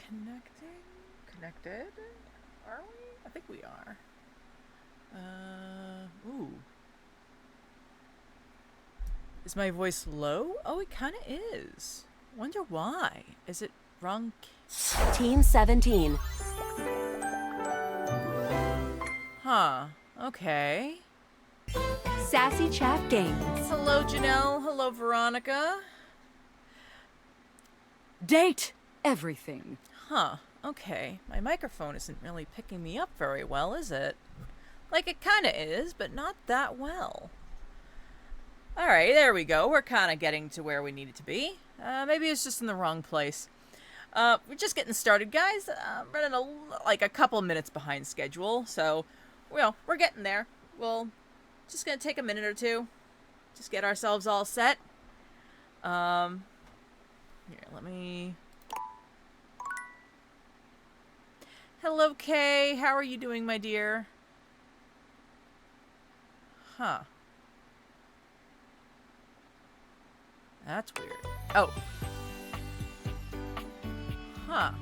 connecting? Connected? Are we? I think we are. Ooh. Is my voice low? Oh, it kind of is. Wonder why. Is it wrong? Team 17. Huh. Okay. Sassy Chat Games. Hello, Janelle. Hello, Veronica. Date everything. Huh. Okay. My microphone isn't really picking me up very well, is it? Like, it kind of is, but not that well. Alright, there we go. We're kind of getting to where we need it to be. Maybe it's just in the wrong place. We're just getting started, guys. Running a couple minutes behind schedule, so, well, we're getting there. We'll just gonna take a minute or two. Just get ourselves all set. Here, let me... Hello, Kay. How are you doing, my dear? Huh. That's weird. Oh. Huh.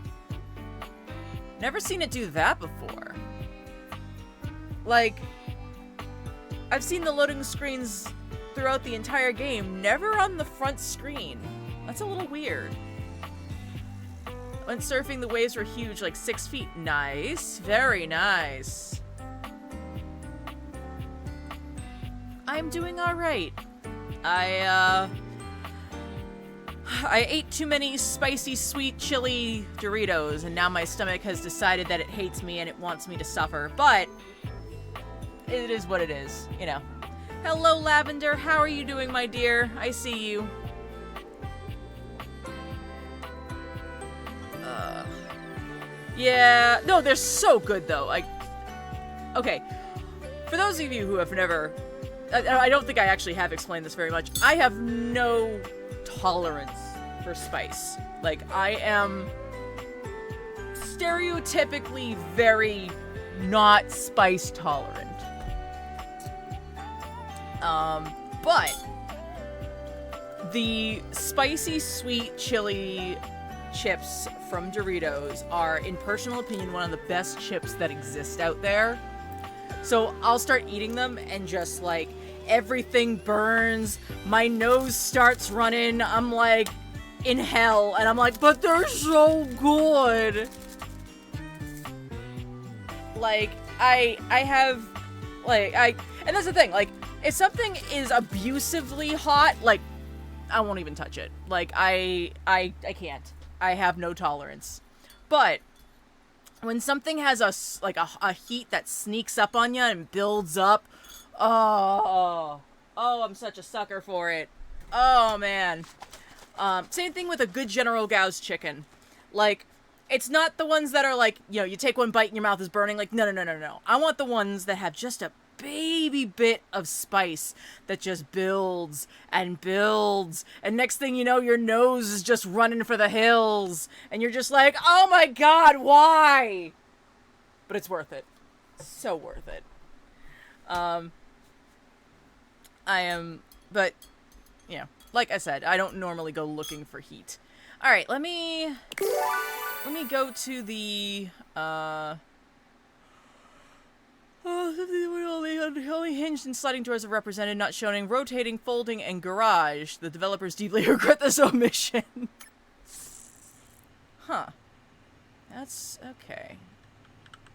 Never seen it do that before. Like, I've seen the loading screens throughout the entire game, never on the front screen. That's a little weird. When surfing, the waves were huge, like 6 feet. Nice. Very nice. I'm doing alright. I ate too many spicy, sweet, chili Doritos, and now my stomach has decided that it hates me and it wants me to suffer. But it is what it is, you know. Hello, Lavender. How are you doing, my dear? I see you. Yeah. No, they're so good, though. Like, okay. For those of you who have never... I don't think I actually have explained this very much. I have no tolerance for spice. Like, I am stereotypically very not spice tolerant. But the spicy sweet chili chips from Doritos are, in personal opinion, one of the best chips that exist out there. So I'll start eating them and just like everything burns, my nose starts running, I'm like in hell, and I'm like, but they're so good. Like I have like and that's the thing, like if something is abusively hot, like I won't even touch it. Like I can't. I have no tolerance. But when something has a heat that sneaks up on you and builds up, oh, I'm such a sucker for it. Oh man. Same thing with a good General Gao's chicken. Like, it's not the ones that are like, you know, you take one bite and your mouth is burning. Like, no. I want the ones that have just a baby bit of spice that just builds and builds, and next thing you know, your nose is just running for the hills, and you're just like, oh my god, why? But it's worth it. So worth it. But, you know, like I said, I don't normally go looking for heat. Alright, let me go to the, only hinged and sliding doors are represented, not showing, rotating, folding, and garage. The developers deeply regret this omission. Huh. That's okay.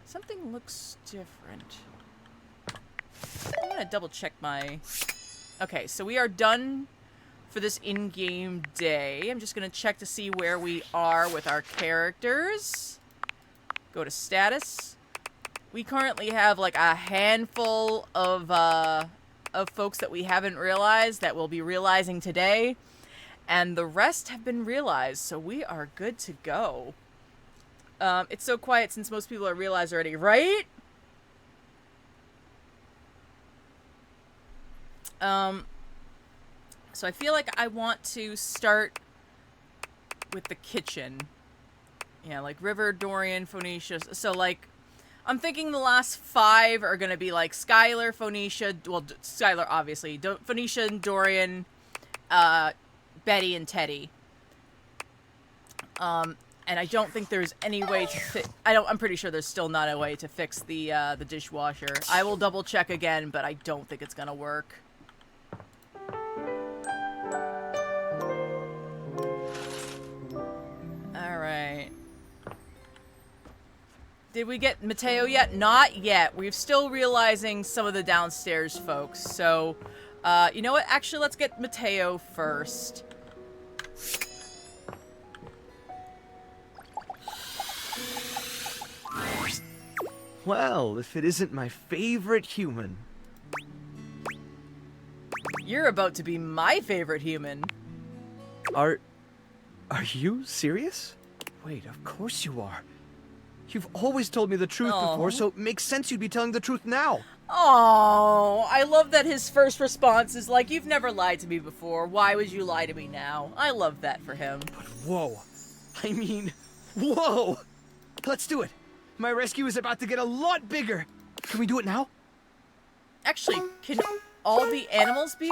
Something looks different. I'm gonna double check my... Okay, so we are done for this in-game day. I'm just gonna check to see where we are with our characters. Go to status. We currently have like a handful of folks that we haven't realized that we'll be realizing today, and the rest have been realized, so we are good to go. It's so quiet since most people are realized already, right? So I feel like I want to start with the kitchen. Yeah, like River, Dorian, Phoenicia. So like, I'm thinking the last 5 are gonna be like Skylar, Phoenicia, well, Skylar obviously, Phoenicia and Dorian, Betty and Teddy. And I don't think there's any way to I'm pretty sure there's still not a way to fix the dishwasher. I will double check again, but I don't think it's gonna work. Alright. Did we get Mateo yet? Not yet. We're still realizing some of the downstairs folks. So, you know what? Actually, let's get Mateo first. Well, if it isn't my favorite human. You're about to be my favorite human. Are you serious? Wait, of course you are. You've always told me the truth before, so it makes sense you'd be telling the truth now. Oh, I love that his first response is like, you've never lied to me before. Why would you lie to me now? I love that for him. But whoa. I mean, whoa! Let's do it. My rescue is about to get a lot bigger. Can we do it now? Actually, can all the animals be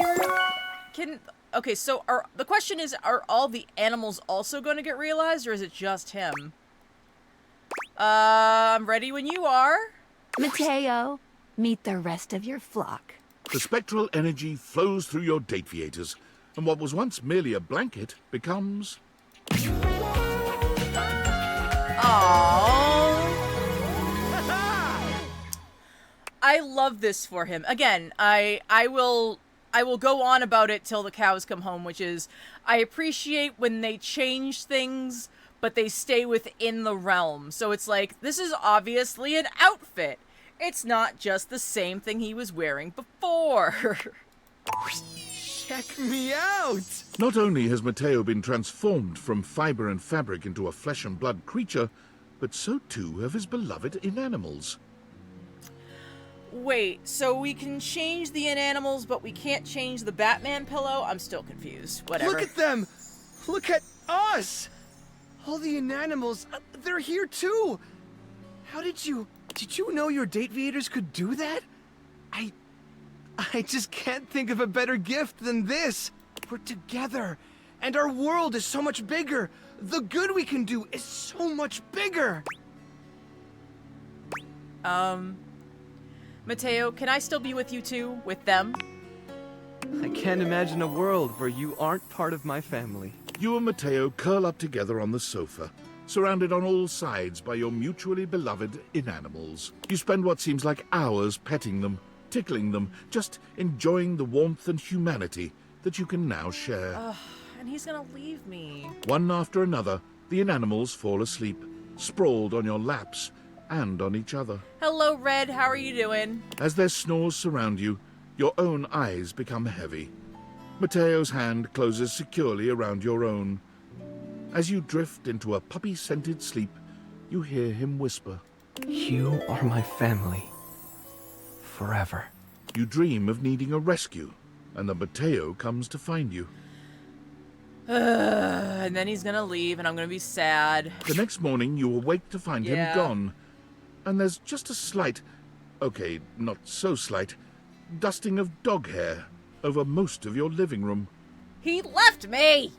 okay, so the question is, are all the animals also going to get realized, or is it just him? I'm ready when you are. Mateo, meet the rest of your flock. The spectral energy flows through your Dateviators, and what was once merely a blanket becomes... Aww. I love this for him. Again, I will go on about it till the cows come home, which is, I appreciate when they change things, but they stay within the realm. So it's like, this is obviously an outfit. It's not just the same thing he was wearing before. Check me out! Not only has Mateo been transformed from fiber and fabric into a flesh and blood creature, but so too have his beloved inanimals. Wait, so we can change the inanimals, but we can't change the Batman pillow? I'm still confused. Whatever. Look at them! Look at us! All the inanimals, they're here too! How did you know your Dateviators could do that? I just can't think of a better gift than this! We're together, and our world is so much bigger! The good we can do is so much bigger! Mateo, can I still be with you two? With them? I can't imagine a world where you aren't part of my family. You and Mateo curl up together on the sofa, surrounded on all sides by your mutually beloved inanimals. You spend what seems like hours petting them, tickling them, just enjoying the warmth and humanity that you can now share. And he's gonna leave me. One after another, the inanimals fall asleep, sprawled on your laps and on each other. Hello, Red. How are you doing? As their snores surround you, your own eyes become heavy. Mateo's hand closes securely around your own. As you drift into a puppy-scented sleep, you hear him whisper, You are my family. Forever. You dream of needing a rescue, and that Mateo comes to find you. And then he's gonna leave, and I'm gonna be sad. The next morning, you awake to find Yeah. him gone. And there's just a slight, okay, not so slight, dusting of dog hair over most of your living room. He left me!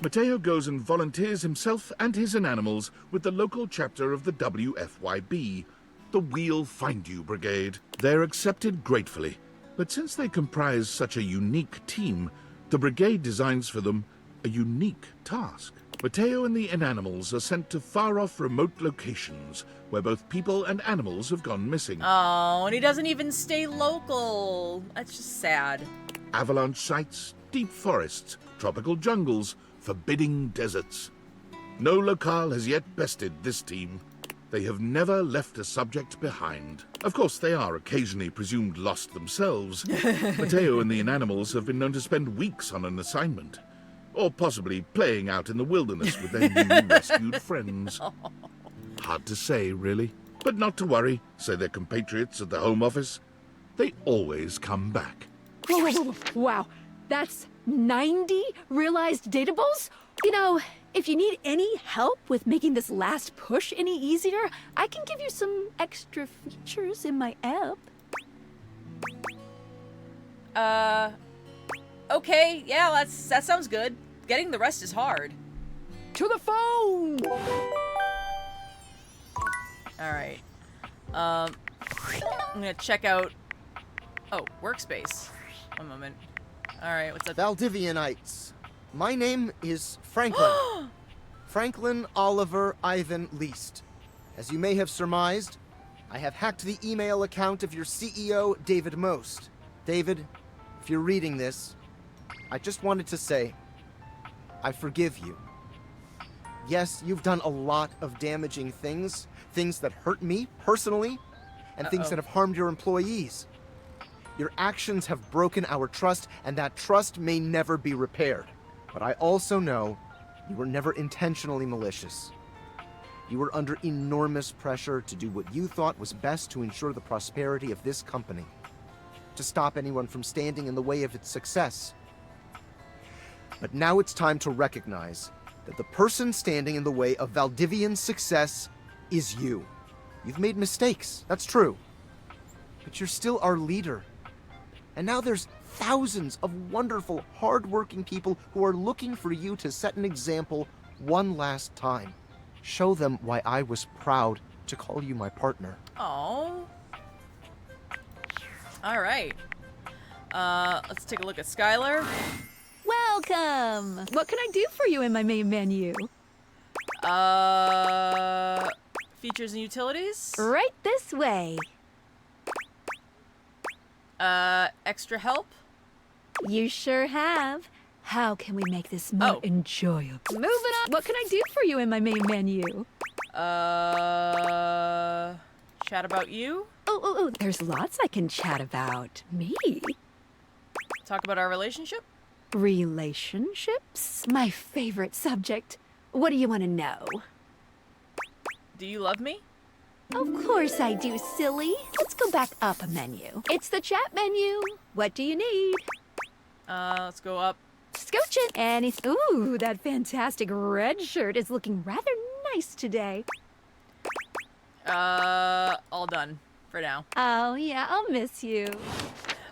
Mateo goes and volunteers himself and his inanimals with the local chapter of the WFYB, the We'll Find You Brigade. They're accepted gratefully, but since they comprise such a unique team, the brigade designs for them a unique task. Mateo and the inanimals are sent to far-off remote locations where both people and animals have gone missing. Oh, and he doesn't even stay local. That's just sad. Avalanche sites, deep forests, tropical jungles, forbidding deserts. No locale has yet bested this team. They have never left a subject behind. Of course, they are occasionally presumed lost themselves. Mateo and the inanimals have been known to spend weeks on an assignment, or possibly playing out in the wilderness with their new rescued friends. Hard to say, really. But not to worry, say their compatriots at the Home Office. They always come back. Wow, that's 90 realized datables? You know, if you need any help with making this last push any easier, I can give you some extra features in my app. Okay, yeah, that sounds good. Getting the rest is hard. To the phone! Alright. I'm gonna check out... Oh, workspace. One moment. Alright, what's up? Valdivianites. My name is Franklin. Franklin Oliver Ivan Least. As you may have surmised, I have hacked the email account of your CEO, David Most. David, if you're reading this, I just wanted to say, I forgive you. Yes, you've done a lot of damaging things, things that hurt me personally, and things that have harmed your employees. Your actions have broken our trust, and that trust may never be repaired. But I also know you were never intentionally malicious. You were under enormous pressure to do what you thought was best to ensure the prosperity of this company, to stop anyone from standing in the way of its success. But now it's time to recognize that the person standing in the way of Valdivian's success is you. You've made mistakes, that's true. But you're still our leader. And now there's thousands of wonderful, hard-working people who are looking for you to set an example one last time. Show them why I was proud to call you my partner. Oh. Alright. Let's take a look at Skylar. Welcome! What can I do for you in my main menu? Features and utilities? Right this way. Extra help? You sure have. How can we make this more enjoyable? Moving on. What can I do for you in my main menu? Chat about you? Oh, there's lots I can chat about. Me? Talk about our relationship? Relationships? My favorite subject. What do you want to know? Do you love me? Of course I do, silly. Let's go back up a menu. It's the chat menu. What do you need? Let's go up. Scooch it. Ooh, that fantastic red shirt is looking rather nice today. All done for now. Oh, yeah, I'll miss you.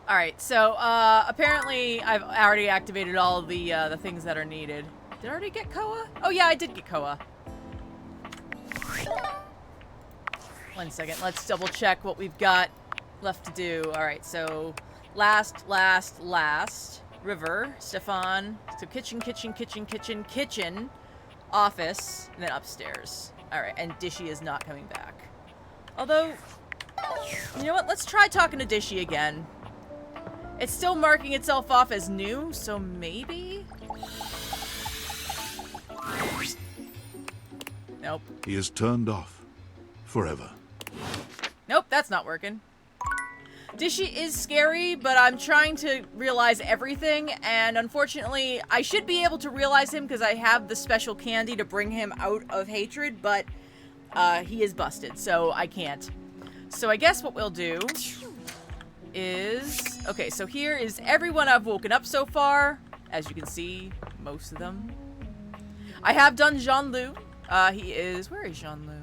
Alright, so, apparently I've already activated all the things that are needed. Did I already get Koa? Oh yeah, I did get Koa. 1 second, let's double check what we've got left to do. Alright, so, last, River, Stefan, so kitchen, office, and then upstairs. Alright, and Dishy is not coming back. Although, you know what, let's try talking to Dishy again. It's still marking itself off as new, so maybe? Nope. He is turned off. Forever. Nope, that's not working. Dishy is scary, but I'm trying to realize everything, and unfortunately, I should be able to realize him because I have the special candy to bring him out of hatred, but he is busted, so I can't. So I guess what we'll do is... Okay, so here is everyone I've woken up so far. As you can see, most of them. I have done Jean-Lu. He is... Where is Jean-Lu?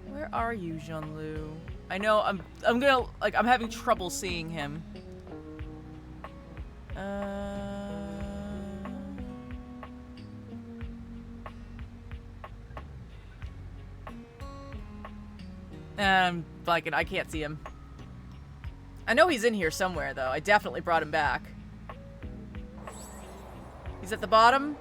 Where are you, Jean-Lu? I know I'm gonna... Like, I'm having trouble seeing him. I'm blanking. I can't see him. I know he's in here somewhere, though. I definitely brought him back. He's at the bottom.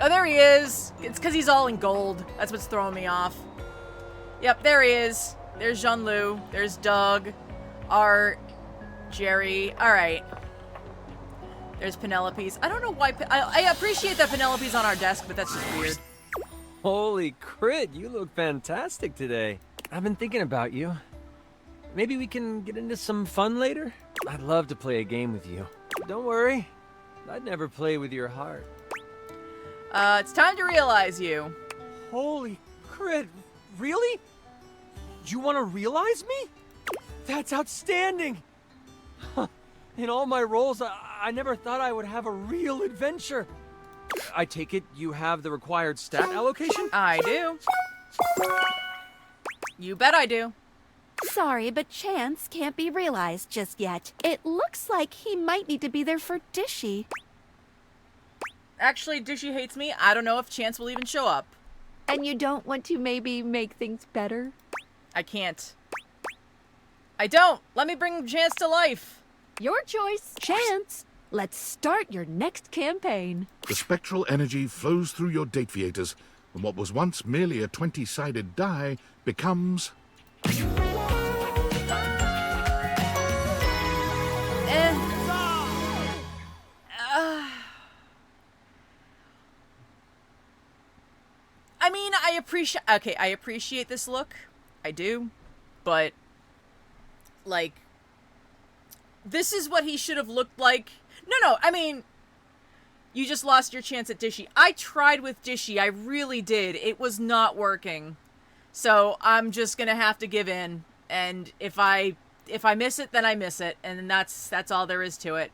Oh, there he is. It's because he's all in gold. That's what's throwing me off. Yep, there he is. There's Jean-Lu. There's Doug. Art. Jerry. All right. There's Penelope's. I don't know why... I appreciate that Penelope's on our desk, but that's just weird. Holy crit, you look fantastic today. I've been thinking about you. Maybe we can get into some fun later? I'd love to play a game with you. Don't worry, I'd never play with your heart. It's time to realize you. Holy crit, really? You want to realize me? That's outstanding! In all my roles, I never thought I would have a real adventure. I take it you have the required stat allocation? I do. You bet I do. Sorry, but Chance can't be realized just yet. It looks like he might need to be there for Dishy. Actually, Dishy hates me. I don't know if Chance will even show up. And you don't want to maybe make things better? I can't. I don't. Let me bring Chance to life. Your choice. Chance, let's start your next campaign. The spectral energy flows through your Dateviators, and what was once merely a 20-sided die becomes... I mean, I appreciate this look. I do. But, like, this is what he should have looked like. No, I mean, you just lost your chance at Dishy. I tried with Dishy. I really did. It was not working. So I'm just gonna have to give in. And if I miss it, then I miss it. And that's all there is to it.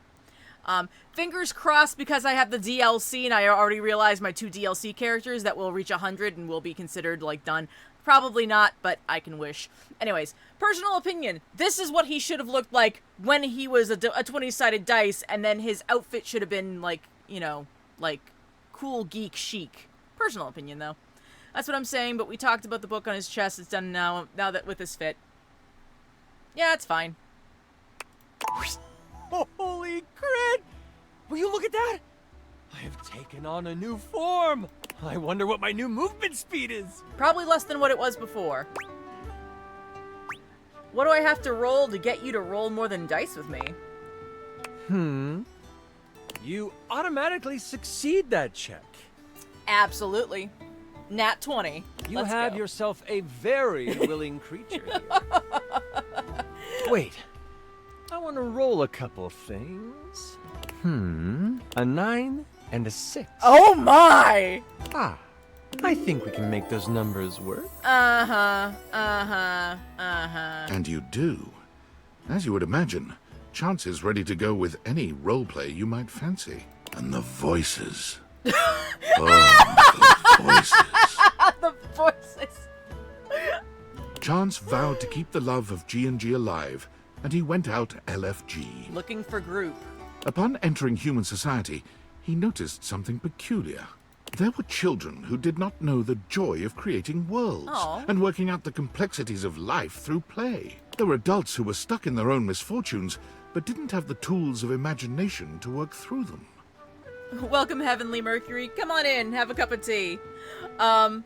Fingers crossed, because I have the DLC and I already realized my 2 DLC characters that will reach 100 and will be considered, like, done. Probably not, but I can wish. Anyways, personal opinion. This is what he should have looked like when he was a 20-sided dice, and then his outfit should have been, like, you know, like, cool geek chic. Personal opinion, though. That's what I'm saying, but we talked about the book on his chest. It's done now that with his fit. Yeah, it's fine. Holy crit! Will you look at that? I have taken on a new form. I wonder what my new movement speed is. Probably less than what it was before. What do I have to roll to get you to roll more than dice with me? You automatically succeed that check. Absolutely. Nat 20. You Let's have go. yourself a very willing creature here. Wait. I want to roll a couple things. A 9 and a 6. Oh my! Ah, I think we can make those numbers work. And you do. As you would imagine, Chance is ready to go with any roleplay you might fancy. And the voices. Oh, the voices. The voices. Chance vowed to keep the love of G&G alive, and he went out LFG. Looking for group. Upon entering human society, he noticed something peculiar. There were children who did not know the joy of creating worlds Aw. and working out the complexities of life through play. There were adults who were stuck in their own misfortunes, but didn't have the tools of imagination to work through them. Welcome, Heavenly Mercury. Come on in, have a cup of tea. Oh,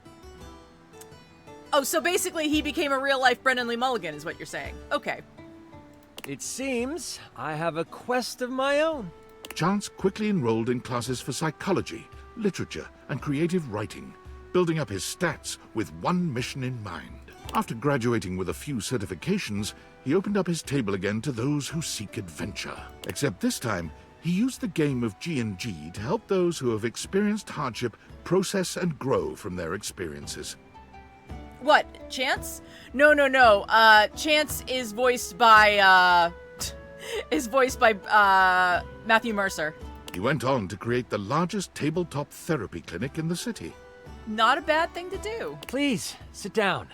so basically he became a real-life Brendan Lee Mulligan, is what you're saying. Okay. It seems I have a quest of my own. Chance quickly enrolled in classes for psychology, literature, and creative writing, building up his stats with one mission in mind. After graduating with a few certifications, he opened up his table again to those who seek adventure. Except this time, he used the game of G&G to help those who have experienced hardship process and grow from their experiences. What? Chance? No. Chance is voiced by, Matthew Mercer. He went on to create the largest tabletop therapy clinic in the city. Not a bad thing to do. Please, sit down.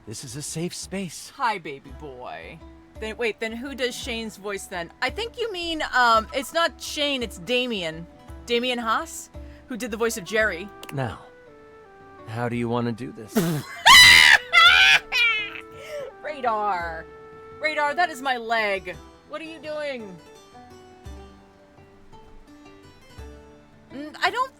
This is a safe space. Hi, baby boy. Then who does Shane's voice then? I think you mean, it's not Shane, it's Damien. Damien Haas, who did the voice of Jerry. Now, how do you want to do this? Radar, that is my leg. What are you doing? I don't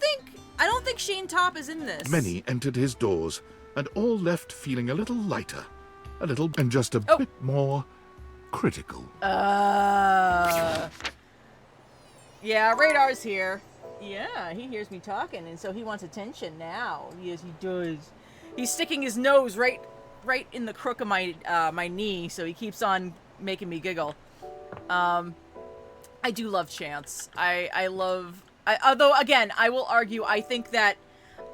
think Shane Top is in this. Many entered his doors, and all left feeling a little lighter, and just a bit more critical. Yeah, Radar's here. Yeah, he hears me talking, and so he wants attention now. Yes, he does. He's sticking his nose right in the crook of my my knee, so he keeps on making me giggle. I do love Chance. Although again, I will argue. I think that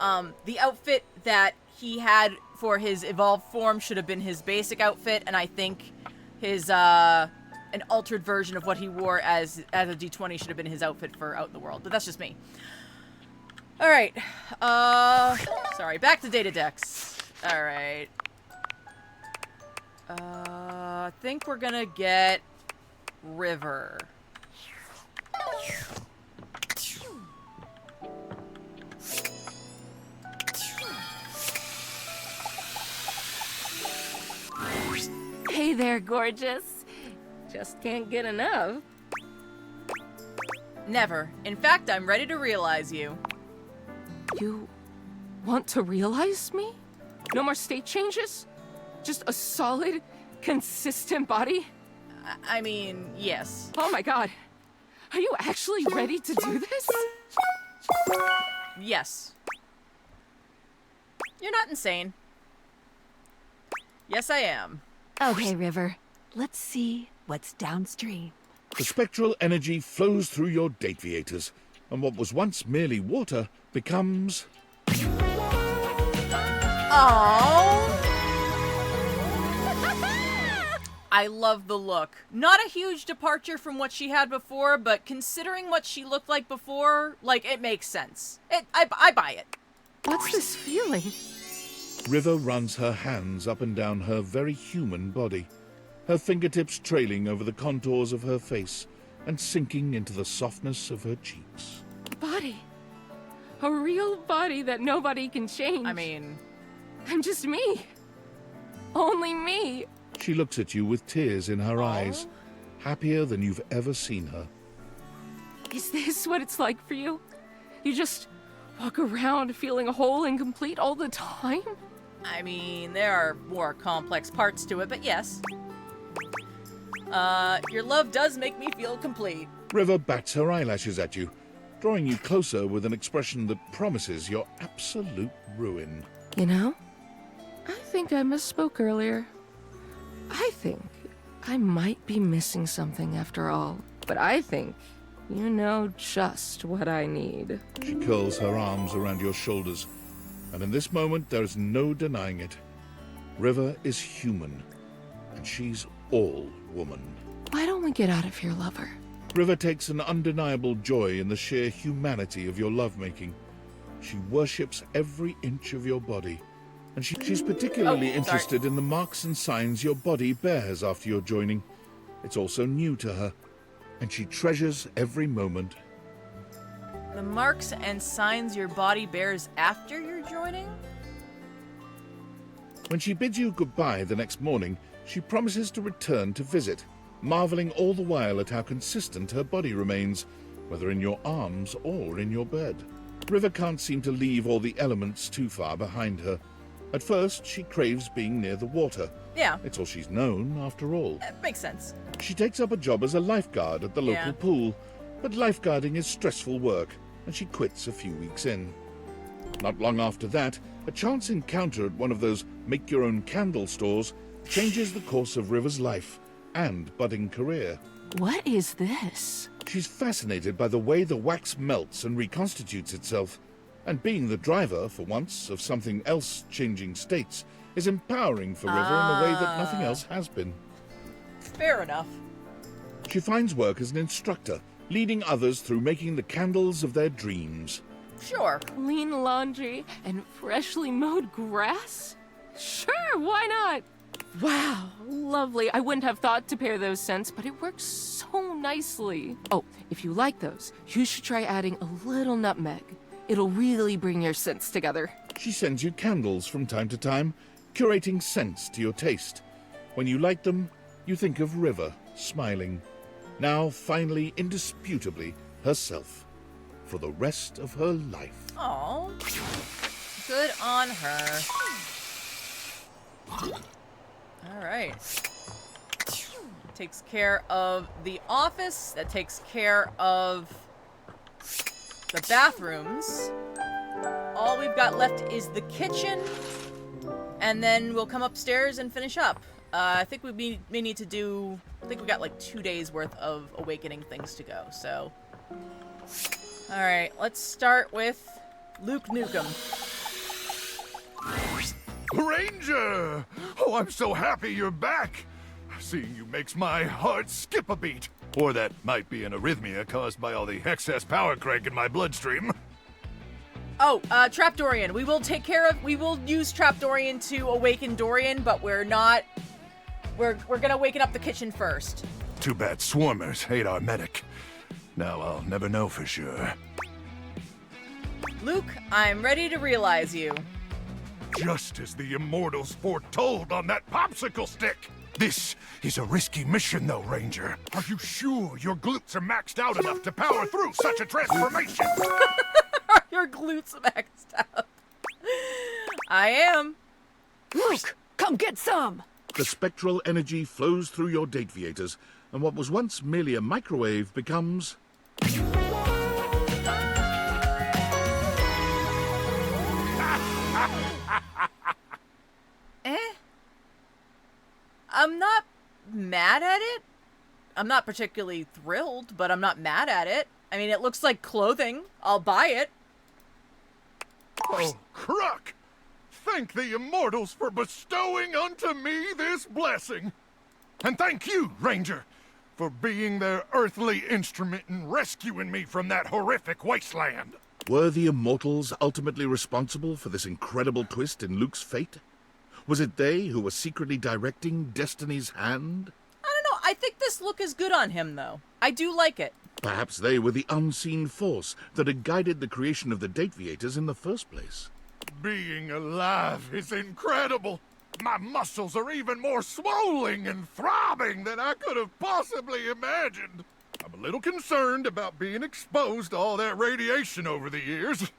the outfit that he had for his evolved form should have been his basic outfit, and I think his an altered version of what he wore as a D20 should have been his outfit for out in the world. But that's just me. All right. Sorry. Back to Data Decks. All right. I think we're gonna get River. Hey there, gorgeous. Just can't get enough. Never. In fact, I'm ready to realize you. You want to realize me? No more state changes? Just a solid, consistent body? I mean, yes. Oh my god. Are you actually ready to do this? Yes. You're not insane. Yes, I am. Okay, River. Let's see what's downstream. The spectral energy flows through your Dateviators, and what was once merely water becomes... Oh. I love the look. Not a huge departure from what she had before, but considering what she looked like before, like, it makes sense. I buy it. What's this feeling? River runs her hands up and down her very human body, her fingertips trailing over the contours of her face and sinking into the softness of her cheeks. A body. A real body that nobody can change. I mean... I'm just me. Only me. She looks at you with tears in her eyes, happier than you've ever seen her. Is this what it's like for you? You just walk around feeling whole and complete all the time? I mean, there are more complex parts to it, but yes. Your love does make me feel complete. River bats her eyelashes at you, drawing you closer with an expression that promises your absolute ruin. You know, I think I misspoke earlier. I think I might be missing something after all. But I think you know just what I need. She curls her arms around your shoulders, and in this moment there is no denying it. River is human, and she's all woman. Why don't we get out of here, lover? River takes an undeniable joy in the sheer humanity of your lovemaking. She worships every inch of your body, and she's particularly interested in the marks and signs your body bears after your joining. It's also new to her, and she treasures every moment. The marks and signs your body bears after you're joining? When she bids you goodbye the next morning, she promises to return to visit, marveling all the while at how consistent her body remains, whether in your arms or in your bed. River can't seem to leave all the elements too far behind her. At first, she craves being near the water. Yeah, It's all she's known, after all. makes sense. She takes up a job as a lifeguard at the local Yeah. pool, but lifeguarding is stressful work, and she quits a few weeks in. Not long after that, a chance encounter at one of those make-your-own-candle stores changes the course of River's life and budding career. What is this? She's fascinated by the way the wax melts and reconstitutes itself, and being the driver, for once, of something else changing states is empowering for River in a way that nothing else has been. Fair enough. She finds work as an instructor, leading others through making the candles of their dreams. Sure. Clean laundry and freshly mowed grass? Sure, why not? Wow, lovely. I wouldn't have thought to pair those scents, but it works so nicely. Oh, if you like those, you should try adding a little nutmeg. It'll really bring your scents together. She sends you candles from time to time, curating scents to your taste. When you light them, you think of River, smiling. Now, finally, indisputably, herself. For the rest of her life. Aw. Good on her. Alright. Takes care of the office. That takes care of the bathrooms. All we've got left is the kitchen. And then we'll come upstairs and finish up. I think we may need to do... I think we got like 2 days worth of awakening things to go, so... Alright, let's start with Luke Nukem. Ranger! Oh, I'm so happy you're back! Seeing you makes my heart skip a beat. Or that might be an arrhythmia caused by all the excess power crank in my bloodstream. Oh, Trap Dorian. We will use Trap Dorian to awaken Dorian, but we're not we're gonna waken up the kitchen first. Too bad swarmers hate our medic. Now I'll never know for sure. Luke, I'm ready to realize you. Just as the Immortals foretold on that popsicle stick. This is a risky mission, though, Ranger. Are you sure your glutes are maxed out enough to power through such a transformation? Your glutes maxed out. I am. Luke, come get some! The spectral energy flows through your Dateviators, and what was once merely a microwave becomes... I'm not mad at it. I'm not particularly thrilled, but I'm not mad at it. I mean, it looks like clothing. I'll buy it. Oh, Crook! Thank the Immortals for bestowing unto me this blessing. And thank you, Ranger, for being their earthly instrument in rescuing me from that horrific wasteland. Were the Immortals ultimately responsible for this incredible twist in Luke's fate? Was it they who were secretly directing Destiny's hand? I don't know. I think this look is good on him, though. I do like it. Perhaps they were the unseen force that had guided the creation of the Dateviators in the first place. Being alive is incredible. My muscles are even more swollen and throbbing than I could have possibly imagined. I'm a little concerned about being exposed to all that radiation over the years,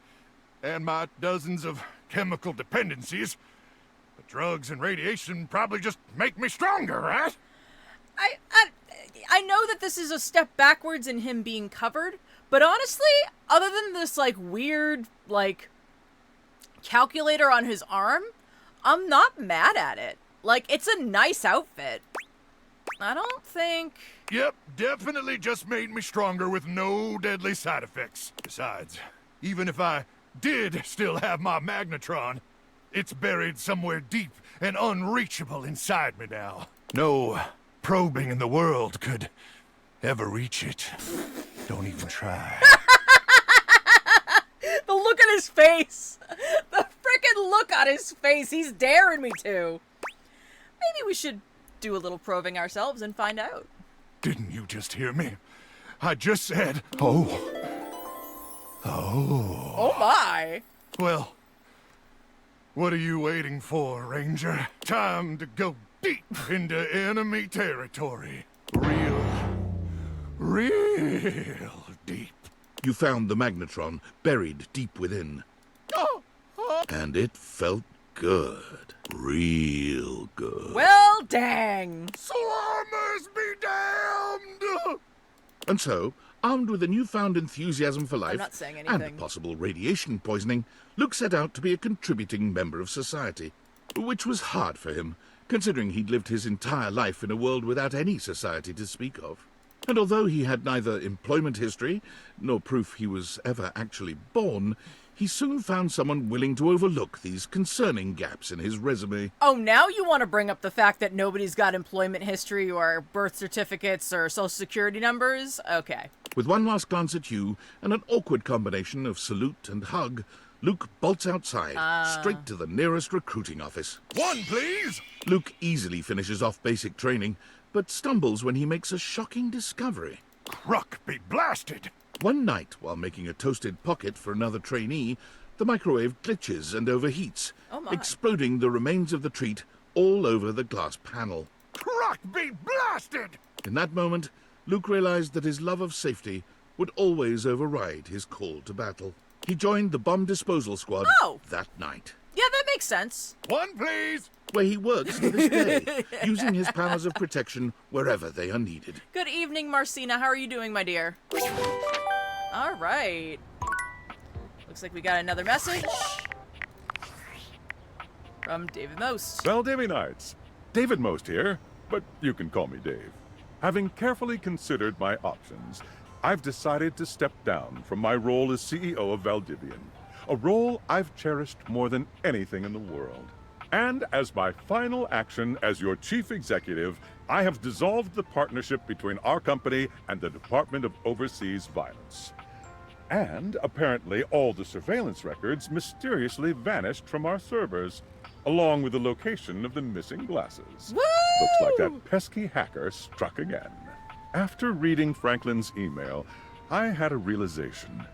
and my dozens of chemical dependencies. But drugs and radiation probably just make me stronger, right? I know that this is a step backwards in him being covered, but honestly, other than this, like, weird, like, calculator on his arm, I'm not mad at it. Like, it's a nice outfit. I don't think... Yep, definitely just made me stronger with no deadly side effects. Besides, even if I did still have my magnetron, it's buried somewhere deep and unreachable inside me now. No probing in the world could ever reach it. Don't even try. The look on his face! The frickin' look on his face! He's daring me to! Maybe we should do a little probing ourselves and find out. Didn't you just hear me? I just said, oh. Oh. Oh my! Well, what are you waiting for, Ranger? Time to go deep into enemy territory. Real deep. You found the magnetron buried deep within. And it felt good. Real good. Well, dang! Swarmers be damned! And so, armed with a newfound enthusiasm for life not saying and anything. possible radiation poisoning, Luke set out to be a contributing member of society. Which was hard for him, considering he'd lived his entire life in a world without any society to speak of. And although he had neither employment history, nor proof he was ever actually born, he soon found someone willing to overlook these concerning gaps in his resume. Oh, now you want to bring up the fact that nobody's got employment history or birth certificates or social security numbers? Okay. With one last glance at you and an awkward combination of salute and hug, Luke bolts outside, straight to the nearest recruiting office. One, please! Luke easily finishes off basic training, but stumbles when he makes a shocking discovery. Crook be blasted! One night, while making a toasted pocket for another trainee, the microwave glitches and overheats, exploding the remains of the treat all over the glass panel. Crook be blasted! In that moment, Luke realized that his love of safety would always override his call to battle. He joined the bomb disposal squad that night. Yeah, that makes sense. One, please! Where he works to this day, using his powers of protection wherever they are needed. Good evening, Marcina. How are you doing, my dear? All right. Looks like we got another message from David Most. Well, Davy Knights. David Most here, but you can call me Dave. Having carefully considered my options, I've decided to step down from my role as CEO of Valdivian, a role I've cherished more than anything in the world. And as my final action as your chief executive, I have dissolved the partnership between our company and the Department of Overseas Violence. And apparently all the surveillance records mysteriously vanished from our servers, along with the location of the missing glasses. What? Looks like that pesky hacker struck again. After reading Franklin's email, I had a realization.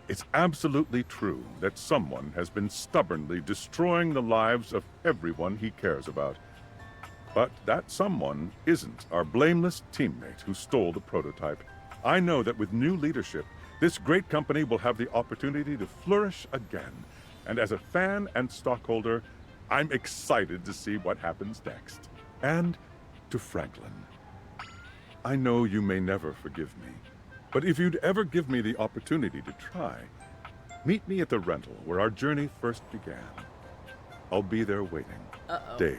It's absolutely true that someone has been stubbornly destroying the lives of everyone he cares about. But that someone isn't our blameless teammate who stole the prototype. I know that with new leadership, this great company will have the opportunity to flourish again. And as a fan and stockholder, I'm excited to see what happens next. And to Franklin. I know you may never forgive me, but if you'd ever give me the opportunity to try, meet me at the rental where our journey first began. I'll be there waiting. Dave.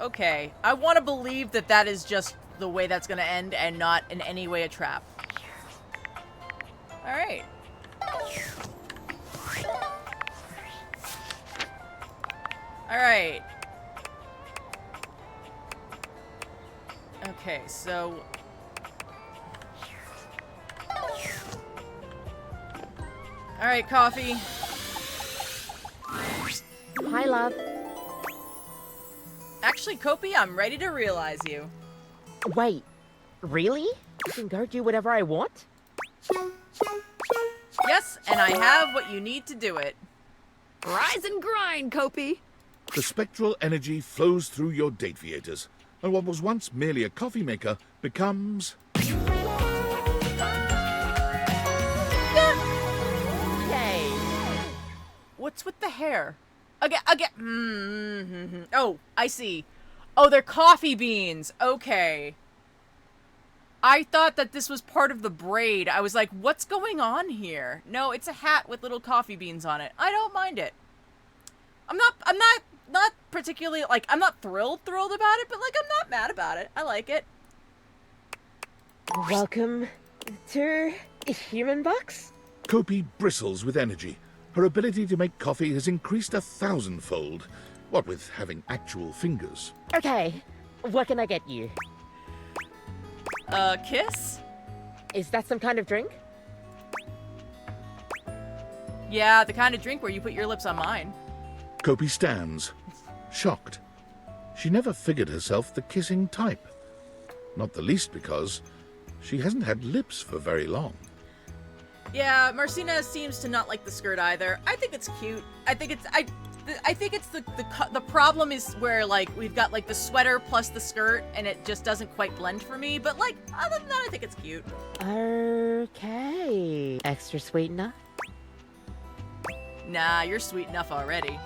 Okay. I want to believe that that is just the way that's going to end and not in any way a trap. All right. All right. Okay, so... All right, coffee. Hi, love. Actually, Kopi, I'm ready to realize you. Wait, really? I can go do whatever I want? Yes, and I have what you need to do it. Rise and grind, Kopi. The spectral energy flows through your Dateviators, and what was once merely a coffee maker becomes... Yay! What's with the hair? Again. Oh, I see. Oh, they're coffee beans. Okay. I thought that this was part of the braid. I was like, what's going on here? No, it's a hat with little coffee beans on it. I don't mind it. I'm not particularly, like, I'm not thrilled about it, but, like, I'm not mad about it. I like it. Welcome to Human Box? Kopi bristles with energy. Her ability to make coffee has increased 1,000-fold, what with having actual fingers. Okay, what can I get you? Kiss? Is that some kind of drink? Yeah, the kind of drink where you put your lips on mine. Kopi stands, shocked. She never figured herself the kissing type. Not the least because she hasn't had lips for very long. Yeah, Marcina seems to not like the skirt either. I think it's cute. I think it's the problem is where, like, we've got, like, the sweater plus the skirt and it just doesn't quite blend for me, but, like, other than that, I think it's cute. Okay. Extra sweetener? Nah, you're sweet enough already.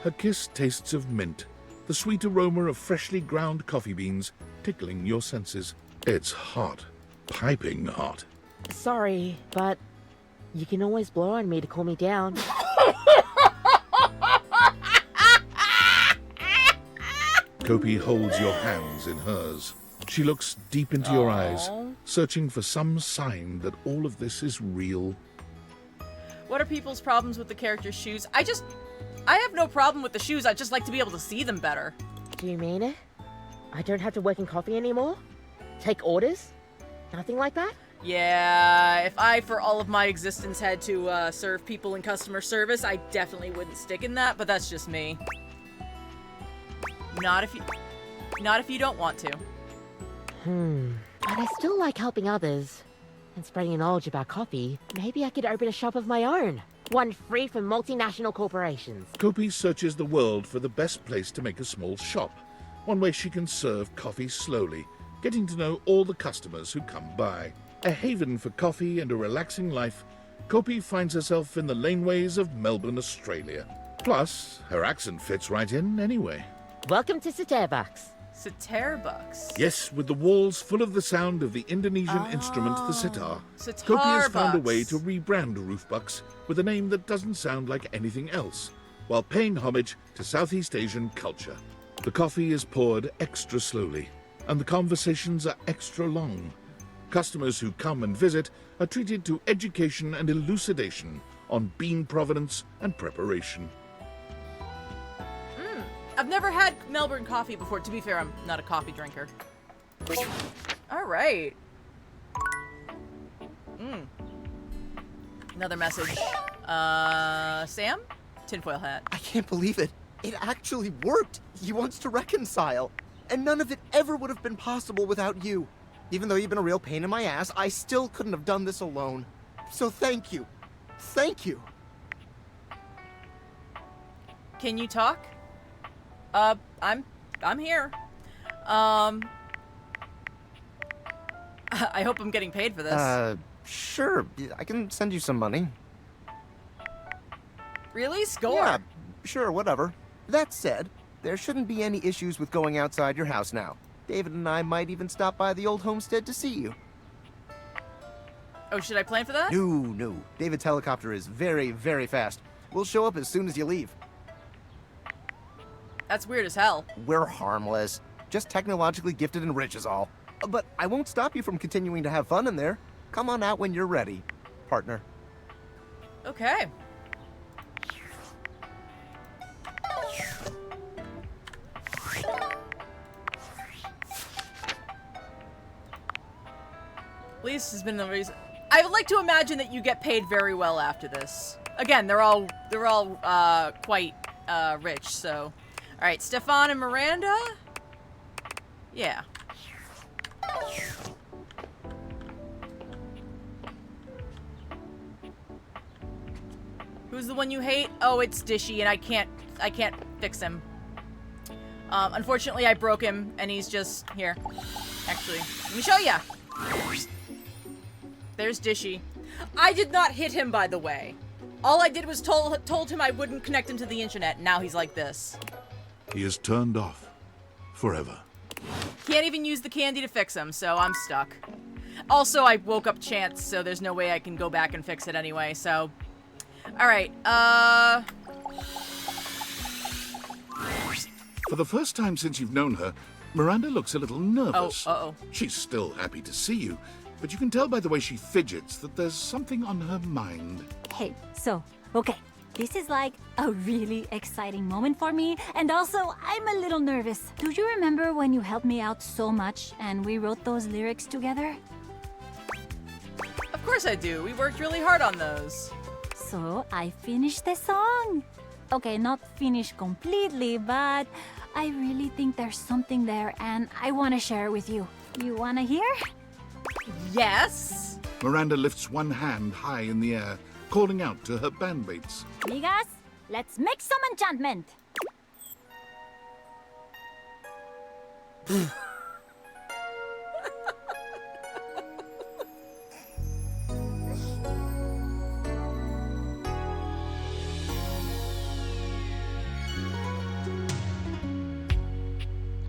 Her kiss tastes of mint, the sweet aroma of freshly ground coffee beans tickling your senses. It's hot, piping hot. Sorry, but you can always blow on me to cool me down. Kopi holds your hands in hers. She looks deep into your eyes, searching for some sign that all of this is real. What are people's problems with the character's shoes? I have no problem with the shoes. I just like to be able to see them better. Do you mean it? I don't have to work in coffee anymore? Take orders? Nothing like that? Yeah, if I, for all of my existence, had to serve people in customer service, I definitely wouldn't stick in that, but that's just me. Not if you don't want to. But I still like helping others. And spreading knowledge about coffee. Maybe I could open a shop of my own. One free from multinational corporations. Kopi searches the world for the best place to make a small shop. One way she can serve coffee slowly, getting to know all the customers who come by. A haven for coffee and a relaxing life, Kopi finds herself in the laneways of Melbourne, Australia. Plus, her accent fits right in anyway. Welcome to Starbucks. Starbucks. Yes, with the walls full of the sound of the Indonesian instrument, the sitar. Kopi has found a way to rebrand Roofbucks with a name that doesn't sound like anything else, while paying homage to Southeast Asian culture. The coffee is poured extra slowly, and the conversations are extra long. Customers who come and visit are treated to education and elucidation on bean provenance and preparation. I've never had Melbourne coffee before. To be fair, I'm not a coffee drinker. All right. Another message. Sam? Tinfoil hat. I can't believe it. It actually worked. He wants to reconcile. And none of it ever would have been possible without you. Even though you've been a real pain in my ass, I still couldn't have done this alone. So thank you. Thank you. Can you talk? I'm here. I hope I'm getting paid for this. Sure. I can send you some money. Really? Score. Yeah, sure, whatever. That said, there shouldn't be any issues with going outside your house now. David and I might even stop by the old homestead to see you. Oh, should I plan for that? No. David's helicopter is very, very fast. We'll show up as soon as you leave. That's weird as hell. We're harmless. Just technologically gifted and rich is all. But I won't stop you from continuing to have fun in there. Come on out when you're ready, partner. Okay. At least has been the reason. I would like to imagine that you get paid very well after this. Again, they're all quite rich, so. All right, Stefan and Miranda. Yeah. Who's the one you hate? Oh, it's Dishy, and I can't fix him. Unfortunately, I broke him, and he's just here. Actually, let me show ya. There's Dishy. I did not hit him, by the way. All I did was told him I wouldn't connect him to the internet, and now he's like this. He is turned off. Forever. Can't even use the candy to fix him, so I'm stuck. Also, I woke up Chance, so there's no way I can go back and fix it anyway, so... Alright, For the first time since you've known her, Miranda looks a little nervous. Oh, uh-oh. She's still happy to see you, but you can tell by the way she fidgets that there's something on her mind. Hey, so, okay. This is like a really exciting moment for me, and also I'm a little nervous. Do you remember when you helped me out so much and we wrote those lyrics together? Of course I do. We worked really hard on those. So I finished the song. Okay, not finished completely, but I really think there's something there and I want to share it with you. You want to hear? Yes. Miranda lifts one hand high in the air, calling out to her bandmates. Amigas, let's make some enchantment.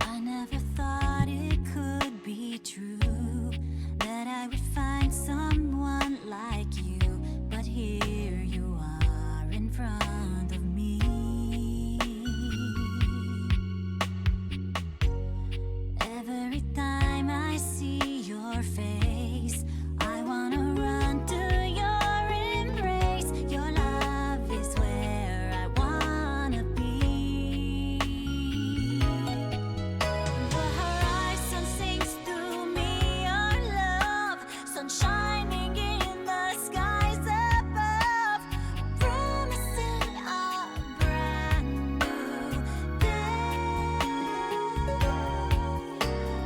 I never thought it could be true that I would find someone like you, but here you are in front of me. Every time I see your face, I wanna run to your embrace. Your love is where I wanna be. The horizon sings to me your love, sun shining in the skies above, promising a brand new day.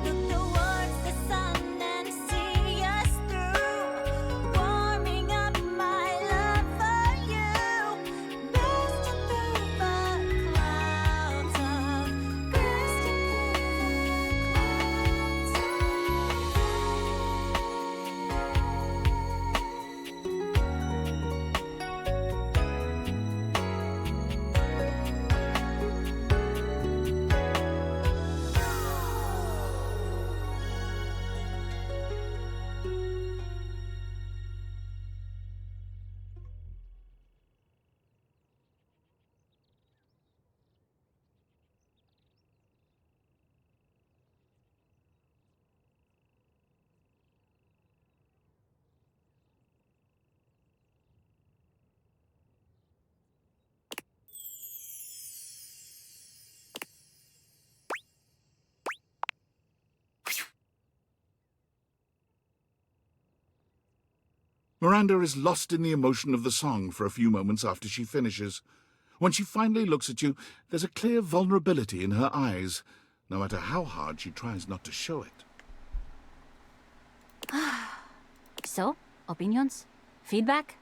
Look towards the sun and see us through, warming up my love for you, bursting through the clouds of, bursting Miranda is lost in the emotion of the song for a few moments after she finishes. When she finally looks at you, there's a clear vulnerability in her eyes, no matter how hard she tries not to show it. So, opinions? Feedback?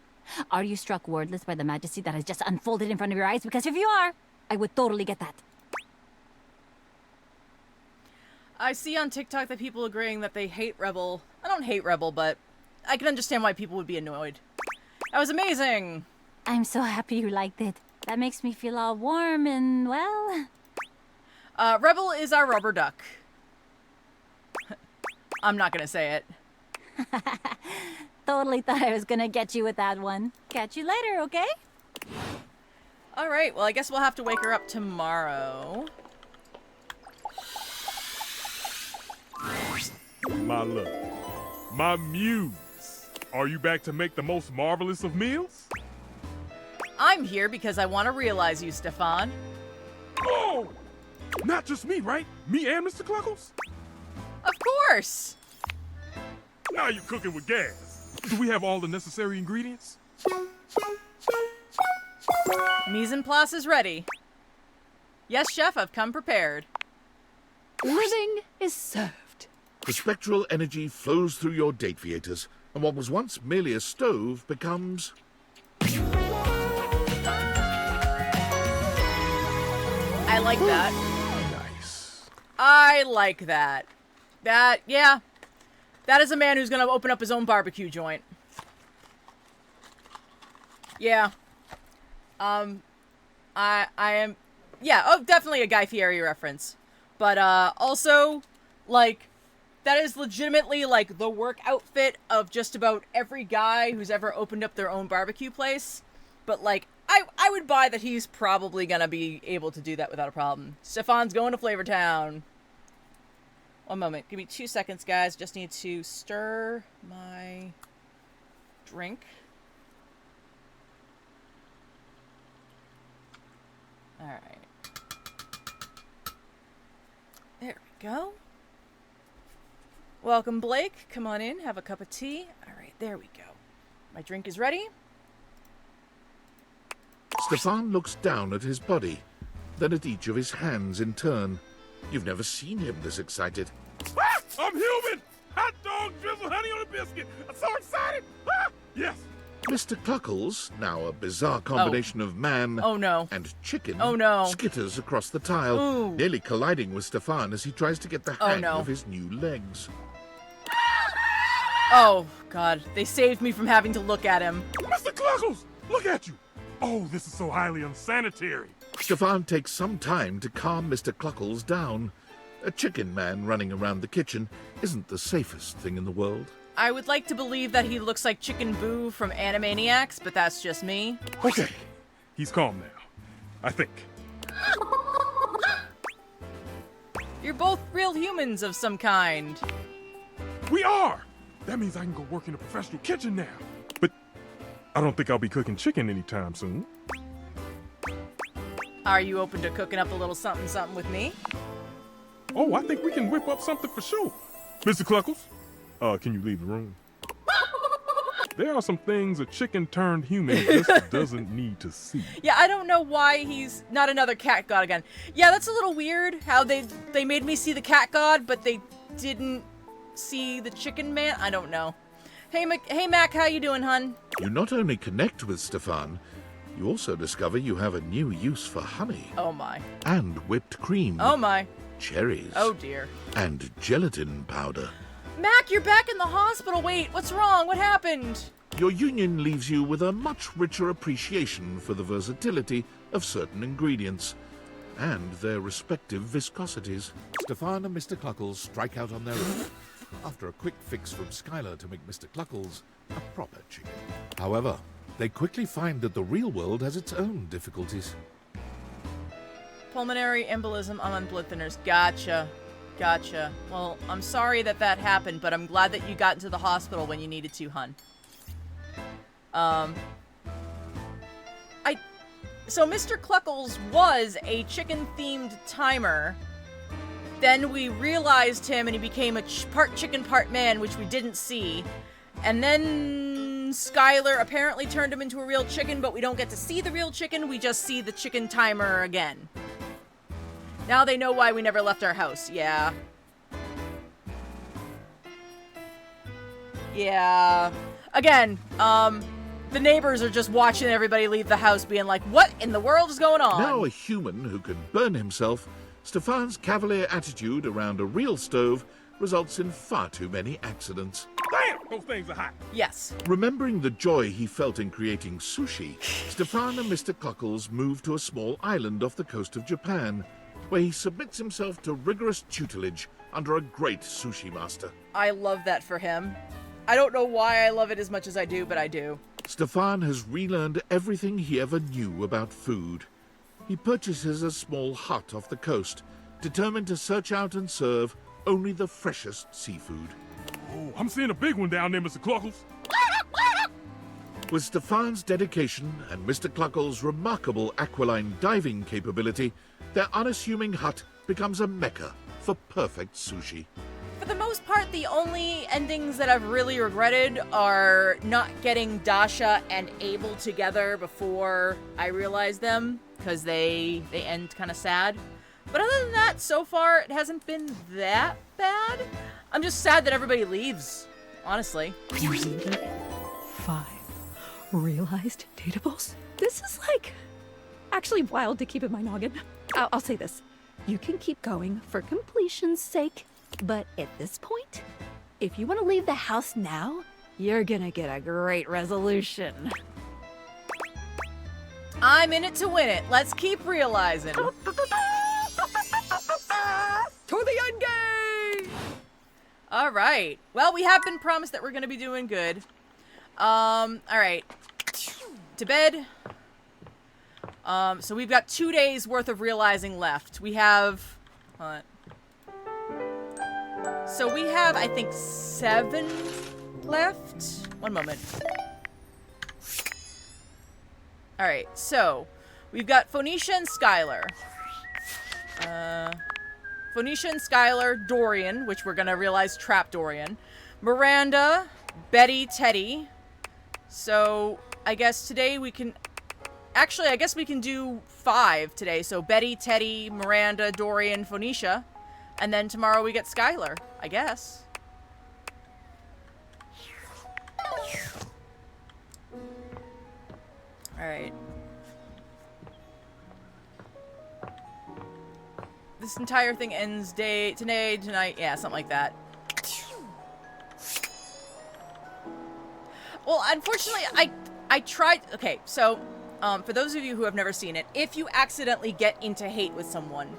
Are you struck wordless by the majesty that has just unfolded in front of your eyes? Because if you are, I would totally get that. I see on TikTok that people agreeing that they hate Rebel. I don't hate Rebel, but I can understand why people would be annoyed. That was amazing! I'm so happy you liked it. That makes me feel all warm and, well... Rebel is our rubber duck. I'm not gonna say it. Totally thought I was gonna get you with that one. Catch you later, okay? Alright, well I guess we'll have to wake her up tomorrow. My love, my muse, are you back to make the most marvelous of meals? I'm here because I want to realize you, Stefan. Oh! Not just me, right? Me and Mr. Cluckles? Of course! Now you're cooking with gas. Do we have all the necessary ingredients? Mise en place is ready. Yes, chef, I've come prepared. Living is served. The spectral energy flows through your date viators, and what was once merely a stove becomes... I like that. Nice. I like that. Yeah. That is a man who's gonna open up his own barbecue joint. Yeah. I am... Yeah, oh, definitely a Guy Fieri reference. But, also, like, that is legitimately, like, the work outfit of just about every guy who's ever opened up their own barbecue place. But, like, I would buy that he's probably gonna be able to do that without a problem. Stefan's going to Flavor Town. One moment. Give me 2 seconds, guys. Just need to stir my drink. Alright. There we go. Welcome, Blake. Come on in. Have a cup of tea. Alright, there we go. My drink is ready. Stefan looks down at his body, then at each of his hands in turn. You've never seen him this excited. Ah, I'm human! Hot dog, drizzle, honey on a biscuit. I'm so excited! Ah, yes! Mr. Cluckles, now a bizarre combination of man and chicken, skitters across the tile, nearly colliding with Stefan as he tries to get the hang of his new legs. Oh, God. They saved me from having to look at him. Mr. Cluckles, look at you! Oh, this is so highly unsanitary. Stefan takes some time to calm Mr. Cluckles down. A chicken man running around the kitchen isn't the safest thing in the world. I would like to believe that he looks like Chicken Boo from Animaniacs, but that's just me. Okay, he's calm now. I think. You're both real humans of some kind. We are! That means I can go work in a professional kitchen now. But I don't think I'll be cooking chicken anytime soon. Are you open to cooking up a little something with me? Oh, I think we can whip up something for sure. Mr. Cluckles, can you leave the room? There are some things a chicken-turned-human just doesn't need to see. Yeah, I don't know why he's not another cat god again. Yeah, that's a little weird how they made me see the cat god, but they didn't see the chicken man. I don't know. Hey, Mac, how you doing, hun? You not only connect with Stefan, you also discover you have a new use for honey. Oh, my. And whipped cream. Oh, my. Cherries. Oh, dear. And gelatin powder. Mac, you're back in the hospital. Wait, what's wrong? What happened? Your union leaves you with a much richer appreciation for the versatility of certain ingredients and their respective viscosities. Stefan and Mr. Cluckles strike out on their own after a quick fix from Skylar to make Mr. Cluckles a proper chicken. However, they quickly find that the real world has its own difficulties. Pulmonary embolism, I'm on blood thinners. Gotcha. Well, I'm sorry that happened, but I'm glad that you got into the hospital when you needed to, hun. So Mr. Cluckles was a chicken-themed timer. Then we realized him and he became a part chicken, part man, which we didn't see. And then Skylar apparently turned him into a real chicken, but we don't get to see the real chicken, we just see the chicken timer again. Now they know why we never left our house. Yeah. Yeah. Again, the neighbors are just watching everybody leave the house being like, what in the world is going on? Now a human who can burn himself, Stefan's cavalier attitude around a real stove results in far too many accidents. Damn, those things are hot. Yes. Remembering the joy he felt in creating sushi, Stefan and Mr. Cluckles move to a small island off the coast of Japan, where he submits himself to rigorous tutelage under a great sushi master. I love that for him. I don't know why I love it as much as I do, but I do. Stefan has relearned everything he ever knew about food. He purchases a small hut off the coast, determined to search out and serve only the freshest seafood. Oh, I'm seeing a big one down there, Mr. Cluckles. With Stefan's dedication and Mr. Cluckles' remarkable aqualine diving capability, their unassuming hut becomes a mecca for perfect sushi. For the most part, the only endings that I've really regretted are not getting Dasha and Abel together before I realized them, because they end kind of sad. But other than that, so far, it hasn't been that bad. I'm just sad that everybody leaves, honestly. 5 realized datables? This is like actually wild to keep in my noggin. I'll say this. You can keep going for completion's sake, but at this point, if you want to leave the house now, you're gonna get a great resolution. I'm in it to win it. Let's keep realizing. To the end game! All right. Well, we have been promised that we're going to be doing good. All right. To bed. So we've got 2 days worth of realizing left. We have... So we have, I think, 7 left. One moment. All right. So we've got Phoenicia and Skylar. Phoenicia and Skylar, Dorian, which we're gonna realize trap Dorian, Miranda, Betty, Teddy. So I guess today we can... Actually, I guess we can do 5 today. So Betty, Teddy, Miranda, Dorian, Phoenicia. And then tomorrow we get Skylar, I guess. Alright. This entire thing ends tonight, yeah, something like that. Well, unfortunately, I tried, okay, so, for those of you who have never seen it, if you accidentally get into hate with someone,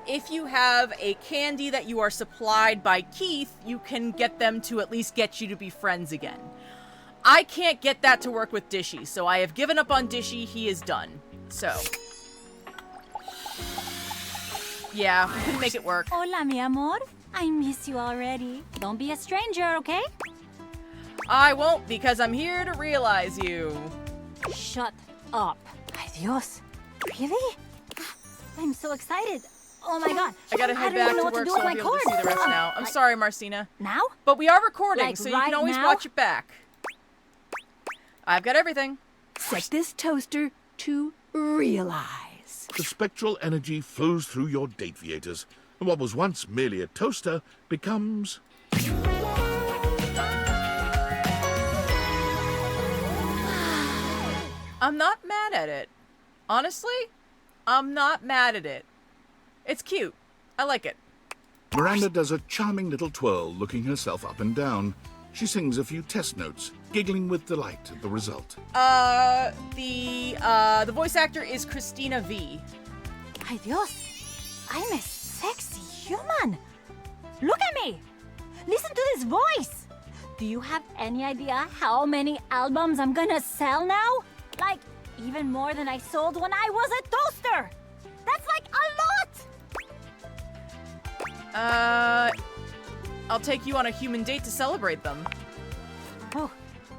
if you have a candy that you are supplied by Keith, you can get them to at least get you to be friends again. I can't get that to work with Dishy, so I have given up on Dishy. He is done. So, yeah, we couldn't make it work. Hola, mi amor. I miss you already. Don't be a stranger, okay? I won't, because I'm here to realize you. Shut up. Ay, Dios. Really? I'm so excited. Oh my god. I gotta head back to work, so I'll be able to see the rest now. I'm sorry, Marcina. Now? But we are recording, Like so you right can always now? watch it back. I've got everything. Set this toaster to realize. The spectral energy flows through your Dateviators, and what was once merely a toaster becomes... I'm not mad at it. Honestly, I'm not mad at it. It's cute. I like it. Miranda does a charming little twirl, looking herself up and down. She sings a few test notes, giggling with delight at the result. The voice actor is Christina V. Ay, Dios. I'm a sexy human. Look at me. Listen to this voice. Do you have any idea how many albums I'm gonna sell now? Like, even more than I sold when I was a toaster. That's like a lot. I'll take you on a human date to celebrate them. Oh,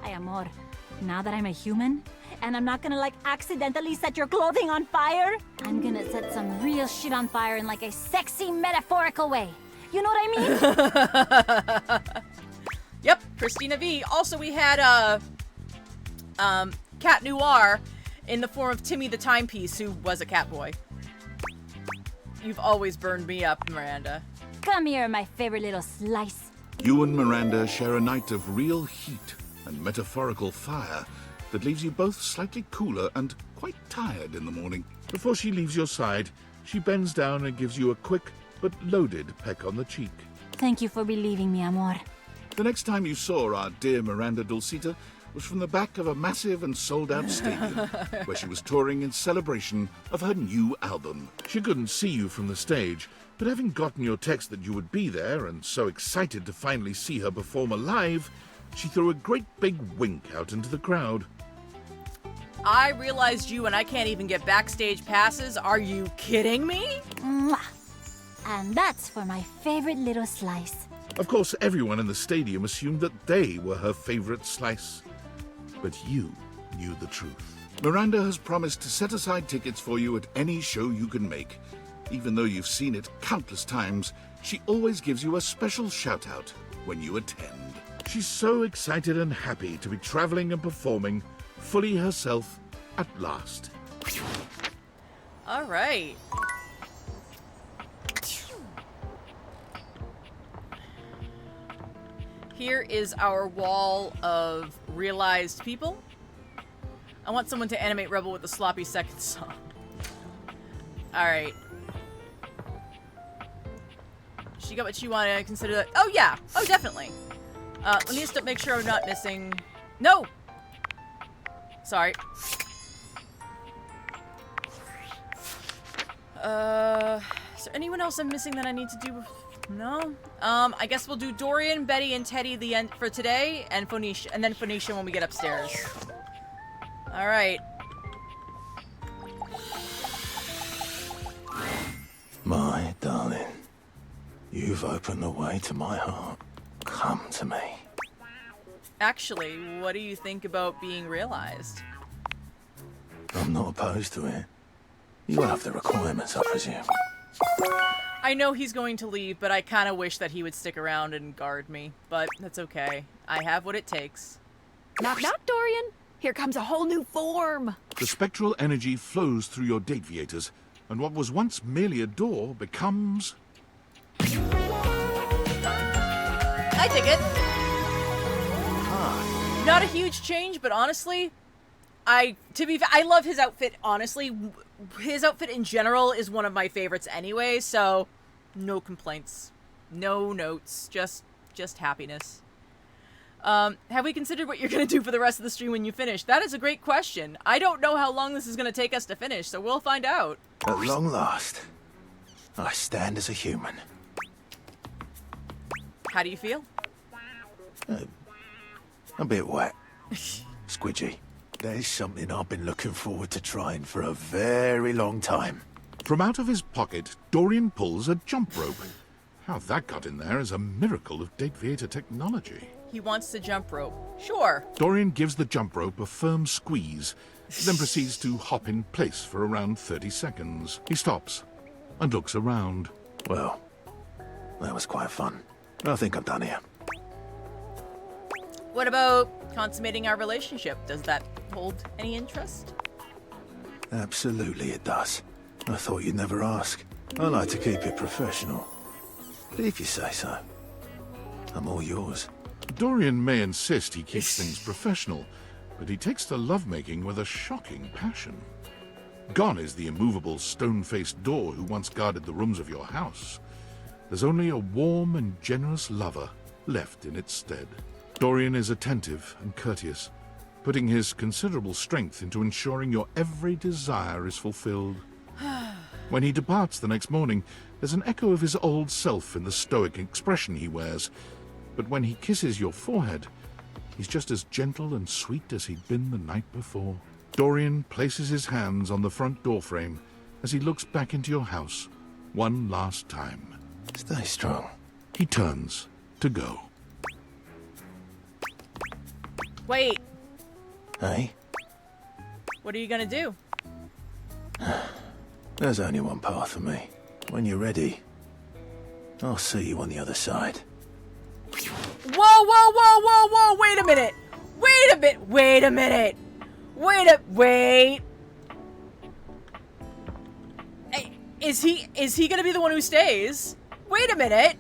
ay, amor. Now that I'm a human, and I'm not gonna like accidentally set your clothing on fire, I'm gonna set some real shit on fire in like a sexy metaphorical way. You know what I mean? Yep, Christina V. Also, we had, Cat Noir in the form of Timmy the Timepiece, who was a cat boy. You've always burned me up, Miranda. Come here, my favorite little slice. You and Miranda share a night of real heat and metaphorical fire that leaves you both slightly cooler and quite tired in the morning. Before she leaves your side, she bends down and gives you a quick but loaded peck on the cheek. Thank you for believing me, amor. The next time you saw our dear Miranda Dulcita was from the back of a massive and sold-out stadium, where she was touring in celebration of her new album. She couldn't see you from the stage, but having gotten your text that you would be there, and so excited to finally see her perform live, she threw a great big wink out into the crowd. I realized you and I can't even get backstage passes. Are you kidding me? Mwah. And that's for my favorite little slice. Of course, everyone in the stadium assumed that they were her favorite slice. But you knew the truth. Miranda has promised to set aside tickets for you at any show you can make. Even though you've seen it countless times, she always gives you a special shout-out when you attend. She's so excited and happy to be traveling and performing fully herself at last. All right. Here is our wall of realized people. I want someone to animate Rebel with the sloppy second song. Alright. She got what she wanted. I consider that. Oh, yeah. Oh, definitely. Let me just make sure I'm not missing. No! Sorry. Is there anyone else I'm missing that I need to do? No. I guess we'll do Dorian, Betty, and Teddy the end for today, and Phoenicia, and then Phoenicia when we get upstairs. All right. My darling, you've opened the way to my heart. Come to me. Actually, what do you think about being realized? I'm not opposed to it. You have the requirements, I presume. I know he's going to leave, but I kind of wish that he would stick around and guard me. But that's okay. I have what it takes. Knock, knock, Dorian. Here comes a whole new form. The spectral energy flows through your Dateviators, and what was once merely a door becomes... I dig it. Not a huge change, but honestly, I love his outfit, honestly. His outfit in general is one of my favorites anyway, so no complaints. No notes, just happiness. Have we considered what you're going to do for the rest of the stream when you finish? That is a great question. I don't know how long this is going to take us to finish, so we'll find out. At long last, I stand as a human. How do you feel? A bit wet. Squidgy. There's something I've been looking forward to trying for a very long time. From out of his pocket, Dorian pulls a jump rope. How that got in there is a miracle of Dateviator technology. He wants the jump rope. Sure. Dorian gives the jump rope a firm squeeze, then proceeds to hop in place for around 30 seconds. He stops and looks around. Well, that was quite fun. I think I'm done here. What about consummating our relationship? Does that hold any interest? Absolutely it does. I thought you'd never ask. I like to keep it professional. But if you say so, I'm all yours. Dorian may insist he keeps things professional, but he takes to lovemaking with a shocking passion. Gone is the immovable stone-faced door who once guarded the rooms of your house. There's only a warm and generous lover left in its stead. Dorian is attentive and courteous, putting his considerable strength into ensuring your every desire is fulfilled. When he departs the next morning, there's an echo of his old self in the stoic expression he wears, but when he kisses your forehead, he's just as gentle and sweet as he'd been the night before. Dorian places his hands on the front door frame as he looks back into your house one last time. Stay strong. He turns to go. Wait. Hey? What are you gonna do? There's only one path for me. When you're ready, I'll see you on the other side. Whoa, whoa, whoa, whoa, whoa! Wait a minute! Wait a minute! Wait a minute! Wait. Hey, is he gonna be the one who stays? Wait a minute.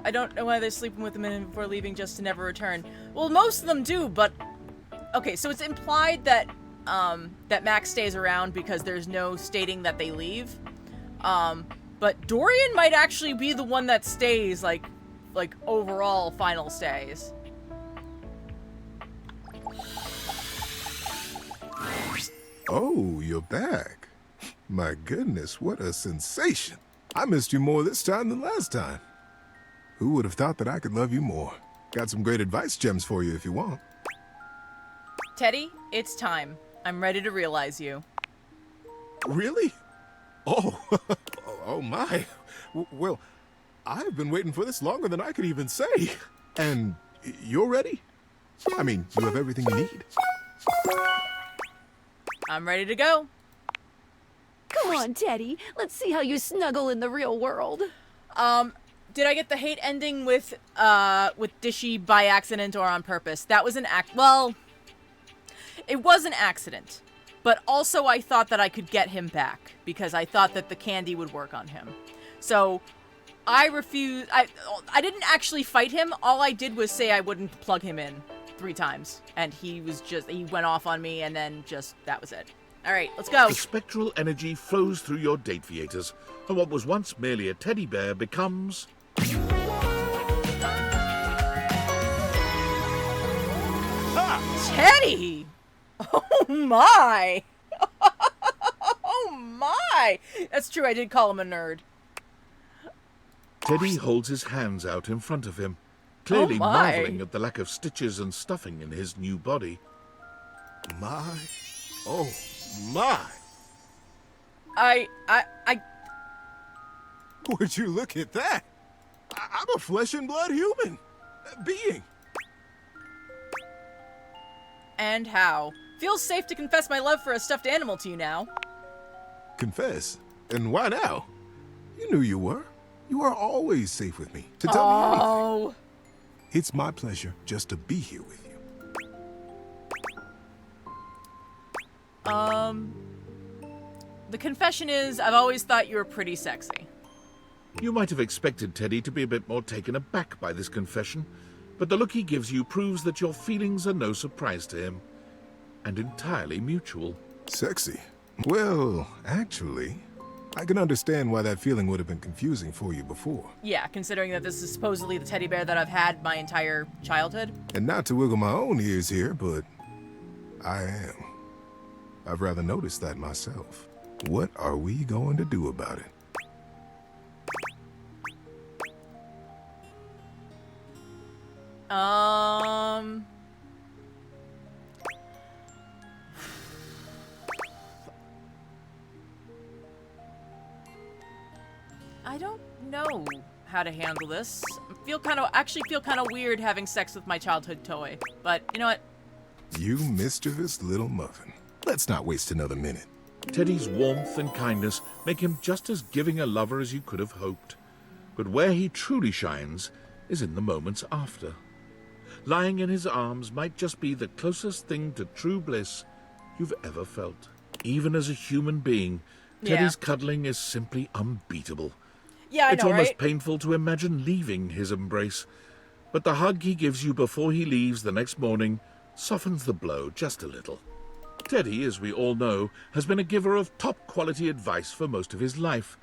I don't know why they're sleeping with the men before leaving just to never return. Well, most of them do, but okay, so it's implied that that Max stays around because there's no stating that they leave. But Dorian might actually be the one that stays, like overall final stays. Oh, you're back. My goodness, what a sensation. I missed you more this time than last time. Who would have thought that I could love you more? Got some great advice gems for you if you want. Teddy, it's time. I'm ready to realize you. Really? Oh, oh my. Well, I've been waiting for this longer than I could even say. And you're ready? I mean, you have everything you need. I'm ready to go. Come on, Teddy. Let's see how you snuggle in the real world. Did I get the hate ending with Dishy by accident or on purpose? That was an well, it was an accident. But also I thought that I could get him back because I thought that the candy would work on him. So I refused. I didn't actually fight him. All I did was say I wouldn't plug him in 3 times. And he went off on me and then that was it. All right, let's go. The spectral energy flows through your Dateviators, and what was once merely a teddy bear becomes... Teddy! Oh my! Oh my! That's true, I did call him a nerd. Teddy holds his hands out in front of him, clearly marveling at the lack of stitches and stuffing in his new body. My, oh my! Would you look at that? I'm a flesh and blood human being. And how? Feels safe to confess my love for a stuffed animal to you now. Confess? And why now? You knew you were. You are always safe with me to tell me anything. It's my pleasure just to be here with you. The confession is, I've always thought you were pretty sexy. You might have expected Teddy to be a bit more taken aback by this confession, but the look he gives you proves that your feelings are no surprise to him, and entirely mutual. Sexy? Well, actually, I can understand why that feeling would have been confusing for you before. Yeah, considering that this is supposedly the teddy bear that I've had my entire childhood. And not to wiggle my own ears here, but I am. I've rather noticed that myself. What are we going to do about it? I don't know how to handle this. Actually feel kind of weird having sex with my childhood toy. But you know what? You mischievous little muffin. Let's not waste another minute. Teddy's warmth and kindness make him just as giving a lover as you could have hoped. But where he truly shines is in the moments after. Lying in his arms might just be the closest thing to true bliss you've ever felt. Even as a human being, Teddy's cuddling is simply unbeatable. Yeah, I it's know, almost right? painful to imagine leaving his embrace. But the hug he gives you before he leaves the next morning softens the blow just a little. Teddy, as we all know, has been a giver of top-quality advice for most of his life.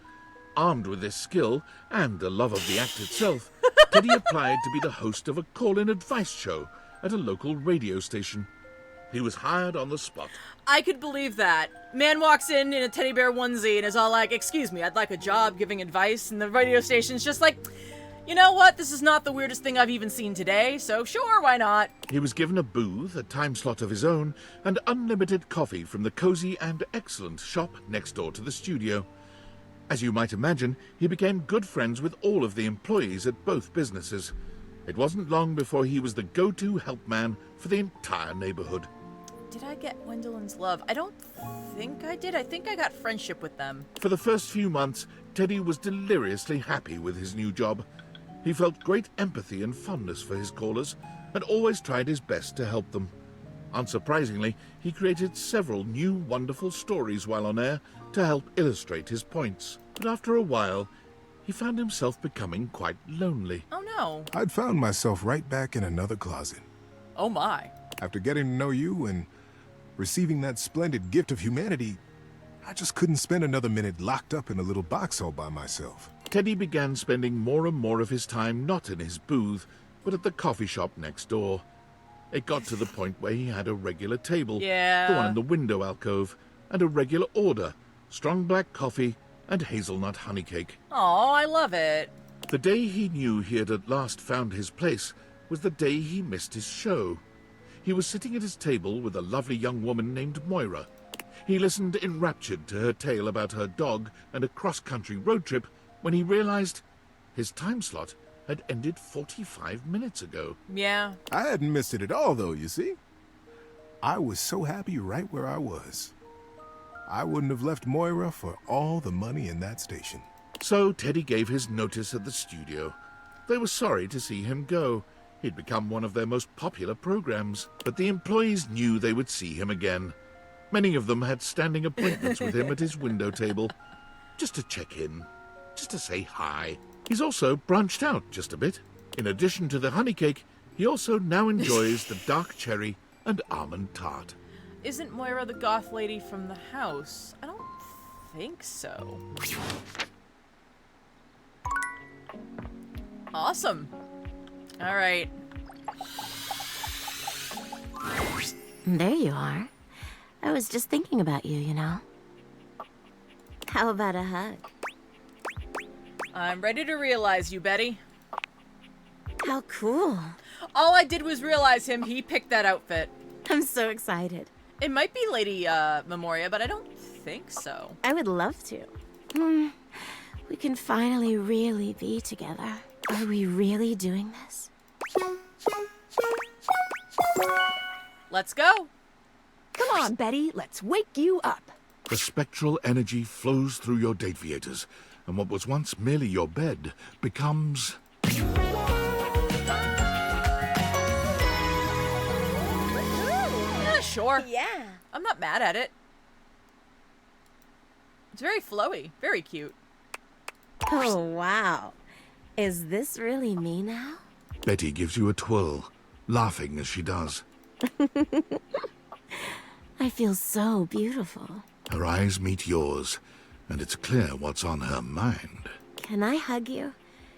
Armed with this skill, and a love of the act itself, Teddy applied to be the host of a call-in advice show at a local radio station. He was hired on the spot. I could believe that. Man walks in a teddy bear onesie and is all like, "Excuse me, I'd like a job giving advice," and the radio station's just like, "You know what? This is not the weirdest thing I've even seen today, so sure, why not?" He was given a booth, a time slot of his own, and unlimited coffee from the cozy and excellent shop next door to the studio. As you might imagine, he became good friends with all of the employees at both businesses. It wasn't long before he was the go-to help man for the entire neighborhood. Did I get Gwendolyn's love? I don't think I did. I think I got friendship with them. For the first few months, Teddy was deliriously happy with his new job. He felt great empathy and fondness for his callers, and always tried his best to help them. Unsurprisingly, he created several new wonderful stories while on air to help illustrate his points. But after a while, he found himself becoming quite lonely. Oh no. I'd found myself right back in another closet. Oh my. After getting to know you and receiving that splendid gift of humanity, I just couldn't spend another minute locked up in a little box all by myself. Teddy began spending more and more of his time not in his booth, but at the coffee shop next door. It got to the point where he had a regular table, Yeah. the one in the window alcove, and a regular order, strong black coffee and hazelnut honey cake. Oh, I love it. The day he knew he had at last found his place was the day he missed his show. He was sitting at his table with a lovely young woman named Moira. He listened enraptured to her tale about her dog and a cross-country road trip when he realized his time slot had ended 45 minutes ago. Yeah. I hadn't missed it at all, though, you see. I was so happy right where I was. I wouldn't have left Moira for all the money in that station. So Teddy gave his notice at the studio. They were sorry to see him go. He'd become one of their most popular programs, but the employees knew they would see him again. Many of them had standing appointments with him at his window table, just to check in, just to say hi. He's also branched out just a bit. In addition to the honey cake, he also now enjoys the dark cherry and almond tart. Isn't Moira the goth lady from the house? I don't think so. Awesome. All right. There you are. I was just thinking about you, you know. How about a hug? I'm ready to realize you, Betty. How cool. All I did was realize him. He picked that outfit. I'm so excited. It might be Lady Memoria, but I don't think so. I would love to. We can finally really be together. Are we really doing this? Let's go. Come on, Betty, let's wake you up. The spectral energy flows through your date theaters, and what was once merely your bed becomes... Yeah, sure. Yeah. I'm not mad at it. It's very flowy, very cute. Oh, wow. Is this really me now? Betty gives you a twirl, laughing as she does. I feel so beautiful. Her eyes meet yours, and it's clear what's on her mind. Can I hug you?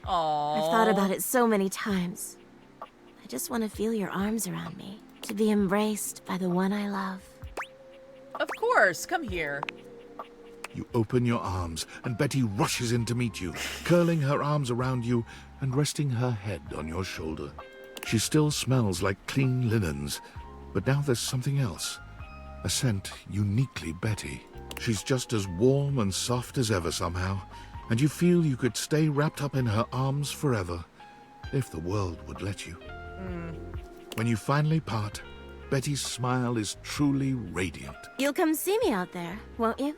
Aww. I've thought about it so many times. I just want to feel your arms around me, to be embraced by the one I love. Of course, come here. You open your arms, and Betty rushes in to meet you, curling her arms around you and resting her head on your shoulder. She still smells like clean linens, but now there's something else. A scent uniquely Betty. She's just as warm and soft as ever somehow, and you feel you could stay wrapped up in her arms forever, if the world would let you. When you finally part, Betty's smile is truly radiant. You'll come see me out there, won't you?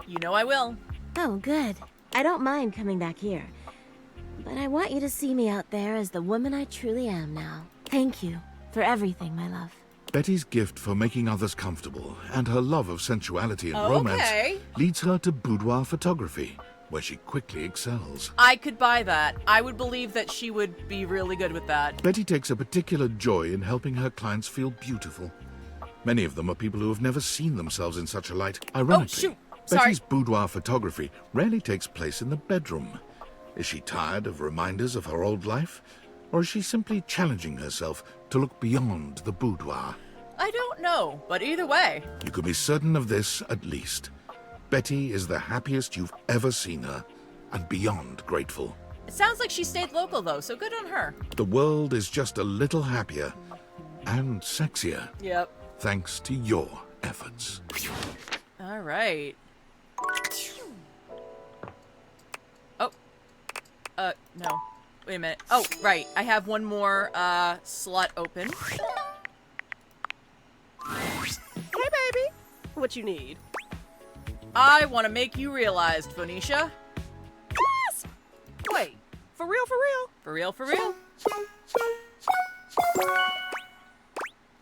You know I will. Oh, good. I don't mind coming back here. But I want you to see me out there as the woman I truly am now. Thank you for everything, my love. Betty's gift for making others comfortable and her love of sensuality and Okay. romance leads her to boudoir photography, where she quickly excels. I could buy that. I would believe that she would be really good with that. Betty takes a particular joy in helping her clients feel beautiful. Many of them are people who have never seen themselves in such a light. Ironically, shoot. Sorry. Betty's boudoir photography rarely takes place in the bedroom. Is she tired of reminders of her old life? Or is she simply challenging herself to look beyond the boudoir? I don't know, but either way. You can be certain of this, at least. Betty is the happiest you've ever seen her, and beyond grateful. It sounds like she stayed local, though, so good on her. The world is just a little happier and sexier, Yep. thanks to your efforts. All right. Oh. No. Wait a minute. Oh, right. I have one more, slot open. Hey, baby. What you need? I want to make you realize, Phoenicia. Yes! Wait, for real, for real? For real, for real?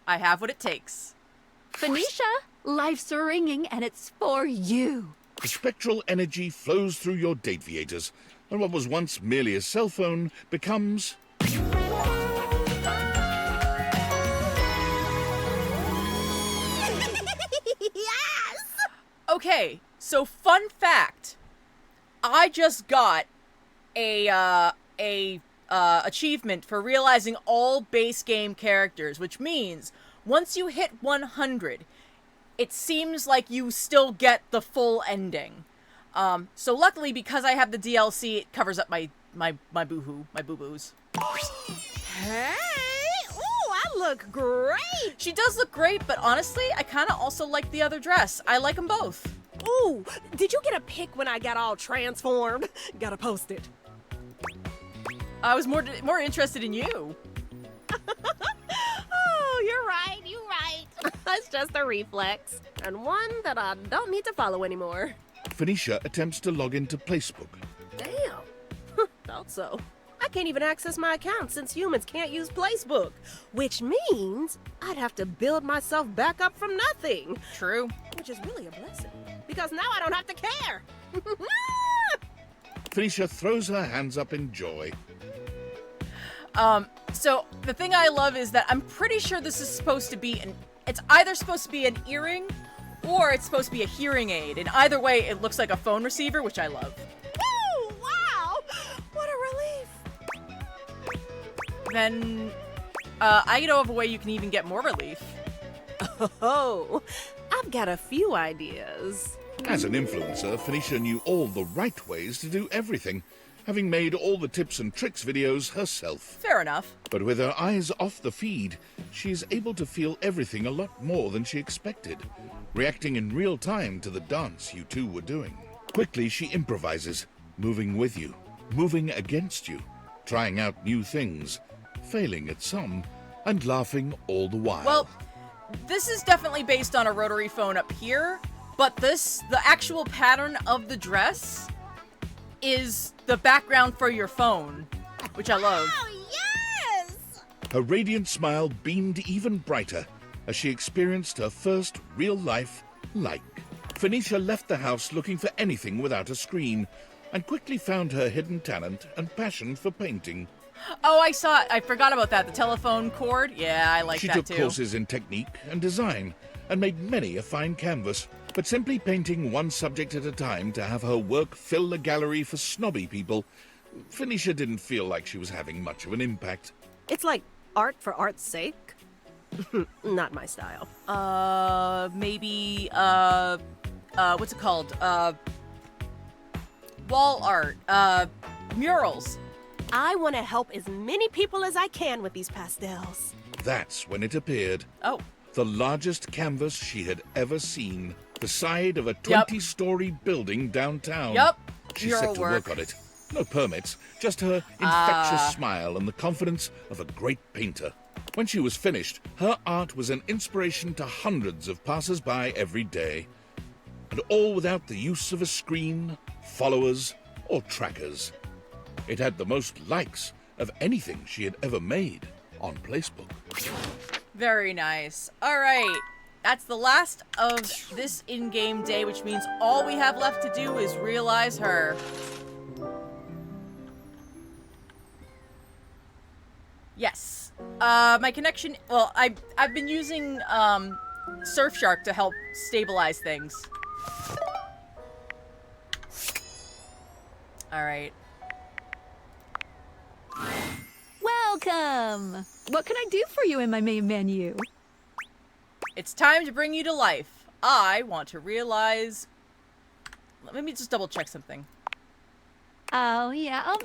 I have what it takes. Phoenicia, life's ringing and it's for you. The spectral energy flows through your date viators, and what was once merely a cell phone becomes... Okay, so fun fact. I just got a achievement for realizing all base game characters, which means once you hit 100, it seems like you still get the full ending. So luckily, because I have the DLC, it covers up my boo-boos. Hey! Ooh, I look great! She does look great, but honestly, I kind of also like the other dress. I like them both. Ooh, did you get a pic when I got all transformed? Gotta post it. I was more interested in you. Oh, you're right, you're right. It's just a reflex, and one that I don't need to follow anymore. Phoenicia attempts to log into Placebook. Damn. Thought so. I can't even access my account since humans can't use Placebook, which means I'd have to build myself back up from nothing. True. Which is really a blessing, because now I don't have to care. Phoenicia throws her hands up in joy. So the thing I love is that I'm pretty sure this is supposed to be it's either supposed to be an earring or it's supposed to be a hearing aid. And either way, it looks like a phone receiver, which I love. Woo! Wow! What a relief! Then, I know of a way you can even get more relief. Oh, I've got a few ideas. As an influencer, Phoenicia knew all the right ways to do everything, having made all the tips and tricks videos herself. Fair enough. But with her eyes off the feed, she is able to feel everything a lot more than she expected, reacting in real time to the dance you two were doing. Quickly, she improvises, moving with you, moving against you, trying out new things, failing at some, and laughing all the while. Well, this is definitely based on a rotary phone up here, but the actual pattern of the dress is the background for your phone, which I love. Oh, yes! Her radiant smile beamed even brighter as she experienced her first real-life like. Phoenicia left the house looking for anything without a screen, and quickly found her hidden talent and passion for painting. Oh, I forgot about that. The telephone cord? Yeah, I like She that took too. courses in technique and design, and made many a fine canvas. But simply painting one subject at a time to have her work fill the gallery for snobby people, Phoenicia didn't feel like she was having much of an impact. It's like art for art's sake. Not my style. Maybe, what's it called? Wall art, murals. I want to help as many people as I can with these pastels. That's when it appeared. Oh. The largest canvas she had ever seen. The side of a 20-story building downtown. Yup. She set to work on it. No permits, just her infectious smile and the confidence of a great painter. When she was finished, her art was an inspiration to hundreds of passers-by every day. And all without the use of a screen, followers, or trackers. It had the most likes of anything she had ever made on Placebook. Very nice. All right. That's the last of this in-game day, which means all we have left to do is realize her. Yes. My connection... Well, I've been using Surfshark to help stabilize things. All right. Welcome! What can I do for you in my main menu? It's time to bring you to life. I want to realize... Let me just double check something. Oh, yeah.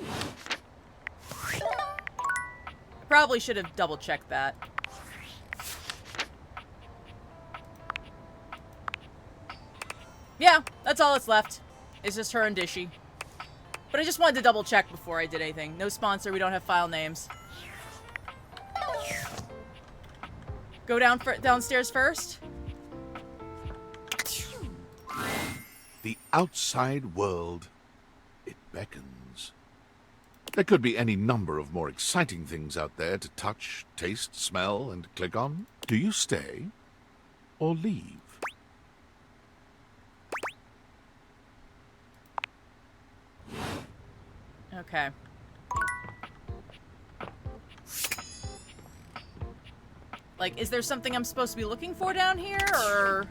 Probably should have double checked that. Yeah, that's all that's left. It's just her and Dishy. But I just wanted to double check before I did anything. No sponsor, we don't have file names. Go downstairs first. The outside world, it beckons. There could be any number of more exciting things out there to touch, taste, smell, and click on. Do you stay or leave? Okay. Like, is there something I'm supposed to be looking for down here, or...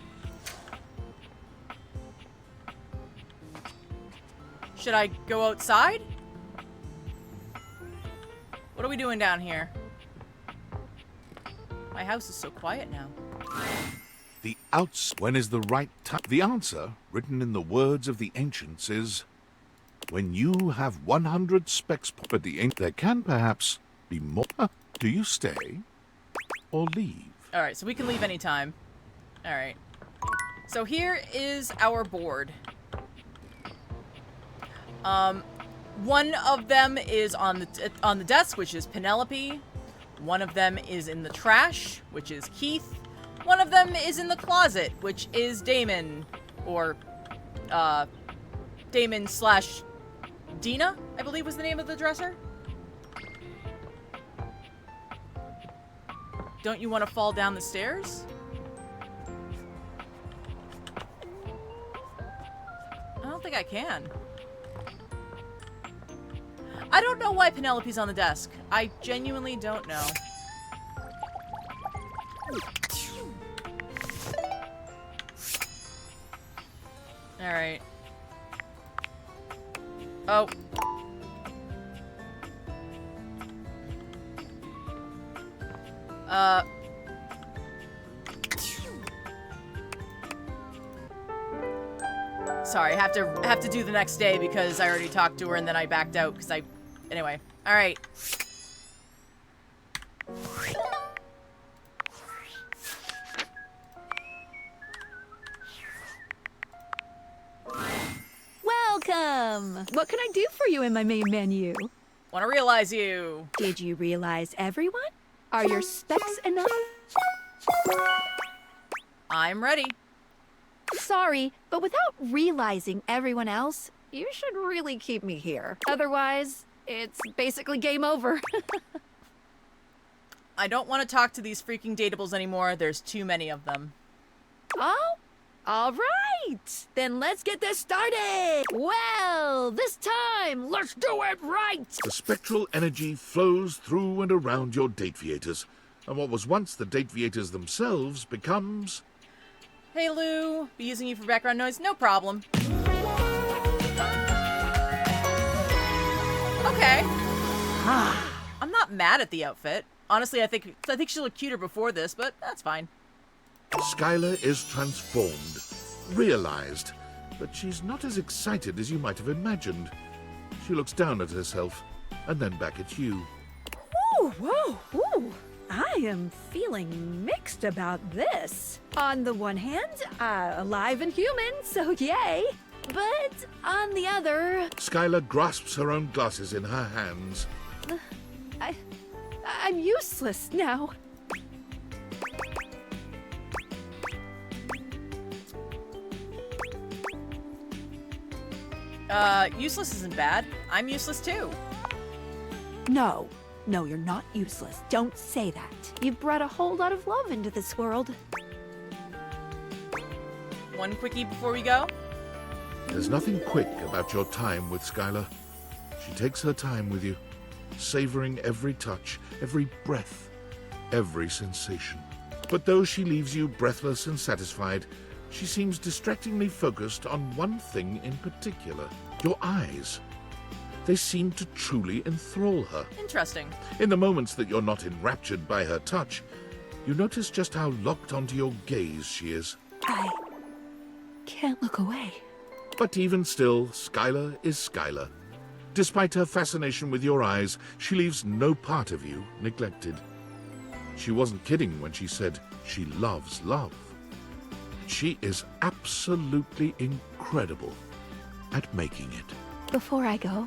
should I go outside? What are we doing down here? My house is so quiet now. The outs. When is the right time? The answer, written in the words of the ancients, is when you have 100 specs. But there can perhaps be more. Do you stay or leave? All right, so we can leave anytime. All right. So here is our board. One of them is on the desk, which is Penelope. One of them is in the trash, which is Keith. One of them is in the closet, which is Damon, or Damon / Dina, I believe was the name of the dresser. Don't you want to fall down the stairs? I don't think I can. I don't know why Penelope's on the desk. I genuinely don't know. Alright. Oh. Sorry, I have to do the next day because I already talked to her and then I backed out because anyway. All right. Welcome! What can I do for you in my main menu? Want to realize you. Did you realize everyone? Are your specs enough? I'm ready. Sorry, but without realizing everyone else, you should really keep me here. Otherwise, it's basically game over. I don't want to talk to these freaking dateables anymore. There's too many of them. Oh, all right. Then let's get this started. Well, this time, let's do it right. The spectral energy flows through and around your Dateviators, and what was once the Dateviators themselves becomes... Hey, Lou. Be using you for background noise? No problem. Okay. I'm not mad at the outfit. Honestly, I think she looked cuter before this, but that's fine. Skylar is transformed, realized, but she's not as excited as you might have imagined. She looks down at herself, and then back at you. Ooh, whoa, ooh. I am feeling mixed about this. On the one hand, alive and human, so yay. But on the other... Skylar grasps her own glasses in her hands. I'm useless now. Useless isn't bad. I'm useless too. No, you're not useless. Don't say that. You've brought a whole lot of love into this world. One quickie before we go. There's nothing quick about your time with Skylar. She takes her time with you, savoring every touch, every breath, every sensation. But though she leaves you breathless and satisfied, she seems distractingly focused on one thing in particular. Your eyes. They seem to truly enthrall her. Interesting. In the moments that you're not enraptured by her touch, you notice just how locked onto your gaze she is. I can't look away. But even still, Skylar is Skylar. Despite her fascination with your eyes, she leaves no part of you neglected. She wasn't kidding when she said she loves love. She is absolutely incredible at making it. Before I go,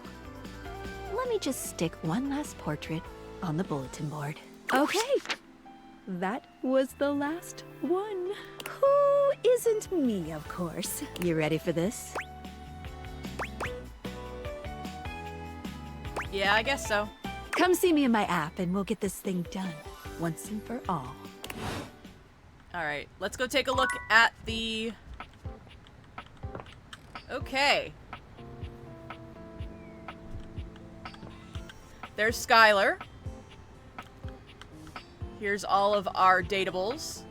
let me just stick one last portrait on the bulletin board. Okay, that was the last one. Who isn't me, of course. You ready for this? Yeah, I guess so. Come see me in my app and we'll get this thing done, once and for all. Alright, let's go take a look at the... Okay. There's Skylar. Here's all of our datables.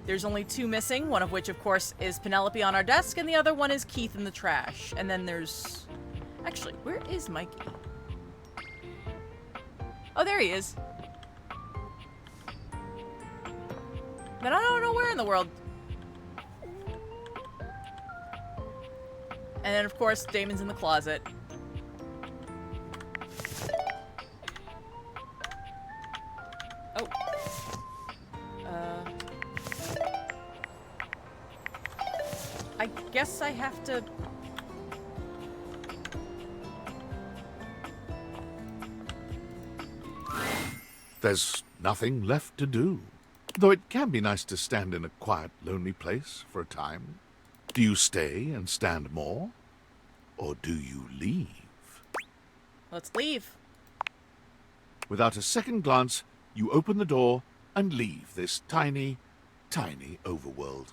There's only 2 missing, one of which, of course, is Penelope on our desk, and the other one is Keith in the trash. And then there's... Actually, where is Mikey? Oh, there he is. But I don't know where in the world. And then, of course, Damon's in the closet. Oh. I guess I have to... There's nothing left to do. Though it can be nice to stand in a quiet, lonely place for a time. Do you stay and stand more? Or do you leave? Let's leave. Without a second glance, you open the door and leave this tiny, tiny overworld.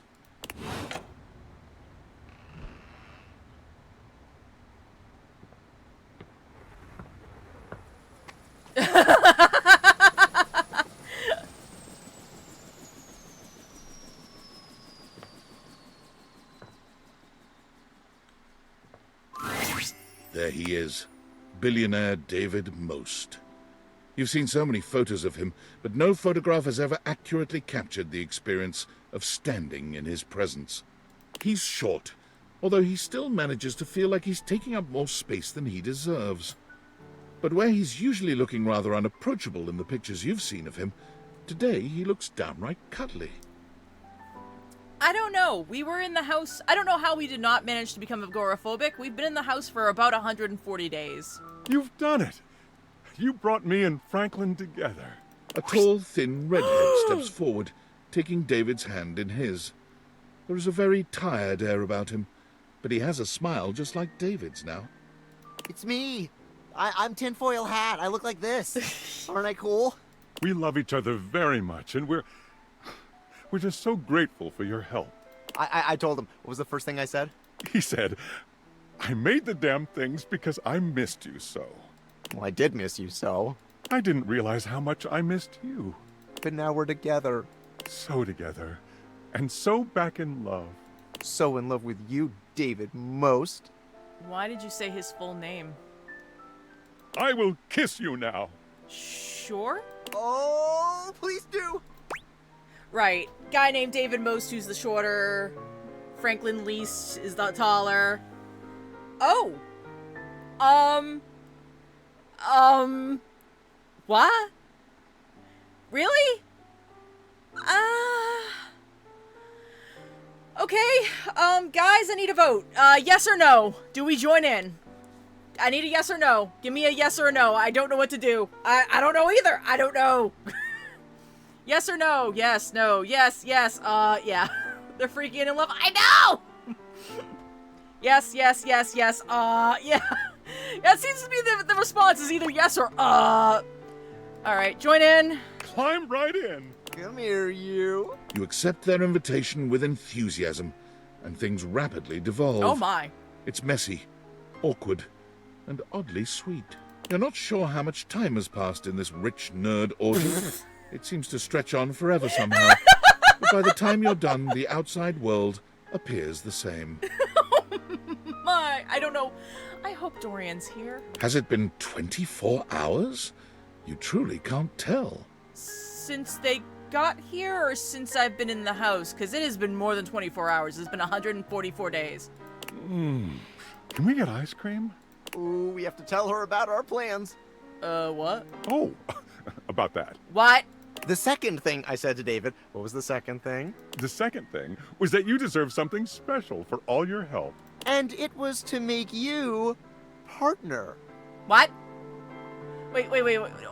There he is, billionaire David Most. You've seen so many photos of him, but no photograph has ever accurately captured the experience of standing in his presence. He's short, although he still manages to feel like he's taking up more space than he deserves. But where he's usually looking rather unapproachable in the pictures you've seen of him, today he looks downright cuddly. I don't know. We were in the house. I don't know how we did not manage to become agoraphobic. We've been in the house for about 140 days. You've done it. You brought me and Franklin together. A tall, thin redhead steps forward, taking David's hand in his. There is a very tired air about him, but he has a smile just like David's now. It's me. I'm Tinfoil Hat. I look like this. Aren't I cool? We love each other very much, and we're just so grateful for your help. I told him. What was the first thing I said? He said, I made the damn things because I missed you so. Well, I did miss you so. I didn't realize how much I missed you. But now we're together. So together. And so back in love. So in love with you, David Most. Why did you say his full name? I will kiss you now. Sure? Oh, please do. Right. Guy named David Most, who's the shorter. Franklin Least is the taller. Oh. What? Really? Okay. Guys, I need a vote. Yes or no? Do we join in? I need a yes or no. Give me a yes or a no. I don't know what to do. I don't know either. I don't know. Yes or no? Yes, no, yes, yes, yeah. They're freaking in love. I know! Yes, yes, yes, yes, yeah. That seems to be the response is either yes or, Alright, join in. Climb right in. Come here, you. You accept their invitation with enthusiasm, and things rapidly devolve. Oh my. It's messy, awkward, and oddly sweet. You're not sure how much time has passed in this rich nerd orgy. It seems to stretch on forever somehow. But by the time you're done, the outside world appears the same. Oh my, I don't know. I hope Dorian's here. Has it been 24 hours? You truly can't tell. Since they got here, or since I've been in the house? Because it has been more than 24 hours. It's been 144 days. Can we get ice cream? Ooh, we have to tell her about our plans. What? Oh, about that. What? The second thing I said to David. What was the second thing? The second thing was that you deserve something special for all your help. And it was to make you partner. What? Wait.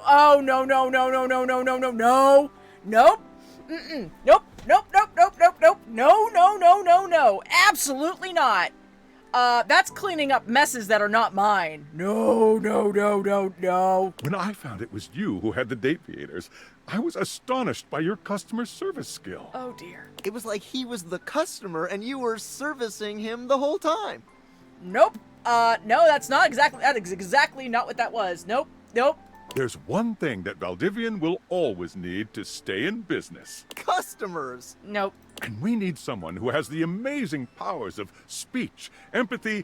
Oh, no. Nope. Mm-mm. Nope. No. Absolutely not. That's cleaning up messes that are not mine. No, no, no, no, no. When I found it was you who had the Dateviators, I was astonished by your customer service skill. Oh, dear. It was like he was the customer and you were servicing him the whole time. Nope. No, that's exactly not what that was. Nope. Nope. There's one thing that Valdivian will always need to stay in business. Customers! Nope. And we need someone who has the amazing powers of speech, empathy,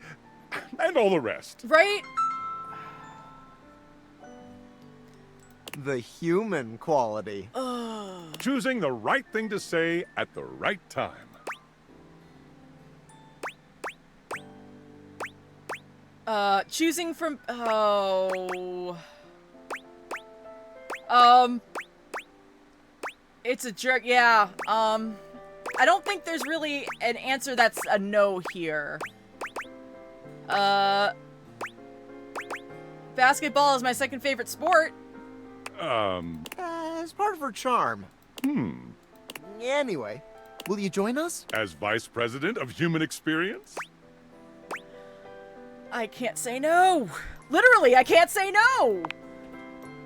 and all the rest. Right? The human quality. Choosing the right thing to say at the right time. Choosing from... It's a jerk, yeah. I don't think there's really an answer that's a no here. Basketball is my second favorite sport. As part of her charm. Anyway, will you join us? As Vice President of Human Experience? I can't say no. Literally, I can't say no.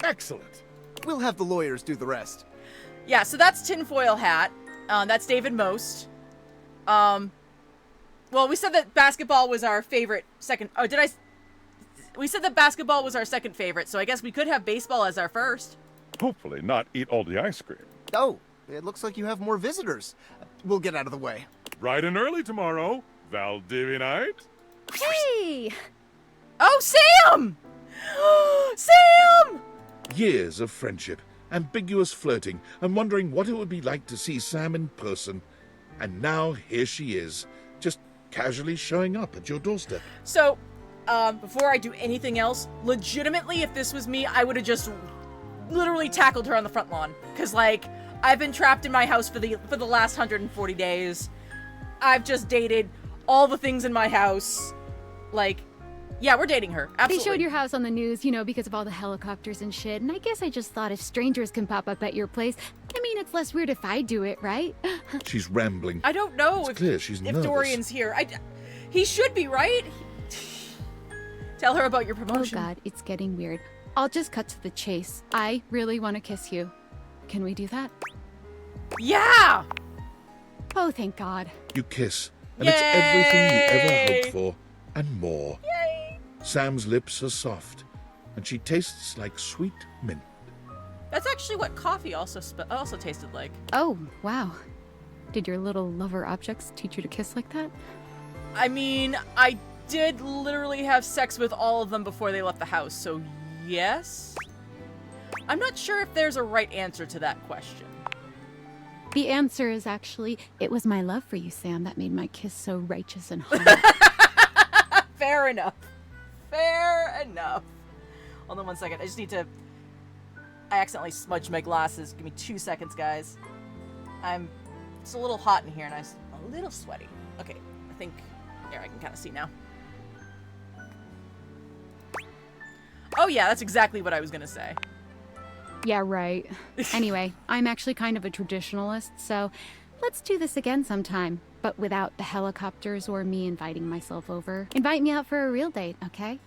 Excellent. We'll have the lawyers do the rest. Yeah, so that's Tinfoil Hat. That's David Most. Well, we said that basketball was our favorite second... Oh, did I... We said that basketball was our second favorite, so I guess we could have baseball as our first. Hopefully not eat all the ice cream. Oh, it looks like you have more visitors. We'll get out of the way. Bright and early tomorrow, Valdivianite. Hey! Oh, Sam! Sam! Years of friendship, ambiguous flirting, and wondering what it would be like to see Sam in person. And now here she is, just casually showing up at your doorstep. So, before I do anything else, legitimately, if this was me, I would have just literally tackled her on the front lawn. Because, like, I've been trapped in my house for the last 140 days. I've just dated all the things in my house. Like, yeah, we're dating her. Absolutely. They showed your house on the news, you know, because of all the helicopters and shit. And I guess I just thought if strangers can pop up at your place, I mean, it's less weird if I do it, right? She's rambling. I don't know It's clear she's if nervous. Dorian's here. He should be, right? Tell her about your promotion. Oh god, it's getting weird. I'll just cut to the chase. I really want to kiss you. Can we do that? Yeah! Oh, thank God. You kiss, and it's everything you ever Yay! hoped for, and more. Yay! Sam's lips are soft, and she tastes like sweet mint. That's actually what coffee also tasted like. Oh, wow. Did your little lover objects teach you to kiss like that? I mean, I did literally have sex with all of them before they left the house, so yes? I'm not sure if there's a right answer to that question. The answer is actually, it was my love for you, Sam, that made my kiss so righteous and hot. Fair enough. Fair enough. Hold on one second. I just need to... I accidentally smudged my glasses. Give me 2 seconds, guys. It's a little hot in here and I'm a little sweaty. Okay, I think... There, I can kind of see now. Oh yeah, that's exactly what I was gonna say. Yeah, right. Anyway, I'm actually kind of a traditionalist, so let's do this again sometime, but without the helicopters or me inviting myself over. Invite me out for a real date, okay?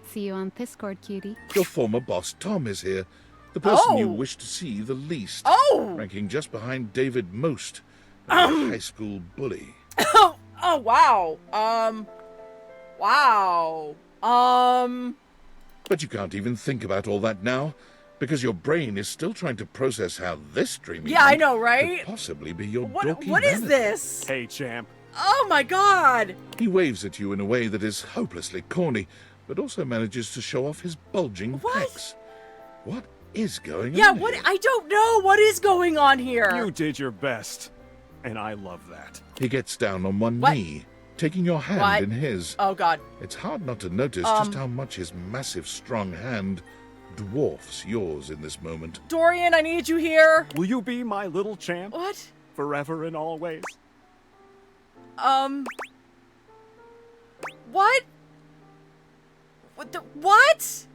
See you on Discord, cutie. Your former boss, Tom, is here. The person you Oh. wish to see the least. Oh! Ranking just behind David Most, a high school bully. Oh, wow. Wow. But you can't even think about all that now, because your brain is still trying to process how this dreamy Yeah, I hunk know, right? could possibly be your What dorky is vanity. this? Hey, champ. Oh my god! He waves at you in a way that is hopelessly corny, but also manages to show off his bulging pecs. What is going Yeah, on what? here? I don't know what is going on here. You did your best, and I love that. He gets down on one What? knee, taking your hand What? in his. Oh god. It's hard not to notice just how much his massive, strong hand dwarfs yours in this moment. Dorian, I need you here. Will you be my little champ? What? Forever and always? What? What the, what?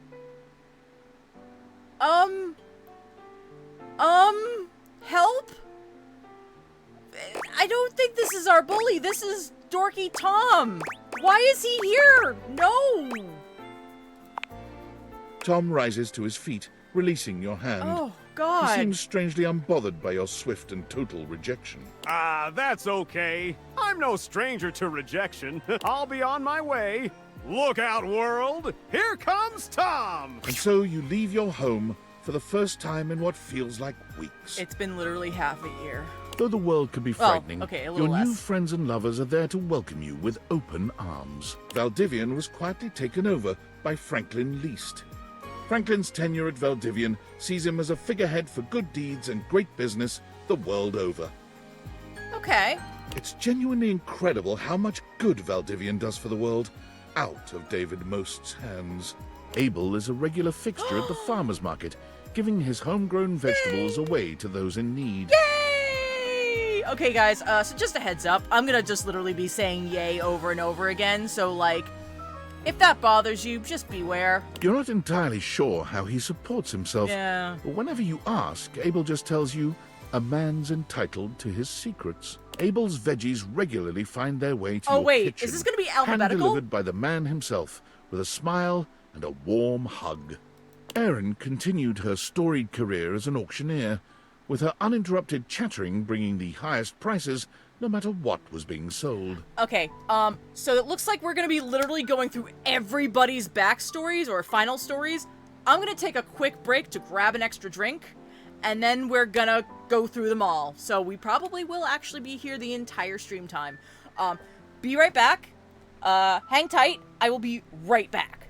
Help? I don't think this is our bully. This is Dorky Tom. Why is he here? No! Tom rises to his feet, releasing your hand. Oh, God. He seems strangely unbothered by your swift and total rejection. Ah, that's okay. I'm no stranger to rejection. I'll be on my way. Look out, world! Here comes Tom! And so you leave your home for the first time in what feels like weeks. It's been literally half a year. Though the world can be frightening, okay, a your little new less. friends and lovers are there to welcome you with open arms. Valdivian was quietly taken over by Franklin Least. Franklin's tenure at Valdivian sees him as a figurehead for good deeds and great business the world over. Okay. It's genuinely incredible how much good Valdivian does for the world out of David Most's hands. Abel is a regular fixture at the farmer's market, giving his homegrown vegetables away to those in need. Yay! Okay, guys, so just a heads up. I'm gonna just literally be saying yay over and over again, so, like, if that bothers you, just beware. You're not entirely sure how he supports himself. Yeah. But whenever you ask, Abel just tells you a man's entitled to his secrets. Abel's veggies regularly find their way to Oh, your wait, kitchen. is this gonna be alphabetical? Hand-delivered by the man himself, with a smile and a warm hug. Erin continued her storied career as an auctioneer, with her uninterrupted chattering bringing the highest prices no matter what was being sold. Okay, so it looks like we're gonna be literally going through everybody's backstories or final stories. I'm gonna take a quick break to grab an extra drink, and then we're gonna go through them all. So we probably will actually be here the entire stream time. Be right back. Hang tight. I will be right back.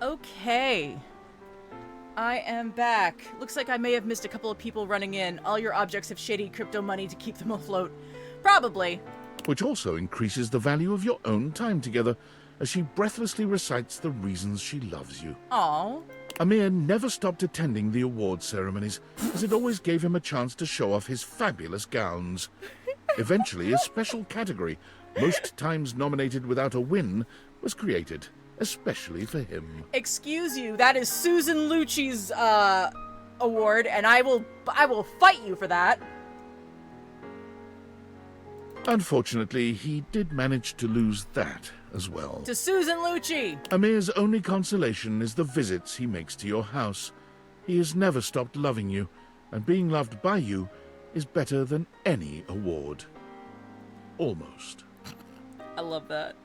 Okay. I am back. Looks like I may have missed a couple of people running in. All your objects have shady crypto money to keep them afloat. Probably. Which also increases the value of your own time together, as she breathlessly recites the reasons she loves you. Aww. Amir never stopped attending the award ceremonies, as it always gave him a chance to show off his fabulous gowns. Eventually, a special category, most times nominated without a win, was created, especially for him. Excuse you, that is Susan Lucci's, award, and I will fight you for that. Unfortunately, he did manage to lose that as well. To Susan Lucci! Amir's only consolation is the visits he makes to your house. He has never stopped loving you, and being loved by you is better than any award. Almost. I love that.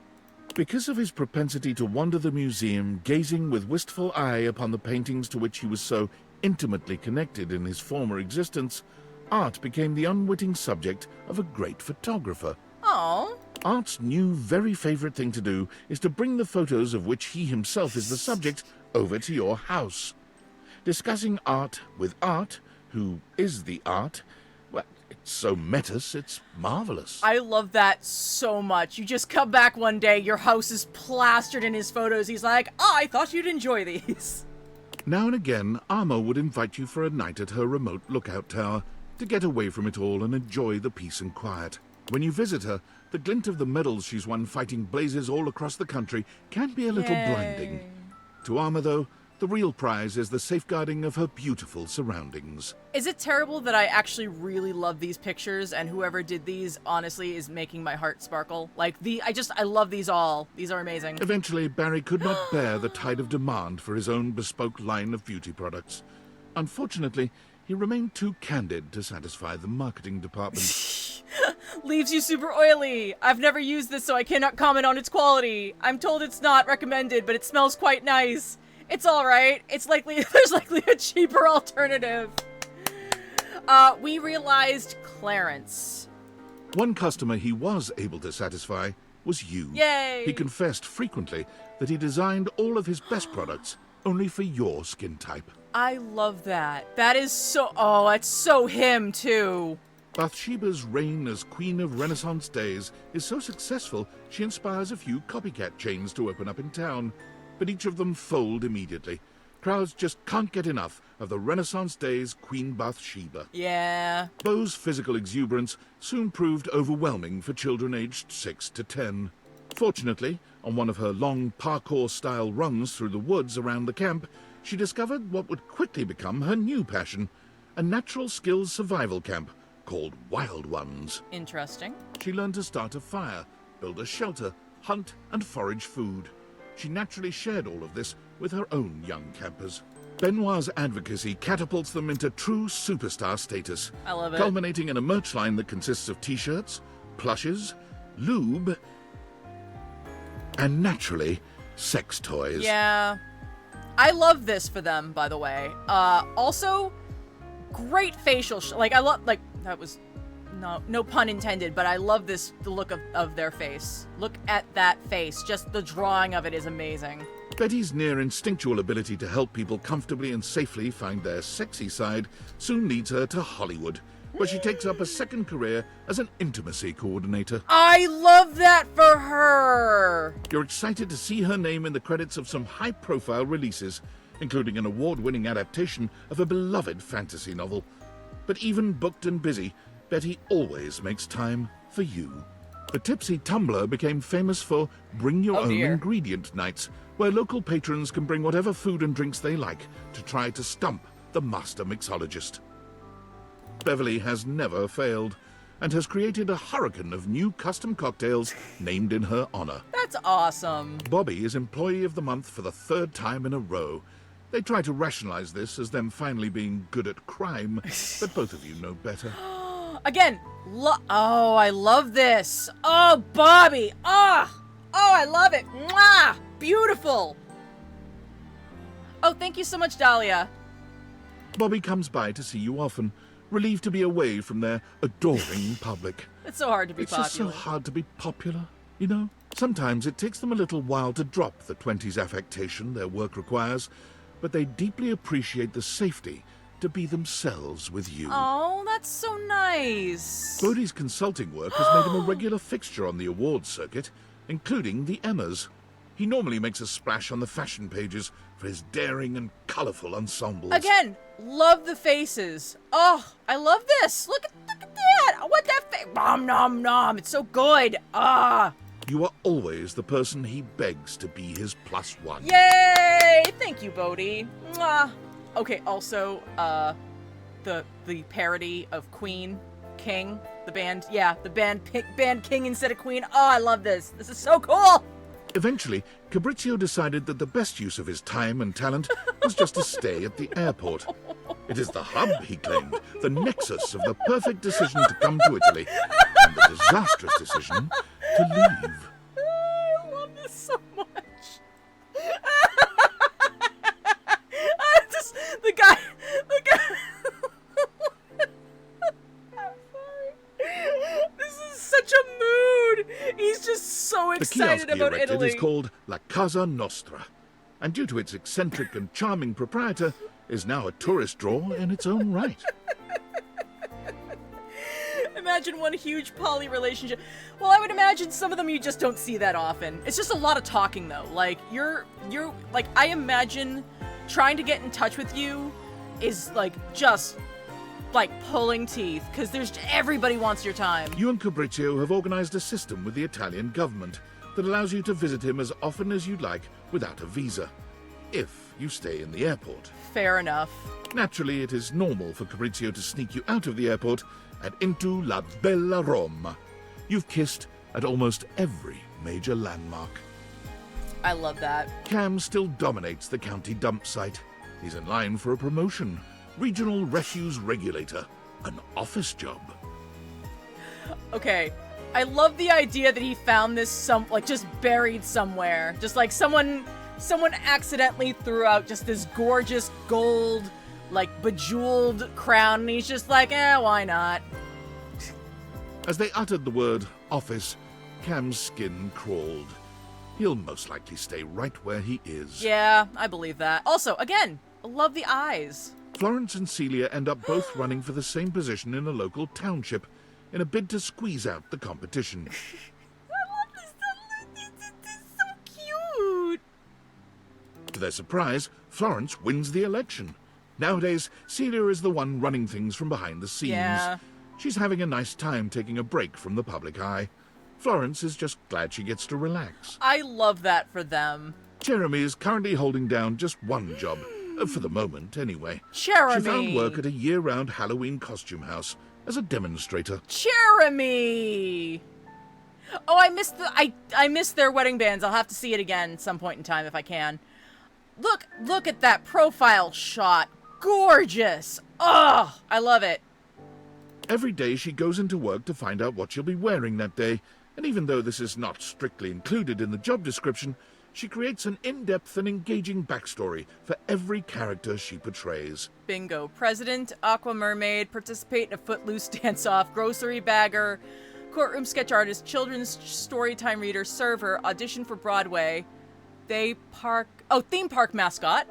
Because of his propensity to wander the museum, gazing with wistful eye upon the paintings to which he was so intimately connected in his former existence, Art became the unwitting subject of a great photographer. Aww. Art's new very favorite thing to do is to bring the photos of which he himself is the subject over to your house. Discussing art with Art, who is the art, well, it's so metas, it's marvelous. I love that so much. You just come back one day, your house is plastered in his photos. He's like, oh, I thought you'd enjoy these. Now and again, Arma would invite you for a night at her remote lookout tower to get away from it all and enjoy the peace and quiet. When you visit her, the glint of the medals she's won fighting blazes all across the country can be a little blinding. To Arma, though, The real prize is the safeguarding of her beautiful surroundings. Is it terrible that I actually really love these pictures, and whoever did these, honestly, is making my heart sparkle? Like, I love these all. These are amazing. Eventually, Barry could not bear the tide of demand for his own bespoke line of beauty products. Unfortunately, he remained too candid to satisfy the marketing department. Leaves you super oily. I've never used this, so I cannot comment on its quality. I'm told it's not recommended, but it smells quite nice. It's alright. There's likely a cheaper alternative. We realized Clarence. One customer he was able to satisfy was you. Yay! He confessed frequently that he designed all of his best products only for your skin type. I love that. That is so... Oh, that's so him, too. Bathsheba's reign as Queen of Renaissance Days is so successful, she inspires a few copycat chains to open up in town, but each of them fold immediately. Crowds just can't get enough of the Renaissance Days Queen Bathsheba. Yeah. Beau's physical exuberance soon proved overwhelming for children aged 6 to 10. Fortunately, on one of her long parkour-style runs through the woods around the camp, she discovered what would quickly become her new passion, a natural skills survival camp called Wild Ones. Interesting. She learned to start a fire, build a shelter, hunt and forage food. She naturally shared all of this with her own young campers. Benoit's advocacy catapults them into true superstar status. I love it. Culminating in a merch line that consists of t-shirts, plushes, lube, and naturally, sex toys. Yeah. I love this for them, by the way. Also, great facial that was no pun intended, but I love the look of their face. Look at that face. Just the drawing of it is amazing. Betty's near instinctual ability to help people comfortably and safely find their sexy side soon leads her to Hollywood, where she takes up a second career as an intimacy coordinator. I love that for her! You're excited to see her name in the credits of some high-profile releases, including an award-winning adaptation of a beloved fantasy novel. But even booked and busy, Betty always makes time for you. The Tipsy Tumbler became famous for Bring Your Own Ingredient Nights, where local patrons can bring whatever food and drinks they like to try to stump the master mixologist. Beverly has never failed, and has created a hurricane of new custom cocktails named in her honor. That's awesome. Bobby is Employee of the Month for the 3rd time in a row. They try to rationalize this as them finally being good at crime, but both of you know better. Again, oh, I love this. Oh, Bobby. Oh, I love it. Mwah! Beautiful. Oh, thank you so much, Dahlia. Bobby comes by to see you often, relieved to be away from their adoring public. It's so hard to be It's popular. just so hard to be popular, you know? Sometimes it takes them a little while to drop the 20s affectation their work requires, but they deeply appreciate the safety to be themselves with you. Oh, that's so nice. Bodhi's consulting work has made him a regular fixture on the awards circuit, including the Emmas. He normally makes a splash on the fashion pages for his daring and colorful ensembles. Again, love the faces. Oh, I love this. Look at that. I want that face. Nom nom nom. It's so good. Ah. You are always the person he begs to be his +1. Yay! Thank you, Bodhi. Mwah. Okay, also, the parody of Queen, King, the band. Yeah, the band King instead of Queen. Oh, I love this. This is so cool. Eventually, Cabrizio decided that the best use of his time and talent was just to stay at the airport. It is the hub, he claimed, the nexus of the perfect decision to come to Italy and the disastrous decision to leave. I love this so much. The guy. I'm sorry. This is such a mood. He's just so The excited kiosk he about erected Italy. is called La Casa Nostra, and due to its eccentric and charming proprietor, is now a tourist draw in its own right. Imagine one huge poly relationship. Well, I would imagine some of them you just don't see that often. It's just a lot of talking though. Like you're like, I imagine trying to get in touch with you is like just like pulling teeth because everybody wants your time. You and Cabrizio have organized a system with the Italian government that allows you to visit him as often as you'd like without a visa. if you stay in the airport. Fair enough. Naturally, it is normal for Fabrizio to sneak you out of the airport and into La Bella Roma. You've kissed at almost every major landmark. I love that. Cam still dominates the county dump site. He's in line for a promotion. Regional refuse regulator. An office job. Okay. I love the idea that he found this just buried somewhere. Just like someone accidentally threw out just this gorgeous gold, like bejeweled crown, and he's just like, why not? As they uttered the word office, Cam's skin crawled. He'll most likely stay right where he is. Yeah, I believe that. Also, again, I love the eyes. Florence and Celia end up both running for the same position in a local township in a bid to squeeze out the competition. I love this. This is so cute. To their surprise, Florence wins the election. Nowadays, Celia is the one running things from behind the scenes. Yeah. She's having a nice time taking a break from the public eye. Florence is just glad she gets to relax. I love that for them. Jeremy is currently holding down just one job, for the moment anyway. Jeremy! She found work at a year-round Halloween costume house as a demonstrator. Jeremy! Oh, I missed their wedding bands. I'll have to see it again at some point in time if I can. Look at that profile shot. Gorgeous! Oh, I love it. Every day she goes into work to find out what she'll be wearing that day, and even though this is not strictly included in the job description, she creates an in-depth and engaging backstory for every character she portrays. Bingo. President, Aqua Mermaid, participate in a Footloose dance-off, grocery bagger, courtroom sketch artist, children's storytime reader, server, audition for Broadway, theme park mascot,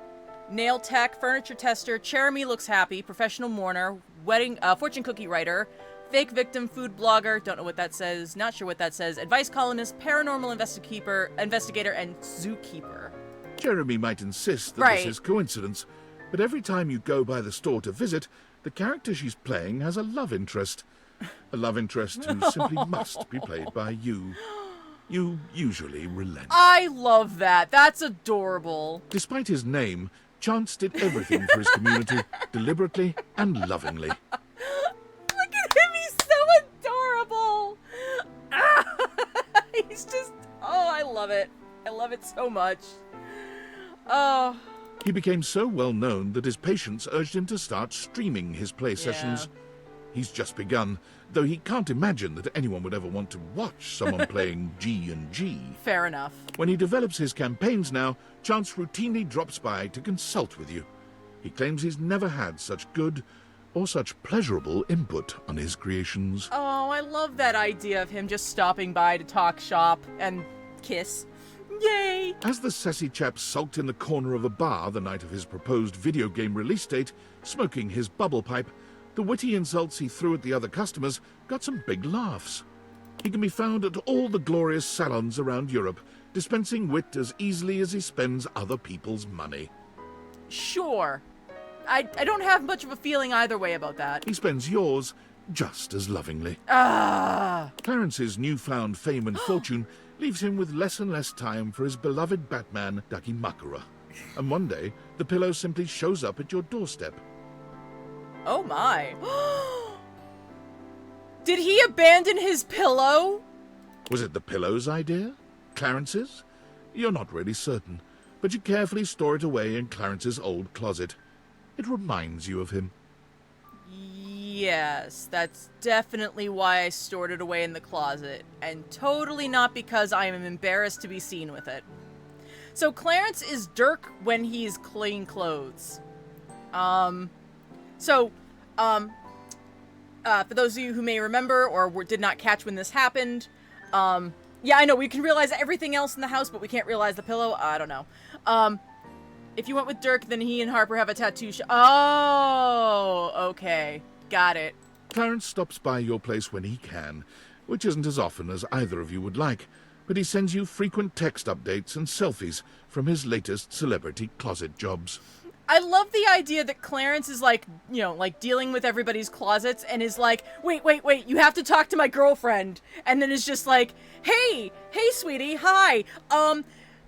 nail tech, furniture tester, Jeremy looks happy, professional mourner, wedding, fortune cookie writer, fake victim, food blogger, don't know what that says, not sure what that says, advice columnist, paranormal investigator, and zookeeper. Jeremy might insist that this is coincidence, but every time you go by the store to visit, the character she's playing has a love interest. A love interest who simply must be played by you. You usually relent. I love that. That's adorable. Despite his name, Chance did everything for his community, deliberately and lovingly. Look at him, he's so adorable. He's just, I love it. I love it so much. Oh. He became so well known that his patients urged him to start streaming his play sessions. He's just begun, though he can't imagine that anyone would ever want to watch someone playing G&G. Fair enough. When he develops his campaigns now, Chance routinely drops by to consult with you. He claims he's never had such good or such pleasurable input on his creations. Oh, I love that idea of him just stopping by to talk shop and kiss. Yay! As the sassy chap sulked in the corner of a bar the night of his proposed video game release date, smoking his bubble pipe, the witty insults he threw at the other customers got some big laughs. He can be found at all the glorious salons around Europe, dispensing wit as easily as he spends other people's money. Sure. I don't have much of a feeling either way about that. He spends yours just as lovingly. Ah! Clarence's newfound fame and fortune leaves him with less and less time for his beloved Batman, Dakimakura. And one day, the pillow simply shows up at your doorstep. Oh my. Did he abandon his pillow? Was it the pillow's idea? Clarence's? You're not really certain, but you carefully store it away in Clarence's old closet. It reminds you of him. Yes, that's definitely why I stored it away in the closet, and totally not because I am embarrassed to be seen with it. So Clarence is Dirk when he's clean clothes. For those of you who may remember or did not catch when this happened, yeah, I know, we can realize everything else in the house, but we can't realize the pillow. I don't know. If you went with Dirk, then he and Harper have a tattoo Oh, okay. Got it. Clarence stops by your place when he can, which isn't as often as either of you would like, but he sends you frequent text updates and selfies from his latest celebrity closet jobs. I love the idea that Clarence is like, you know, like dealing with everybody's closets and is like, wait, you have to talk to my girlfriend. And then is just like, hey, sweetie, hi.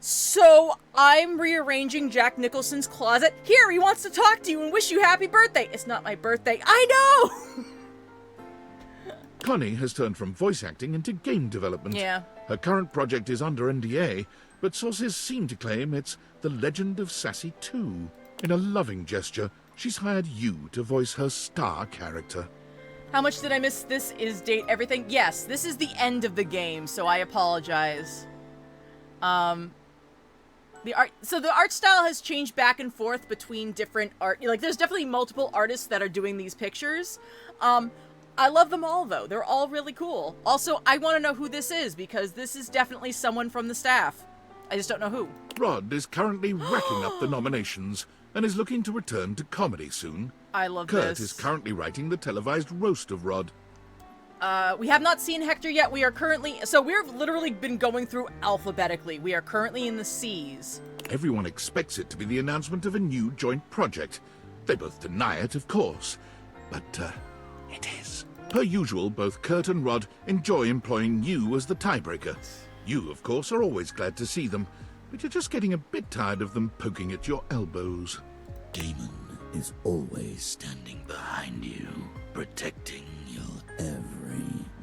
So I'm rearranging Jack Nicholson's closet. Here, he wants to talk to you and wish you happy birthday. It's not my birthday. I know! Connie has turned from voice acting into game development. Yeah. Her current project is under NDA, but sources seem to claim it's The Legend of Sassy 2. In a loving gesture, she's hired you to voice her star character. How much did I miss? This is date everything? Yes, this is the end of the game, so I apologize. The art style has changed back and forth between different art. Like, there's definitely multiple artists that are doing these pictures. I love them all, though. They're all really cool. Also, I want to know who this is, because this is definitely someone from the staff. I just don't know who. Rod is currently racking up the nominations and is looking to return to comedy soon. I love Kurt this. is currently writing the televised roast of Rod. We have not seen Hector yet. We are currently... So we've literally been going through alphabetically. We are currently in the C's. Everyone expects it to be the announcement of a new joint project. They both deny it, of course. But, it is. Per usual, both Kurt and Rod enjoy employing you as the tiebreaker. You, of course, are always glad to see them, but you're just getting a bit tired of them poking at your elbows. Damon is always standing behind you, protecting your every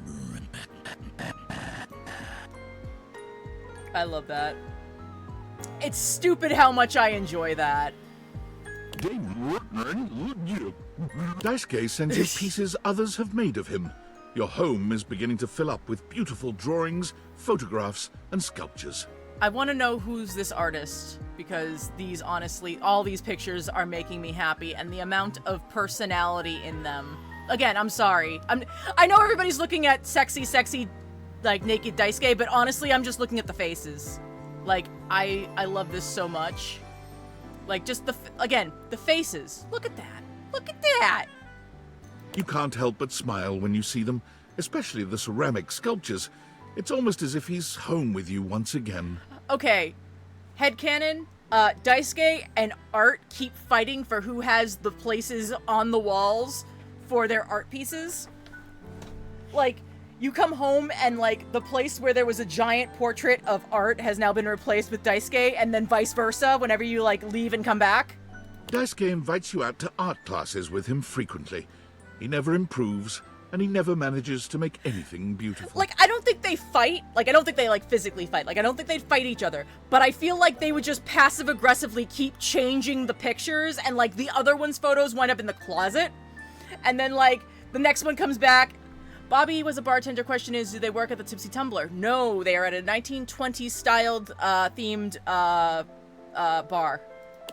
move. I love that. It's stupid how much I enjoy that. Daisuke sends you pieces others have made of him. Your home is beginning to fill up with beautiful drawings, photographs, and sculptures. I want to know who's this artist, because these, honestly, all these pictures are making me happy, and the amount of personality in them. Again, I'm sorry. I know everybody's looking at sexy, like, naked Daisuke, but honestly, I'm just looking at the faces. Like, I love this so much. Like, just again, the faces. Look at that. Look at that! You can't help but smile when you see them, especially the ceramic sculptures. It's almost as if he's home with you once again. Okay, headcanon, Daisuke and Art keep fighting for who has the places on the walls for their art pieces. Like, you come home and, like, the place where there was a giant portrait of Art has now been replaced with Daisuke, and then vice versa whenever you, like, leave and come back. Daisuke invites you out to art classes with him frequently. He never improves, and he never manages to make anything beautiful. Like, I don't think they fight. Like, I don't think they, like, physically fight. Like, I don't think they'd fight each other. But I feel like they would just passive-aggressively keep changing the pictures, and, like, the other one's photos wind up in the closet. And then, like, the next one comes back. Bobby was a bartender. Question is, do they work at the Tipsy Tumbler? No, they are at a 1920s styled, themed, bar.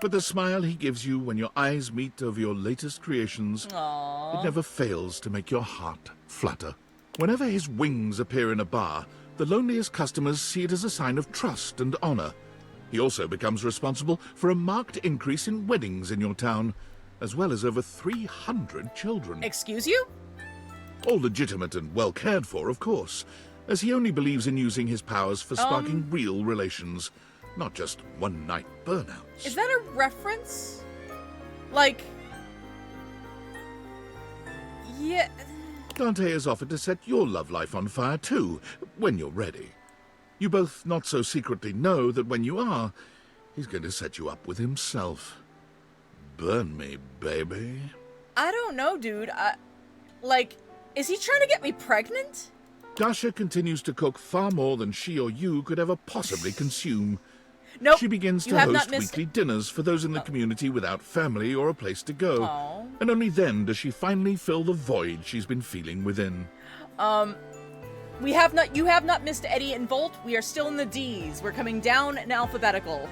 But the smile he gives you when your eyes meet over your latest creations, Aww. it never fails to make your heart flutter. Whenever his wings appear in a bar, the loneliest customers see it as a sign of trust and honor. He also becomes responsible for a marked increase in weddings in your town, as well as over 300 children. Excuse you? All legitimate and well cared for, of course, as he only believes in using his powers for sparking real relations, not just one-night burnouts. Is that a reference? Like... Yeah... Dante has offered to set your love life on fire too, when you're ready. You both not so secretly know that when you are, he's going to set you up with himself. Burn me, baby. I don't know, dude. Like, is he trying to get me pregnant? Dasha continues to cook far more than she or you could ever possibly consume. Nope, she begins you to have host not missed- weekly dinners for those in the community without family or a place to go. Aw. And only then does she finally fill the void she's been feeling within. You have not missed Eddie and Volt. We are still in the D's. We're coming down in alphabetical.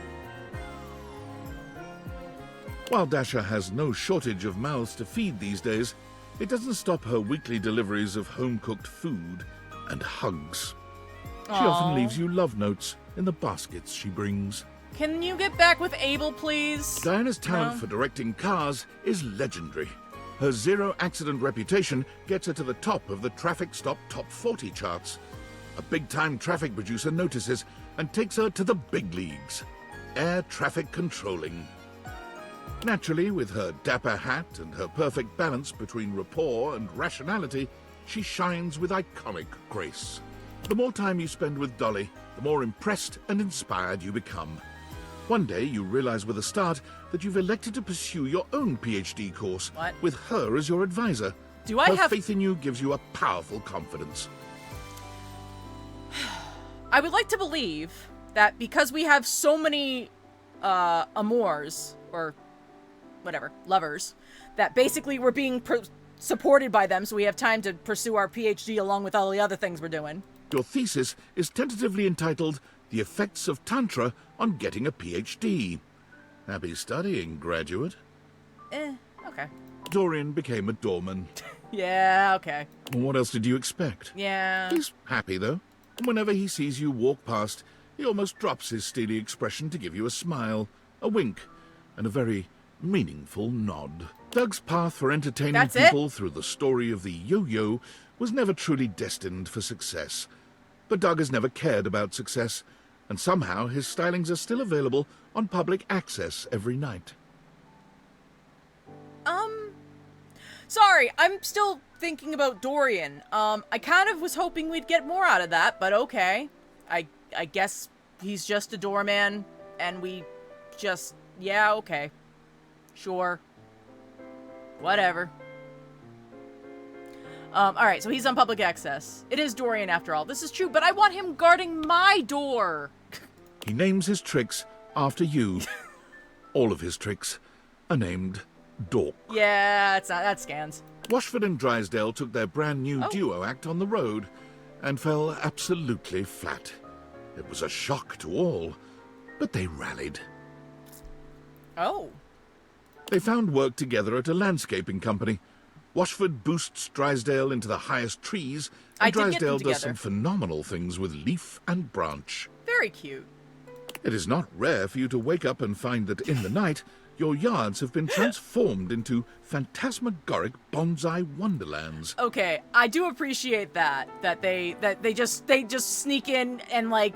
While Dasha has no shortage of mouths to feed these days, it doesn't stop her weekly deliveries of home-cooked food and hugs. She often Aw. leaves you love notes in the baskets she brings. Can you get back with Abel, please? Diana's talent No. for directing cars is legendary. Her zero-accident reputation gets her to the top of the Traffic Stop Top 40 charts. A big-time traffic producer notices and takes her to the big leagues. Air traffic controlling. Naturally, with her dapper hat and her perfect balance between rapport and rationality, she shines with iconic grace. The more time you spend with Dolly, the more impressed and inspired you become. One day, you realize with a start that you've elected to pursue your own PhD course with her as your advisor. Do I her have faith in you gives you a powerful confidence. I would like to believe that because we have so many amours, or whatever, lovers, that basically we're being supported by them, so we have time to pursue our PhD along with all the other things we're doing. Your thesis is tentatively entitled The Effects of Tantra on Getting a PhD. Happy studying, graduate. Okay. Dorian became a doorman. Yeah, okay. What else did you expect? Yeah. He's happy, though. And whenever he sees you walk past, he almost drops his steely expression to give you a smile, a wink, and a very meaningful nod. Doug's path for entertaining people through the story of the yo-yo was never truly destined for success. But Doug has never cared about success, and somehow his stylings are still available on public access every night. Sorry, I'm still thinking about Dorian. I kind of was hoping we'd get more out of that, but okay. I guess he's just a doorman, and we just... Yeah, okay. Sure. Whatever. Alright, so he's on public access. It is Dorian after all. This is true, but I want him guarding my door. He names his tricks after you. All of his tricks are named Dork. Yeah, it's not, that scans. Washford and Drysdale took their brand new duo act on the road and fell absolutely flat. It was a shock to all, but they rallied. Oh. They found work together at a landscaping company. Washford boosts Drysdale into the highest trees, and Drysdale does some phenomenal things with leaf and branch. Very cute. It is not rare for you to wake up and find that in the night, your yards have been transformed into phantasmagoric bonsai wonderlands. Okay, I do appreciate that they just sneak in and like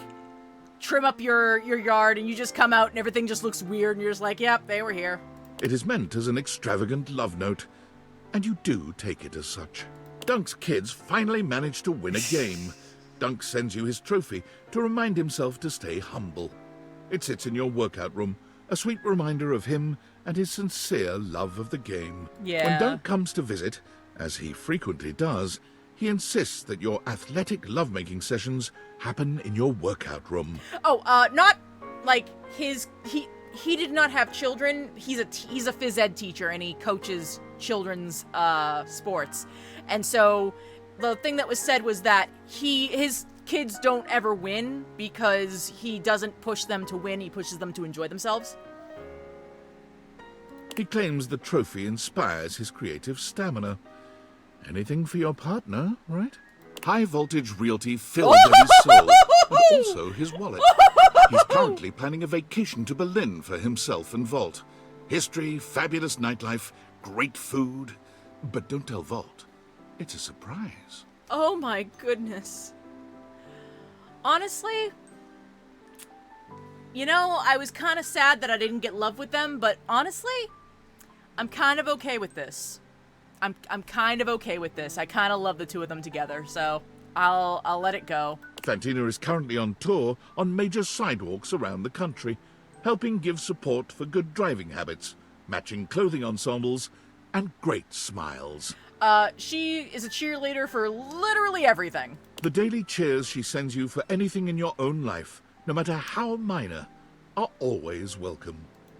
trim up your yard, and you just come out and everything just looks weird, and you're just like, yep, they were here. It is meant as an extravagant love note, and you do take it as such. Dunk's kids finally managed to win a game. Dunk sends you his trophy to remind himself to stay humble. It sits in your workout room, a sweet reminder of him and his sincere love of the game. Yeah. When Dunk comes to visit, as he frequently does, he insists that your athletic lovemaking sessions happen in your workout room. Oh, not like he did not have children. He's a phys ed teacher, and he coaches children's sports. And so the thing that was said was that his kids don't ever win because he doesn't push them to win, he pushes them to enjoy themselves. He claims the trophy inspires his creative stamina. Anything for your partner, right? High Voltage Realty filled Debbie's soul, and also his wallet. He's currently planning a vacation to Berlin for himself and Volt. History, fabulous nightlife, great food. But don't tell Volt. It's a surprise. Oh my goodness. Honestly, you know, I was kind of sad that I didn't get love with them, but honestly, I'm kind of okay with this. I'm kind of okay with this. I kind of love the two of them together, so I'll let it go. Fantina is currently on tour on major sidewalks around the country, helping give support for good driving habits, matching clothing ensembles, and great smiles. She is a cheerleader for literally everything. The daily cheers she sends you for anything in your own life, no matter how minor, are always welcome.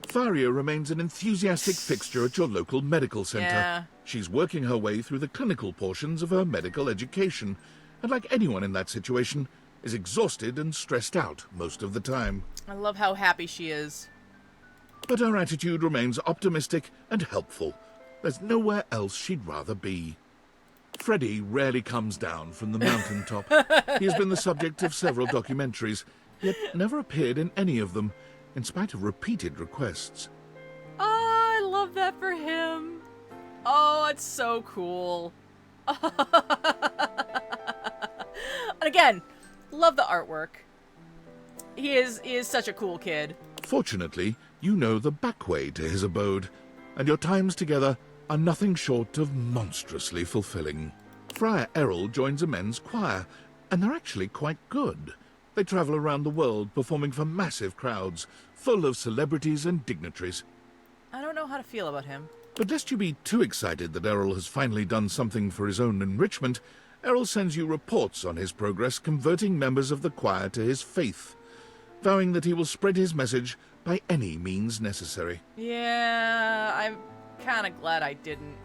Faria remains an enthusiastic fixture at your local medical center. Yeah. She's working her way through the clinical portions of her medical education, and like anyone in that situation, is exhausted and stressed out most of the time. I love how happy she is. But her attitude remains optimistic and helpful. There's nowhere else she'd rather be. Freddy rarely comes down from the mountaintop. He has been the subject of several documentaries, yet never appeared in any of them, in spite of repeated requests. Oh, I love that for him. Oh, it's so cool. And again, love the artwork. He is such a cool kid. Fortunately, you know the back way to his abode, and your times together are nothing short of monstrously fulfilling. Friar Errol joins a men's choir, and they're actually quite good. They travel around the world performing for massive crowds, full of celebrities and dignitaries. I don't know how to feel about him. But lest you be too excited that Errol has finally done something for his own enrichment, Errol sends you reports on his progress converting members of the choir to his faith, vowing that he will spread his message by any means necessary. Yeah, I'm kind of glad I didn't,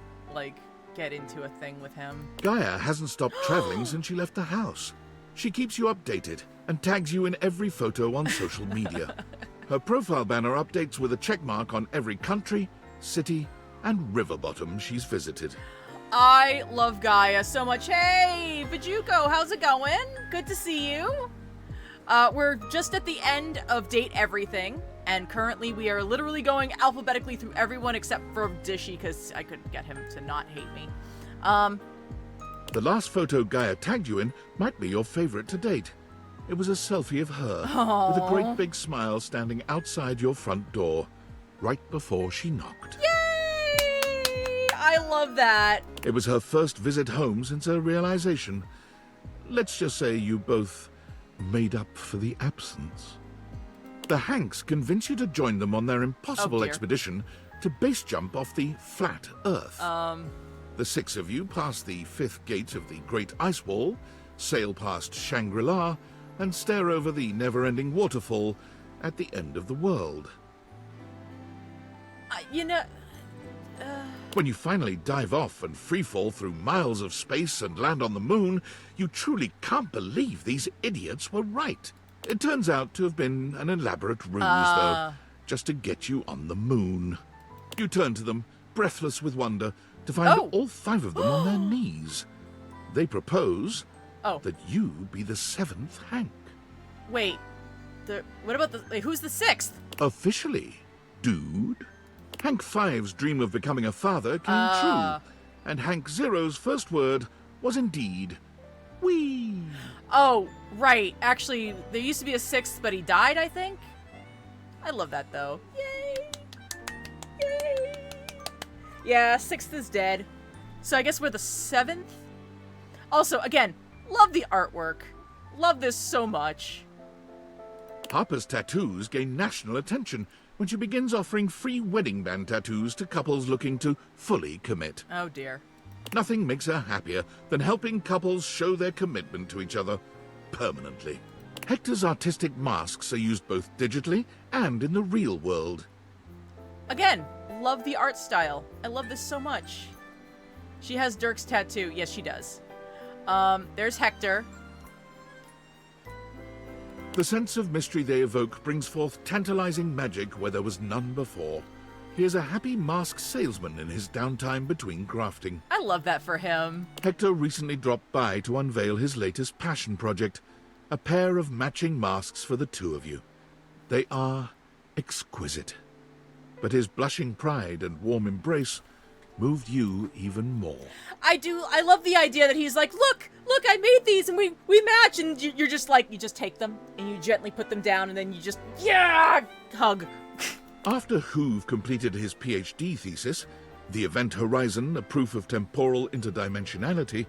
get into a thing with him. Gaia hasn't stopped traveling since she left the house. She keeps you updated and tags you in every photo on social media. Her profile banner updates with a checkmark on every country, city, and river bottom she's visited. I love Gaia so much. Hey, Bajuko, how's it going? Good to see you. We're just at the end of Date Everything, and currently we are literally going alphabetically through everyone except for Dishy, because I couldn't get him to not hate me. The last photo Gaia tagged you in might be your favorite to date. It was a selfie of her, with a great big smile standing outside your front door, right before she knocked. Yay! I love that. It was her first visit home since her realization. Let's just say you both made up for the absence. The Hanks convince you to join them on their impossible expedition to base jump off the flat Earth. The six of you pass the fifth gate of the Great Ice Wall, sail past Shangri-La, and stare over the never-ending waterfall at the end of the world. When you finally dive off and freefall through miles of space and land on the moon, you truly can't believe these idiots were right. It turns out to have been an elaborate ruse, though, just to get you on the moon. You turn to them, breathless with wonder, to find all five of them on their knees. They propose that you be the seventh Hank. Wait, what about who's the sixth? Officially, dude. Hank 5's dream of becoming a father came true, and Hank 0's first word was indeed, wee. Oh, right. Actually, there used to be a sixth, but he died, I think? I love that, though. Yay! Yay! Yeah, sixth is dead. So I guess we're the seventh? Also, again, love the artwork. Love this so much. Harper's tattoos gain national attention when she begins offering free wedding band tattoos to couples looking to fully commit. Oh, dear. Nothing makes her happier than helping couples show their commitment to each other permanently. Hector's artistic masks are used both digitally and in the real world. Again, love the art style. I love this so much. She has Dirk's tattoo. Yes, she does. There's Hector. The sense of mystery they evoke brings forth tantalizing magic where there was none before. He is a happy mask salesman in his downtime between grafting. I love that for him. Hector recently dropped by to unveil his latest passion project, a pair of matching masks for the two of you. They are exquisite. But his blushing pride and warm embrace moved you even more. I love the idea that he's like, look, I made these and we match, and you're just like, you just take them and you gently put them down and then you just, hug. After Hoove completed his PhD thesis, The Event Horizon, a proof of temporal interdimensionality,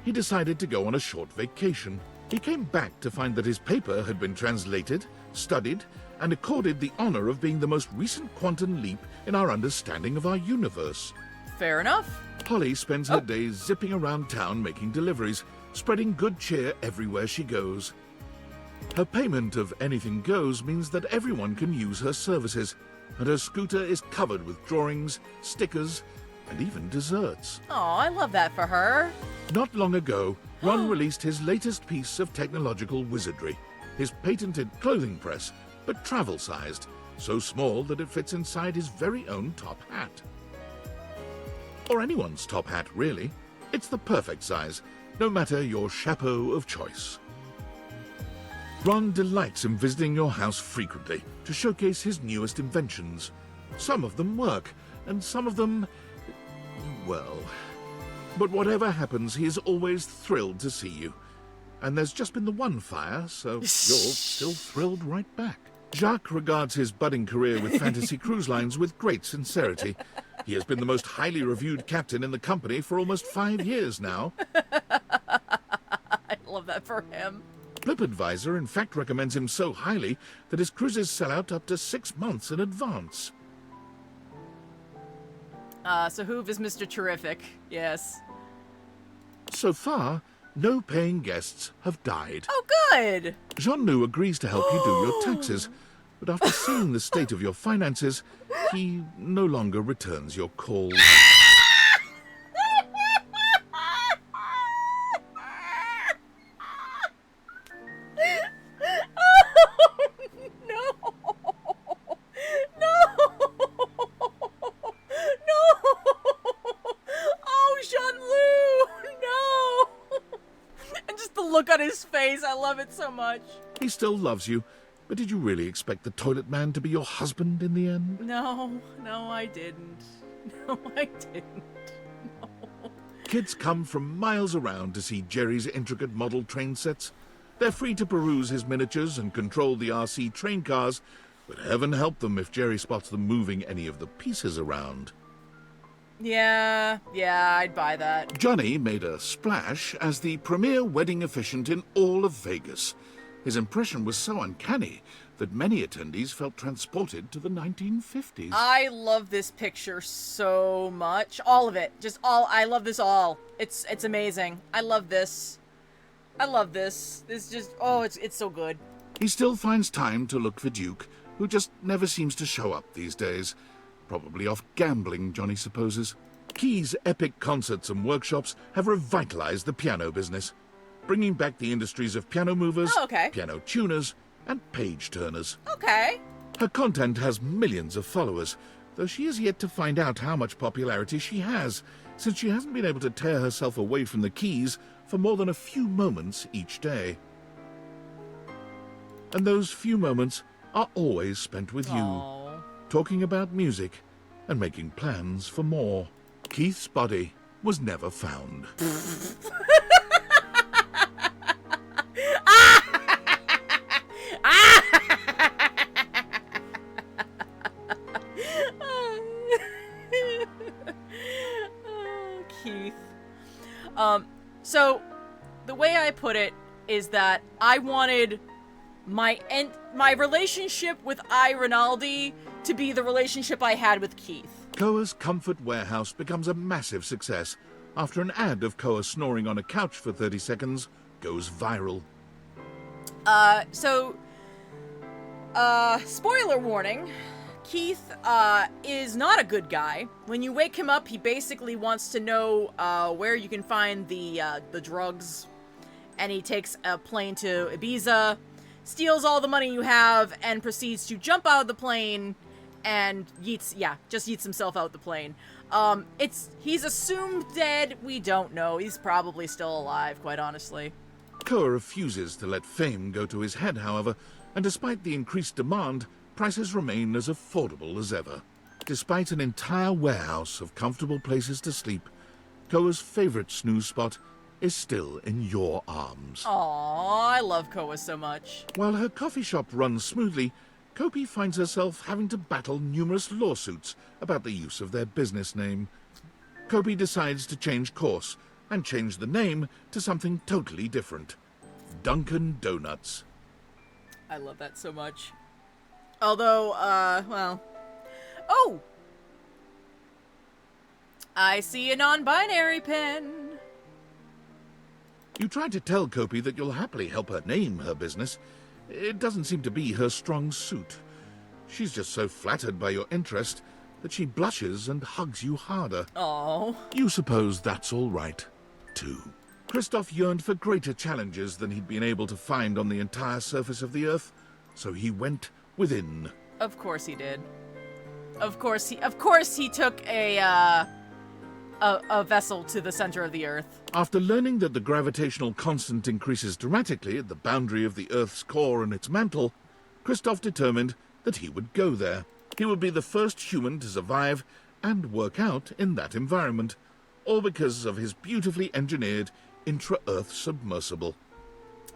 he decided to go on a short vacation. He came back to find that his paper had been translated, studied, and accorded the honor of being the most recent quantum leap in our understanding of our universe. Fair enough. Holly spends her days zipping around town making deliveries, spreading good cheer everywhere she goes. Her payment of anything goes means that everyone can use her services, and her scooter is covered with drawings, stickers, and even desserts. Oh, I love that for her. Not long ago, Ron released his latest piece of technological wizardry, his patented clothing press, but travel-sized, so small that it fits inside his very own top hat. Or anyone's top hat, really. It's the perfect size, no matter your chapeau of choice. Ron delights in visiting your house frequently to showcase his newest inventions. Some of them work, and some of them, well... But whatever happens, he is always thrilled to see you. And there's just been the one fire, so you're still thrilled right back. Jacques regards his budding career with Fantasy Cruise Lines with great sincerity. He has been the most highly reviewed captain in the company for almost 5 years now. I love that for him. BlipAdvisor in fact recommends him so highly that his cruises sell out up to 6 months in advance. So Hoove is Mr. Terrific. Yes. So far, no paying guests have died. Oh, good! Jean-Nou agrees to help you do your taxes, but after seeing the state of your finances, he no longer returns your calls. Look on his face. I love it so much. He still loves you, but did you really expect the toilet man to be your husband in the end? No, I didn't. No, I didn't. Kids come from miles around to see Jerry's intricate model train sets. They're free to peruse his miniatures and control the RC train cars, but heaven help them if Jerry spots them moving any of the pieces around. Yeah, I'd buy that. Johnny made a splash as the premier wedding officiant in all of Vegas. His impression was so uncanny that many attendees felt transported to the 1950s. I love this picture so much. All of it. I love this all. It's amazing. I love this. This just, it's so good. He still finds time to look for Duke, who just never seems to show up these days. Probably off gambling, Johnny supposes. Key's epic concerts and workshops have revitalized the piano business, bringing back the industries of piano movers, piano tuners, and page turners. Okay. Her content has millions of followers, though she is yet to find out how much popularity she has, since she hasn't been able to tear herself away from the keys for more than a few moments each day. And those few moments are always spent with you, talking about music and making plans for more. Keith's body was never found. Keith. So the way I put it is that I wanted my relationship with Rinaldi to be the relationship I had with Keith. Koa's Comfort Warehouse becomes a massive success after an ad of Koa snoring on a couch for 30 seconds goes viral. Spoiler warning, Keith, is not a good guy. When you wake him up, he basically wants to know, where you can find the drugs, and he takes a plane to Ibiza, steals all the money you have, and proceeds to jump out of the plane and just yeets himself out the plane. He's assumed dead. We don't know. He's probably still alive, quite honestly. Koa refuses to let fame go to his head, however, and despite the increased demand, prices remain as affordable as ever. Despite an entire warehouse of comfortable places to sleep, Koa's favorite snooze spot is still in your arms. Aww, I love Koa so much. While her coffee shop runs smoothly, Kopi finds herself having to battle numerous lawsuits about the use of their business name. Kopi decides to change course and change the name to something totally different. Dunkin' Donuts. I love that so much. Although, Oh! I see a non-binary pen. You try to tell Kopi that you'll happily help her name her business. It doesn't seem to be her strong suit. She's just so flattered by your interest that she blushes and hugs you harder. Oh. You suppose that's all right, too. Kristoff yearned for greater challenges than he'd been able to find on the entire surface of the Earth, so he went within. Of course he did. Of course he took a vessel to the center of the Earth. After learning that the gravitational constant increases dramatically at the boundary of the Earth's core and its mantle, Kristoff determined that he would go there. He would be the first human to survive and work out in that environment, all because of his beautifully engineered intra-Earth submersible.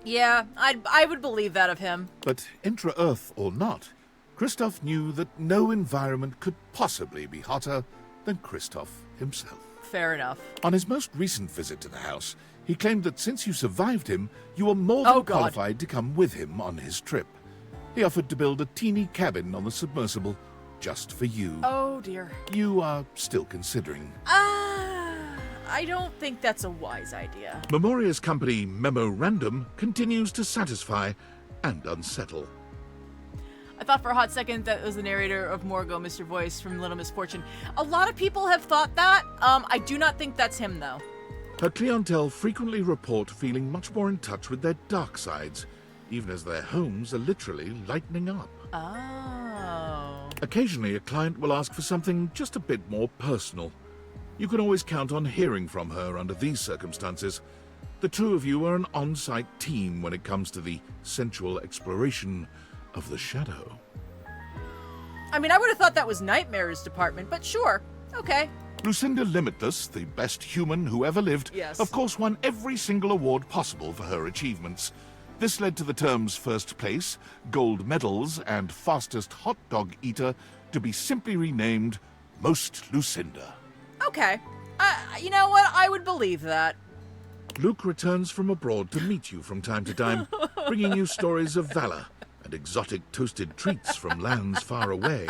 Yeah, I would believe that of him. But intra-Earth or not, Kristoff knew that no environment could possibly be hotter than Kristoff himself. Fair enough. On his most recent visit to the house, He claimed that since you survived him, you were more than Oh, God. qualified to come with him on his trip. He offered to build a teeny cabin on the submersible just for you. Oh, dear. You are still considering. I don't think that's a wise idea. Memoria's company Memorandum continues to satisfy and unsettle. I thought for a hot second that was the narrator of Morgo, Mr. Voice from Little Misfortune. A lot of people have thought that. I do not think that's him, though. Her clientele frequently report feeling much more in touch with their dark sides, even as their homes are literally lightening up. Oh. Occasionally, a client will ask for something just a bit more personal. You can always count on hearing from her under these circumstances. The two of you are an on-site team when it comes to the sensual exploration of the shadow. I mean, I would have thought that was Nightmare's department, but sure. Okay. Lucinda Limitless, the best human who ever lived, Yes. of course won every single award possible for her achievements. This led to the terms first place, gold medals, and fastest hot dog eater to be simply renamed Most Lucinda. Okay. You know what? I would believe that. Luke returns from abroad to meet you from time to time, bringing you stories of valor and exotic toasted treats from lands far away.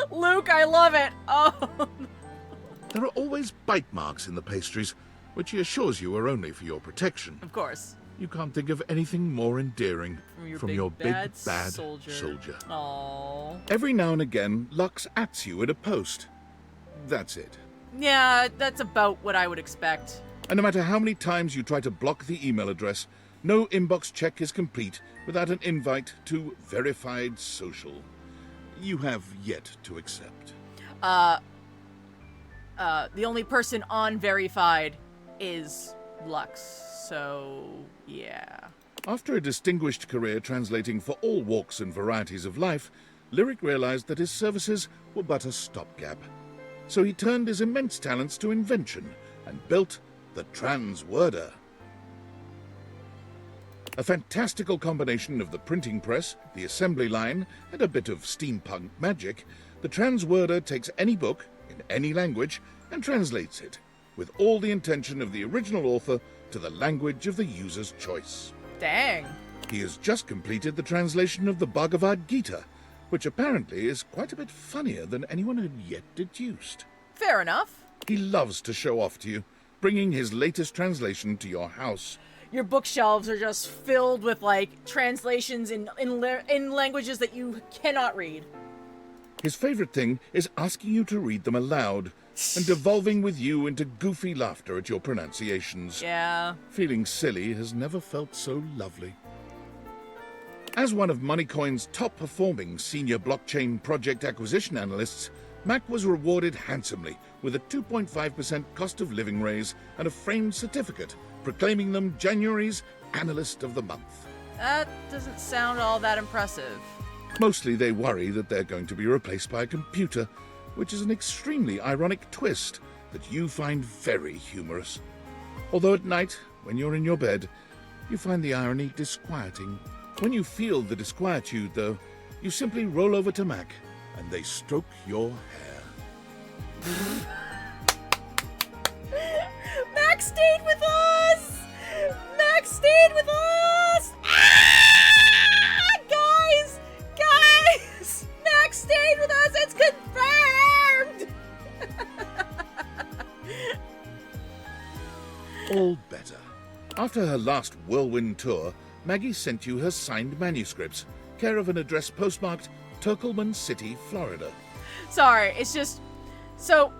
Luke, I love it. Oh. There are always bite marks in the pastries, which he assures you are only for your protection. Of course. You can't think of anything more endearing From your big, bad bad soldier. soldier. Aww. Every now and again, Lux ats you in a post. That's it. Yeah, that's about what I would expect. And no matter how many times you try to block the email address, no inbox check is complete without an invite to Verified Social. You have yet to accept. The only person on Verified is Lux, so yeah. After a distinguished career translating for all walks and varieties of life, Lyric realized that his services were but a stopgap. So he turned his immense talents to invention and built the Transworder. A fantastical combination of the printing press, the assembly line, and a bit of steampunk magic, the Transworder takes any book, in any language, and translates it, with all the intention of the original author to the language of the user's choice. Dang. He has just completed the translation of the Bhagavad Gita, which apparently is quite a bit funnier than anyone had yet deduced. Fair enough. He loves to show off to you, bringing his latest translation to your house. Your bookshelves are just filled with, like, translations in languages that you cannot read. His favorite thing is asking you to read them aloud and devolving with you into goofy laughter at your pronunciations. Yeah. Feeling silly has never felt so lovely. As one of Moneycoin's top-performing senior blockchain project acquisition analysts, Mac was rewarded handsomely with a 2.5% cost of living raise and a framed certificate proclaiming them January's Analyst of the Month. That doesn't sound all that impressive. Mostly they worry that they're going to be replaced by a computer, which is an extremely ironic twist that you find very humorous. Although at night, when you're in your bed, you find the irony disquieting. When you feel the disquietude, though, you simply roll over to Mac and they stroke your hair. Max stayed with us! Max stayed with us! Ah! Guys! Max stayed with us! It's confirmed! All better. After her last whirlwind tour, Maggie sent you her signed manuscripts, care of an address postmarked Turkleman City, Florida. Sorry, it's just... So,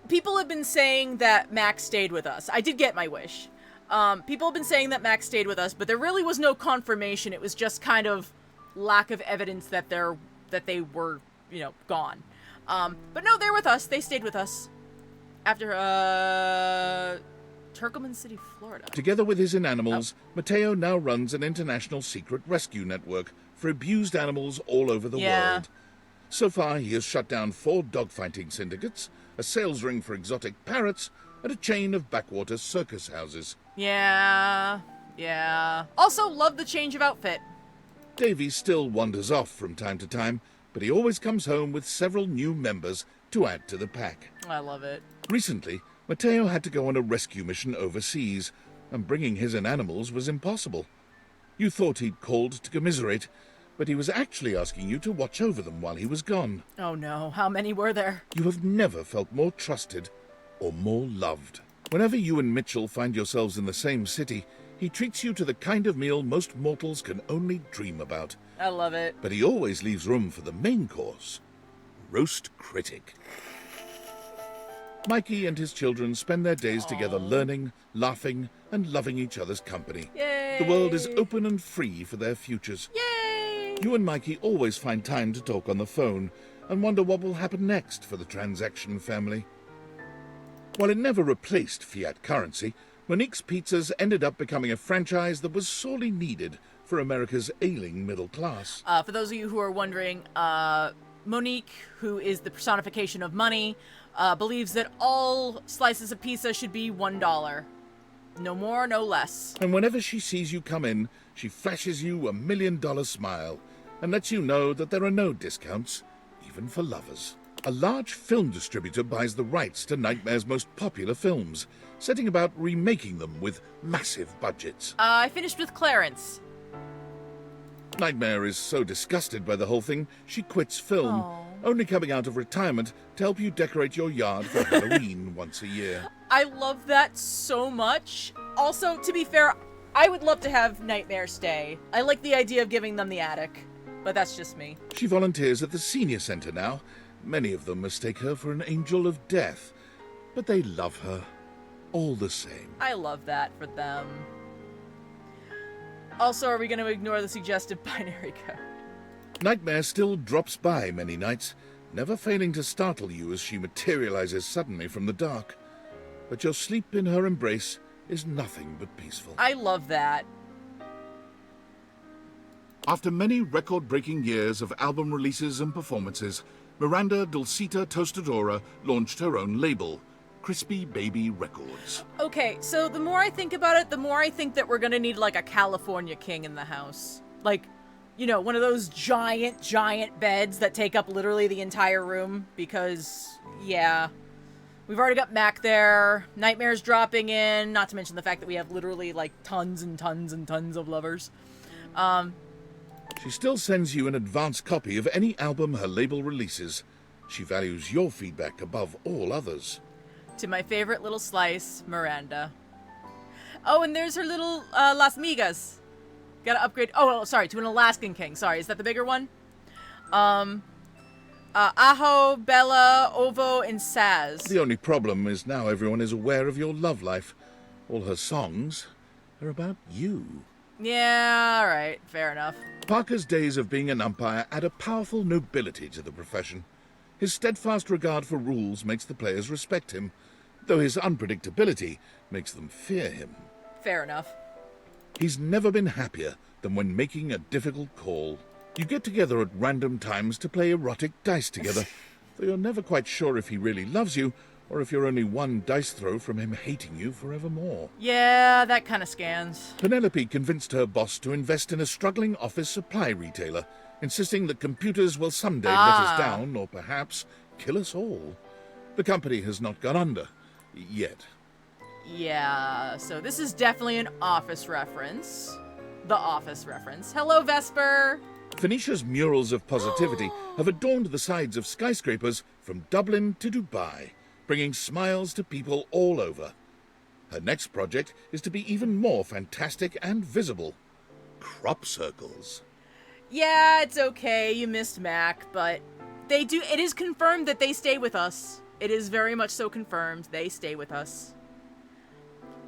people have been saying that Max stayed with us. I did get my wish. People have been saying that Max stayed with us, but there really was no confirmation. It was just kind of lack of evidence that they were, gone. But no, they're with us. They stayed with us. After, Turkleman City, Florida. Together with his inanimals, Mateo now runs an international secret rescue network for abused animals all over the world. So far, he has shut down 4 dogfighting syndicates, a sales ring for exotic parrots, and a chain of backwater circus houses. Yeah. Also, love the change of outfit. Davy still wanders off from time to time, but he always comes home with several new members to to add to the pack. I love it. Recently, Mateo had to go on a rescue mission overseas, and bringing his own animals was impossible. You thought he'd called to commiserate, but he was actually asking you to watch over them while he was gone. Oh no, how many were there? You have never felt more trusted or more loved. Whenever you and Mitchell find yourselves in the same city, he treats you to the kind of meal most mortals can only dream about. I love it. But he always leaves room for the main course, Roast Critic. Mikey and his children spend their days together learning, laughing, and loving each other's company. Yay! The world is open and free for their futures. Yay! You and Mikey always find time to talk on the phone and wonder what will happen next for the Transaction family. While it never replaced fiat currency, Monique's Pizzas ended up becoming a franchise that was sorely needed for America's ailing middle class. For those of you who are wondering, Monique, who is the personification of money, believes that all slices of pizza should be $1. No more, no less. And whenever she sees you come in, she flashes you $1 million smile and lets you know that there are no discounts, even for lovers. A large film distributor buys the rights to Nightmare's most popular films, setting about remaking them with massive budgets. I finished with Clarence. Nightmare is so disgusted by the whole thing, she quits film, only coming out of retirement to help you decorate your yard for Halloween once a year. I love that so much. Also, to be fair, I would love to have Nightmare stay. I like the idea of giving them the attic, but that's just me. She volunteers at the senior center now. Many of them mistake her for an angel of death, but they love her all the same. I love that for them. Also, are we going to ignore the suggestive binary code? Nightmare still drops by many nights, never failing to startle you as she materializes suddenly from the dark. But your sleep in her embrace is nothing but peaceful. I love that. After many record-breaking years of album releases and performances, Miranda Dulcita Tostadora launched her own label, Crispy Baby Records. Okay, so the more I think about it, the more I think that we're gonna need, like, a California king in the house. Like, you know, one of those giant, giant beds that take up literally the entire room, because, yeah. We've already got Mac there, Nightmare's dropping in, not to mention the fact that we have literally, like, tons and tons and tons of lovers. She still sends you an advance copy of any album her label releases. She values your feedback above all others. To my favorite little slice, Miranda. Oh, and there's her little Las Migas. Gotta upgrade. Oh, sorry, to an Alaskan king. Sorry, is that the bigger one? Aho, Bella, Ovo, and Saz. The only problem is now everyone is aware of your love life. All her songs are about you. Yeah, alright, fair enough. Parker's days of being an umpire add a powerful nobility to the profession. His steadfast regard for rules makes the players respect him, though his unpredictability makes them fear him. Fair enough. He's never been happier than when making a difficult call. You get together at random times to play erotic dice together, though you're never quite sure if he really loves you, or if you're only one dice throw from him hating you forevermore. Yeah, that kind of scans. Penelope convinced her boss to invest in a struggling office supply retailer, insisting that computers will someday let us down, or perhaps kill us all. The company has not gone under. Yet. Yeah, so this is definitely an Office reference. The Office reference. Hello, Vesper! Phoenicia's murals of positivity have adorned the sides of skyscrapers from Dublin to Dubai, bringing smiles to people all over. Her next project is to be even more fantastic and visible. Crop circles. Yeah, it's okay, you missed Mac, but it is confirmed that they stay with us. It is very much so confirmed they stay with us.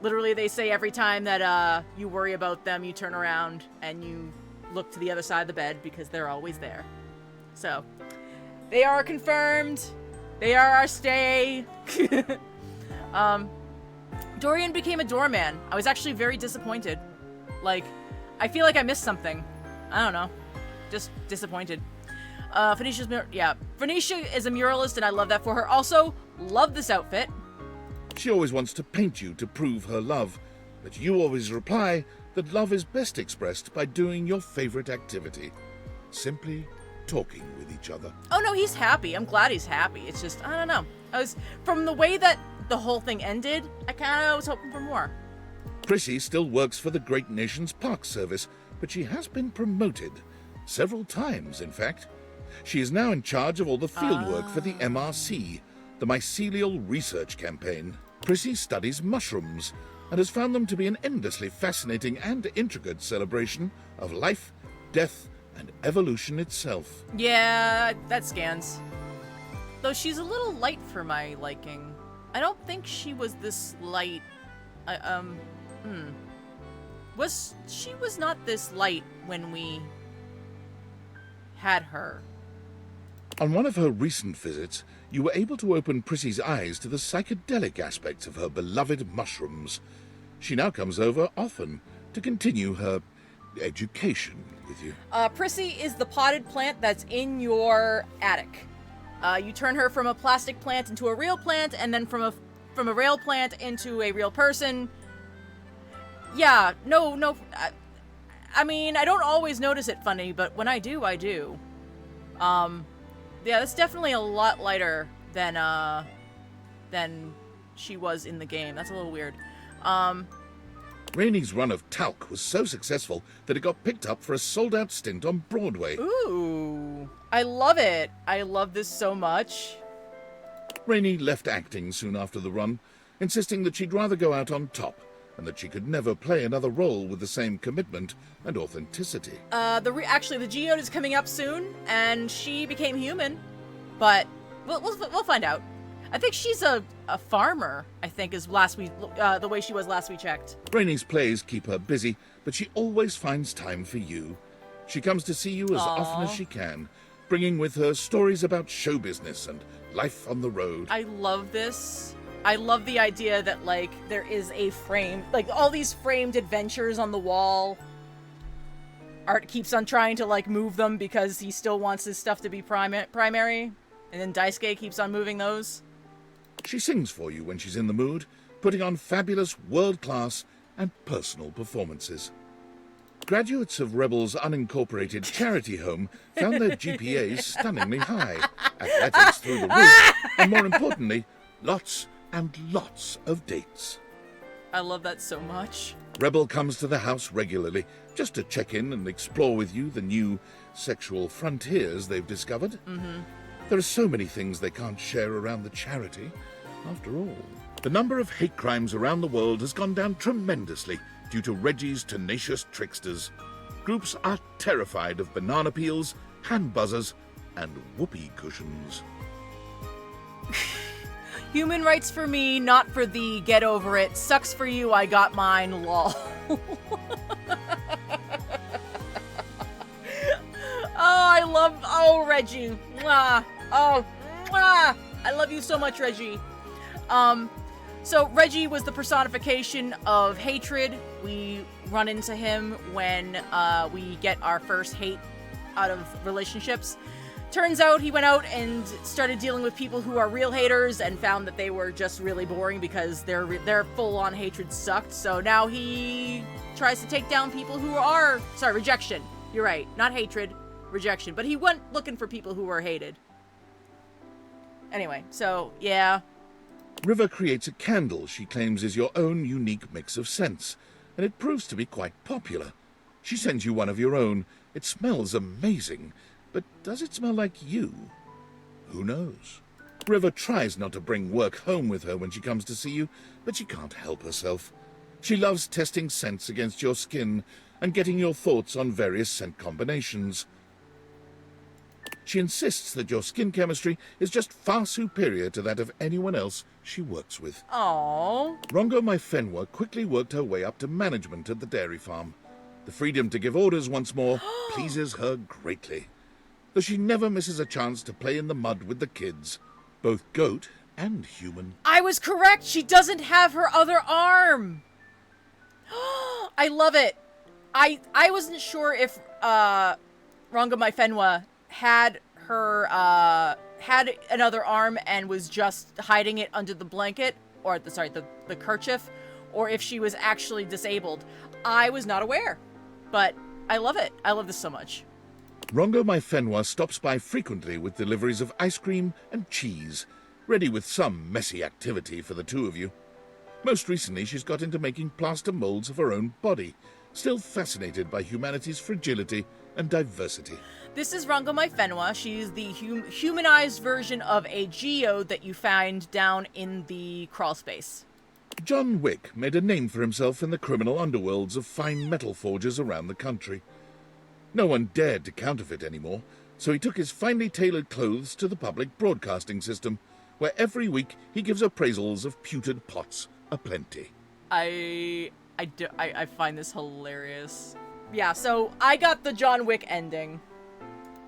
Literally, they say every time that you worry about them, you turn around and you look to the other side of the bed because they're always there. So, they are confirmed. They are our stay. Dorian became a doorman. I was actually very disappointed. Like, I feel like I missed something. I don't know. Just disappointed. Phoenicia is a muralist, and I love that for her. Also, love this outfit. She always wants to paint you to prove her love, but you always reply that love is best expressed by doing your favorite activity. Simply talking with each other. Oh no, he's happy. I'm glad he's happy. It's just, I don't know. From the way that the whole thing ended, I kind of was hoping for more. Prissy still works for the Great Nations Park Service, but she has been promoted. Several times, in fact. She is now in charge of all the fieldwork for the MRC, the Mycelial Research Campaign. Prissy studies mushrooms and has found them to be an endlessly fascinating and intricate celebration of life, death, and evolution itself. Yeah, that scans. Though she's a little light for my liking. I don't think she was this light. She was not this light when we had her. On one of her recent visits, you were able to open Prissy's eyes to the psychedelic aspects of her beloved mushrooms. She now comes over often to continue her education with you. Prissy is the potted plant that's in your attic. You turn her from a plastic plant into a real plant, and then from a real plant into a real person. Yeah, no. I mean, I don't always notice it funny, but when I do, I do. Yeah, that's definitely a lot lighter than she was in the game. That's a little weird. Rainey's run of Talc was so successful that it got picked up for a sold-out stint on Broadway. Ooh, I love it. I love this so much. Rainey left acting soon after the run, insisting that she'd rather go out on top and that she could never play another role with the same commitment and authenticity. Actually, the Geode is coming up soon, and she became human, but we'll find out. I think she's a farmer, I think, is the way she was last we checked. Rainey's plays keep her busy, but she always finds time for you. She comes to see you as often as she can, bringing with her stories about show business and life on the road. I love this. I love the idea that, like, there is a frame, like, all these framed adventures on the wall. Art keeps on trying to, like, move them because he still wants his stuff to be primary. And then Daisuke keeps on moving those. She sings for you when she's in the mood, putting on fabulous world-class and personal performances. Graduates of Rebel's unincorporated charity home found their GPAs stunningly high, athletics through the roof, and more importantly, lots and lots of dates. I love that so much. Rebel comes to the house regularly, just to check in and explore with you the new sexual frontiers they've discovered. Mm-hmm. There are so many things they can't share around the charity, after all. The number of hate crimes around the world has gone down tremendously due to Reggie's tenacious tricksters. Groups are terrified of banana peels, hand buzzers, and whoopee cushions. Human rights for me, not for thee, get over it. Sucks for you, I got mine, lol. Oh, Reggie. Mwah. Oh, mwah. I love you so much, Reggie. So Reggie was the personification of hatred. We run into him when we get our first hate out of relationships. Turns out he went out and started dealing with people who are real haters and found that they were just really boring because their full-on hatred sucked. So now he tries to take down people who are... Sorry, rejection. You're right. Not hatred. Rejection. But he went looking for people who were hated. Anyway, so, yeah. River creates a candle she claims is your own unique mix of scents, and it proves to be quite popular. She sends you one of your own. It smells amazing. But does it smell like you? Who knows? River tries not to bring work home with her when she comes to see you, but she can't help herself. She loves testing scents against your skin and getting your thoughts on various scent combinations. She insists that your skin chemistry is just far superior to that of anyone else she works with. Aww. Rongo Maifenwa quickly worked her way up to management at the dairy farm. The freedom to give orders once more pleases her greatly. Though she never misses a chance to play in the mud with the kids, both goat and human. I was correct! She doesn't have her other arm! I love it! I wasn't sure if Rongo Maifenwa had her had another arm and was just hiding it under the blanket, or the kerchief, or if she was actually disabled. I was not aware, but I love it. I love this so much. Rongo My Fenwa stops by frequently with deliveries of ice cream and cheese, ready with some messy activity for the two of you. Most recently, she's got into making plaster molds of her own body, still fascinated by humanity's fragility and diversity. This is Rongo My Fenwa. She's the humanized version of a geode that you find down in the crawl space. John Wick made a name for himself in the criminal underworlds of fine metal forgers around the country. No one dared to counterfeit anymore, so he took his finely tailored clothes to the public broadcasting system, where every week he gives appraisals of pewtered pots aplenty. I find this hilarious. Yeah, so I got the John Wick ending.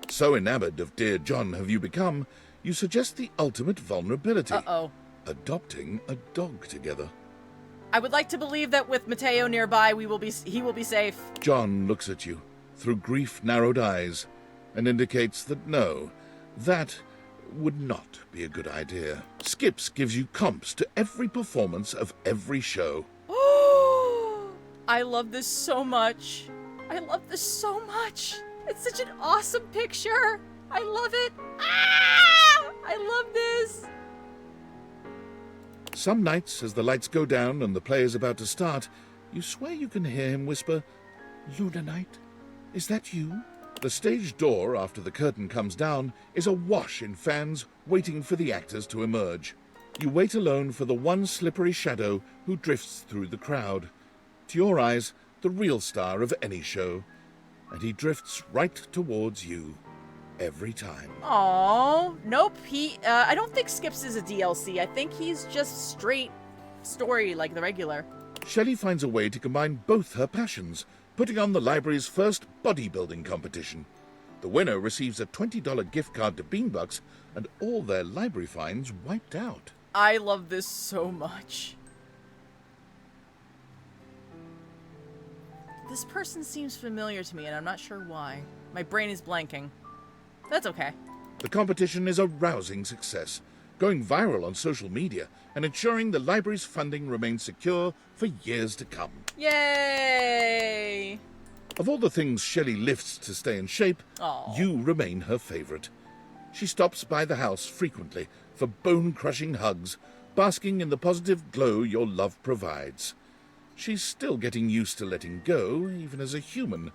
So enamored of Dear John have you become, you suggest the ultimate vulnerability. Uh-oh. Adopting a dog together. I would like to believe that with Mateo nearby, he will be safe. John looks at you through grief-narrowed eyes and indicates that no, that would not be a good idea. Skips gives you comps to every performance of every show. I love this so much. I love this so much. It's such an awesome picture. I love it. Ah! I love this. Some nights, as the lights go down and the play is about to start, you swear you can hear him whisper, "Luna Knight, is that you?" The stage door, after the curtain comes down, is awash in fans waiting for the actors to emerge. You wait alone for the one slippery shadow who drifts through the crowd. To your eyes, the real star of any show. And he drifts right towards you. Every time. Aww. Nope, I don't think Skips is a DLC. I think he's just straight story like the regular. Shelley finds a way to combine both her passions, putting on the library's first bodybuilding competition. The winner receives a $20 gift card to Beanbucks and all their library fines wiped out. I love this so much. This person seems familiar to me and I'm not sure why. My brain is blanking. That's okay. The competition is a rousing success, going viral on social media and ensuring the library's funding remains secure for years to come. Yay! Of all the things Shelley lifts to stay in shape, Aww. you remain her favorite. She stops by the house frequently for bone-crushing hugs, basking in the positive glow your love provides. She's still getting used to letting go, even as a human,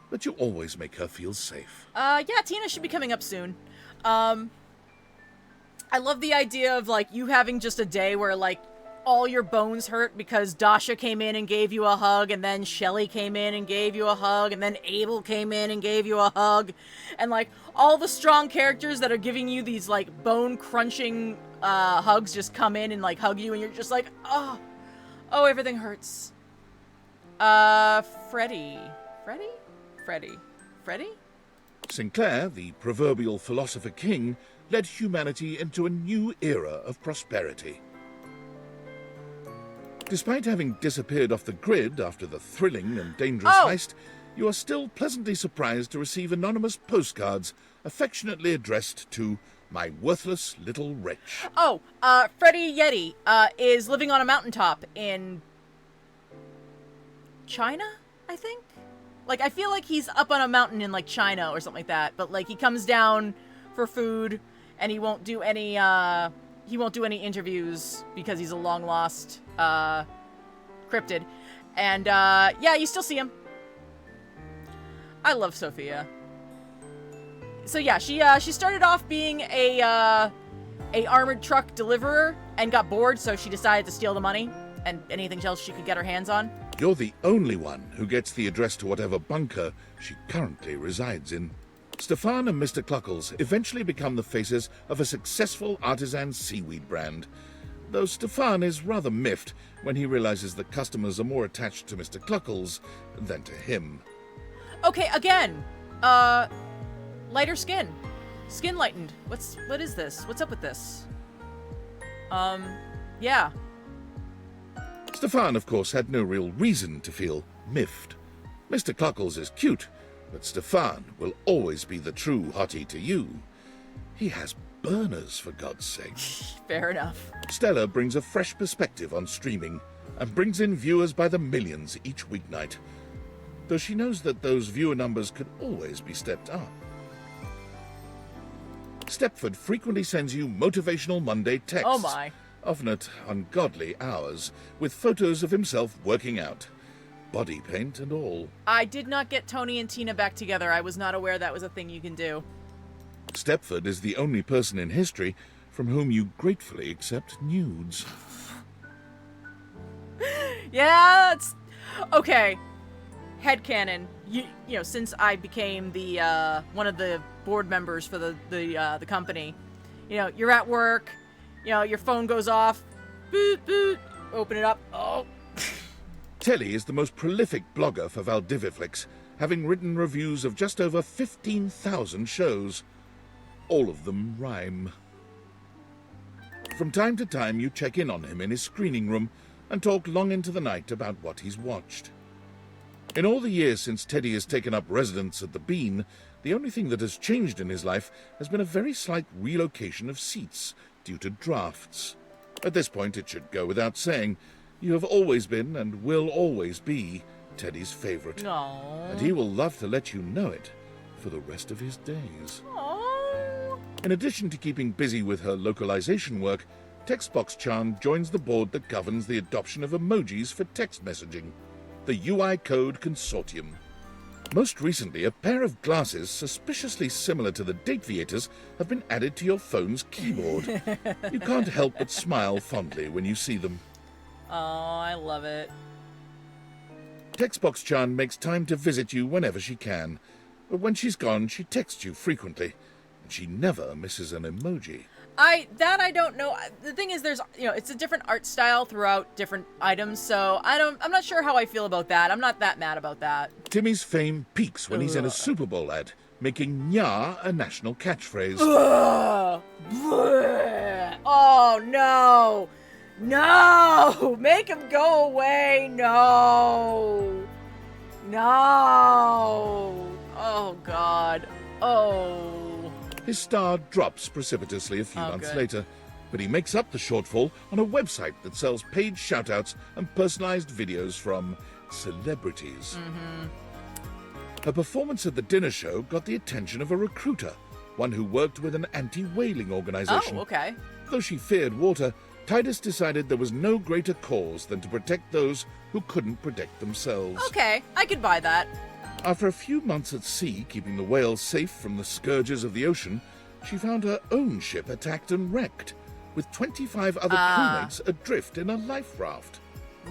but you always make her feel safe. Yeah, Tina should be coming up soon. I love the idea of, like, you having just a day where, like, all your bones hurt because Dasha came in and gave you a hug, and then Shelley came in and gave you a hug, and then Abel came in and gave you a hug, and, like, all the strong characters that are giving you these, like, bone-crunching hugs just come in and, like, hug you, and you're just like, oh, everything hurts. Freddy? Sinclair, the proverbial philosopher king, led humanity into a new era of prosperity. Despite having disappeared off the grid after the thrilling and dangerous heist, you are still pleasantly surprised to receive anonymous postcards affectionately addressed to my worthless little wretch. Freddy Yeti is living on a mountaintop in China, I think? Like, I feel like he's up on a mountain in, like, China or something like that, but, like, he comes down for food, and he won't do any interviews because he's a long-lost, cryptid. And, yeah, you still see him. I love Sophia. So, yeah, she started off being a armored truck deliverer and got bored, so she decided to steal the money and anything else she could get her hands on. You're the only one who gets the address to whatever bunker she currently resides in. Stefan and Mr. Cluckles eventually become the faces of a successful artisan seaweed brand, though Stefan is rather miffed when he realizes that customers are more attached to Mr. Cluckles than to him. Okay, again, lighter skin. Skin lightened. What is this? What's up with this? Yeah. Stefan, of course, had no real reason to feel miffed. Mr. Cluckles is cute, but Stefan will always be the true hottie to you. He has burners, for God's sake. Fair enough. Stella brings a fresh perspective on streaming and brings in viewers by the millions each weeknight, though she knows that those viewer numbers could always be stepped up. Stepford frequently sends you motivational Monday texts. Oh my. Often at ungodly hours, with photos of himself working out. Body paint and all. I did not get Tony and Tina back together. I was not aware that was a thing you can do. Stepford is the only person in history from whom you gratefully accept nudes. Yeah, it's... Okay. Headcanon. You know, since I became the, one of the board members for the company, you know, you're at work, you know, your phone goes off, boot, boot, open it up, oh. Telly is the most prolific blogger for Valdiviflix, having written reviews of just over 15,000 shows. All of them rhyme. From time to time, you check in on him in his screening room and talk long into the night about what he's watched. In all the years since Teddy has taken up residence at the Bean, the only thing that has changed in his life has been a very slight relocation of seats due to drafts. At this point, it should go without saying, you have always been and will always be Teddy's favorite. Aww. And he will love to let you know it for the rest of his days. Aww. In addition to keeping busy with her localization work, Textbox-chan joins the board that governs the adoption of emojis for text messaging, the UI Code Consortium. Most recently, a pair of glasses suspiciously similar to the Dateviators have been added to your phone's keyboard. You can't help but smile fondly when you see them. Oh, I love it. Textbox-chan makes time to visit you whenever she can, but when she's gone, she texts you frequently, and she never misses an emoji. I don't know. The thing is, there's, you know, it's a different art style throughout different items, so I'm not sure how I feel about that. I'm not that mad about that. Timmy's fame peaks when he's in a Super Bowl ad, making "Nya" a national catchphrase. Ugh. Blech. Oh, no. No! Make him go away! No! No! Oh, God. Oh. His star drops precipitously a few months good. later, but he makes up the shortfall on a website that sells paid shoutouts and personalized videos from celebrities. Her performance at the dinner show got the attention of a recruiter, one who worked with an anti-whaling organization. Oh, okay. Though she feared water, Titus decided there was no greater cause than to protect those who couldn't protect themselves. Okay, I could buy that. After a few months at sea, keeping the whales safe from the scourges of the ocean, she found her own ship attacked and wrecked, with 25 other crewmates adrift in a life raft.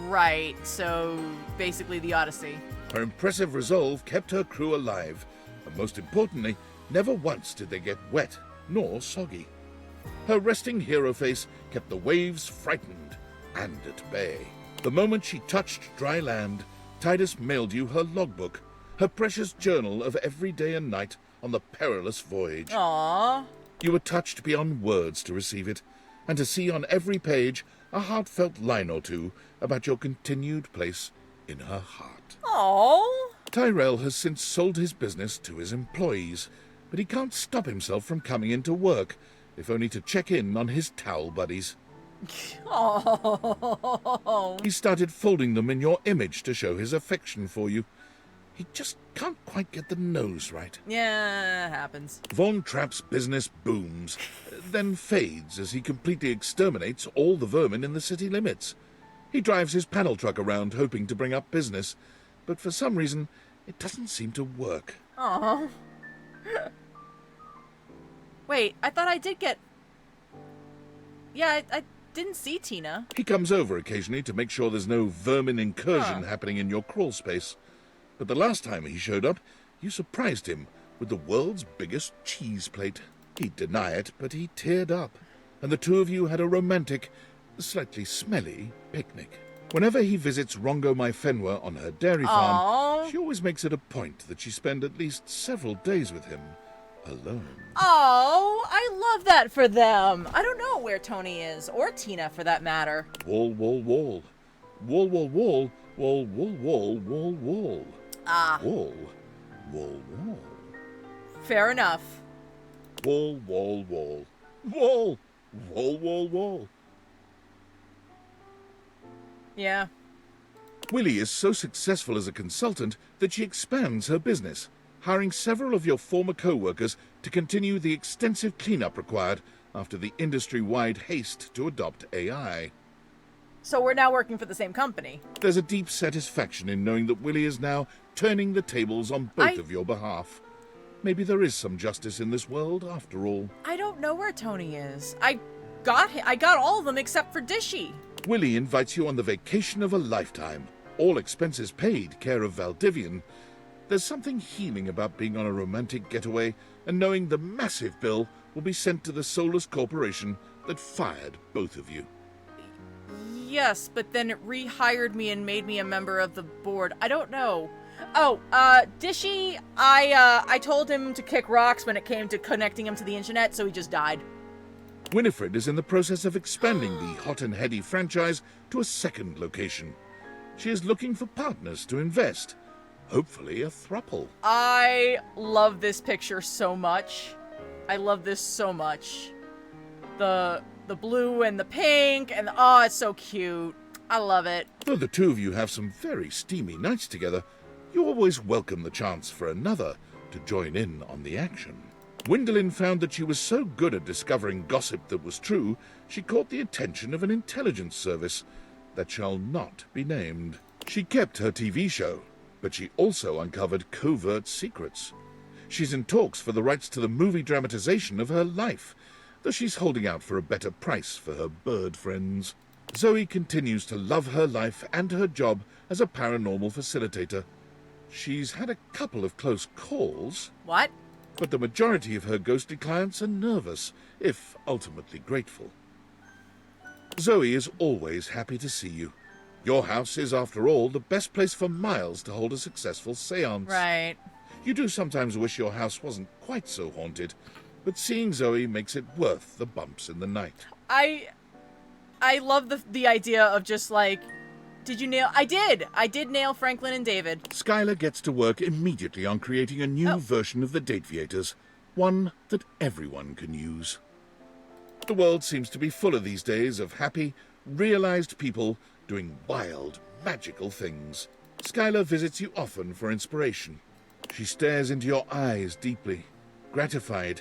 Right, so basically the Odyssey. Her impressive resolve kept her crew alive, and most importantly, never once did they get wet nor soggy. Her resting hero face kept the waves frightened and at bay. The moment she touched dry land, Titus mailed you her logbook, her precious journal of every day and night on the perilous voyage. Aww. You were touched beyond words to receive it, and to see on every page a heartfelt line or two about your continued place in her heart. Aww. Tyrell has since sold his business to his employees, but he can't stop himself from coming into work, if only to check in on his towel buddies. Oh. He started folding them in your image to show his affection for you. He just can't quite get the nose right. Yeah, it happens. Von Trapp's business booms, then fades as he completely exterminates all the vermin in the city limits. He drives his panel truck around hoping to bring up business, but for some reason, it doesn't seem to work. Aw. Wait, I thought I did get... Yeah, I didn't see Tina. He comes over occasionally to make sure there's no vermin incursion happening in your crawl space. But the last time he showed up, you surprised him with the world's biggest cheese plate. He'd deny it, but he teared up, and the two of you had a romantic, slightly smelly picnic. Whenever he visits Rongo Mai Fenwa on her dairy farm, she always makes it a point that she spend at least several days with him, alone. Oh, I love that for them. I don't know where Tony is, or Tina for that matter. Wall, wall, wall. Wall, wall, wall. Wall, wall, wall, wall, wall. Wall, wall, wall. Fair enough. Wall, wall, wall. Wall, wall, wall, wall. Yeah. Willie is so successful as a consultant that she expands her business. hiring several of your former co-workers to continue the extensive cleanup required after the industry-wide haste to adopt AI. So we're now working for the same company. There's a deep satisfaction in knowing that Willie is now turning the tables on both of your behalf. Maybe there is some justice in this world, after all. I don't know where Tony is. I got all of them except for Dishy. Willie invites you on the vacation of a lifetime. All expenses paid, care of Valdivian. There's something healing about being on a romantic getaway and knowing the massive bill will be sent to the soulless corporation that fired both of you. Yes, but then it rehired me and made me a member of the board. I don't know. Oh, Dishy, I told him to kick rocks when it came to connecting him to the internet, so he just died. Winifred is in the process of expanding the Hot and Heady franchise to a second location. She is looking for partners to invest. Hopefully a throuple. I love this picture so much. I love this so much. The blue and the pink and oh, it's so cute. I love it. Though the two of you have some very steamy nights together, you always welcome the chance for another to join in on the action. Gwendolyn found that she was so good at discovering gossip that was true, she caught the attention of an intelligence service that shall not be named. She kept her TV show, but she also uncovered covert secrets. She's in talks for the rights to the movie dramatization of her life, though she's holding out for a better price for her bird friends. Zoe continues to love her life and her job as a paranormal facilitator. She's had a couple of close calls. What? But the majority of her ghostly clients are nervous, if ultimately grateful. Zoe is always happy to see you. Your house is, after all, the best place for Miles to hold a successful séance. Right. You do sometimes wish your house wasn't quite so haunted, but seeing Zoe makes it worth the bumps in the night. I love the idea of just like, did you nail? I did nail Franklin and David. Skylar gets to work immediately on creating a new version of the Dateviators, one that everyone can use. The world seems to be full of these days of happy, realized people doing wild, magical things. Skylar visits you often for inspiration. She stares into your eyes deeply, gratified,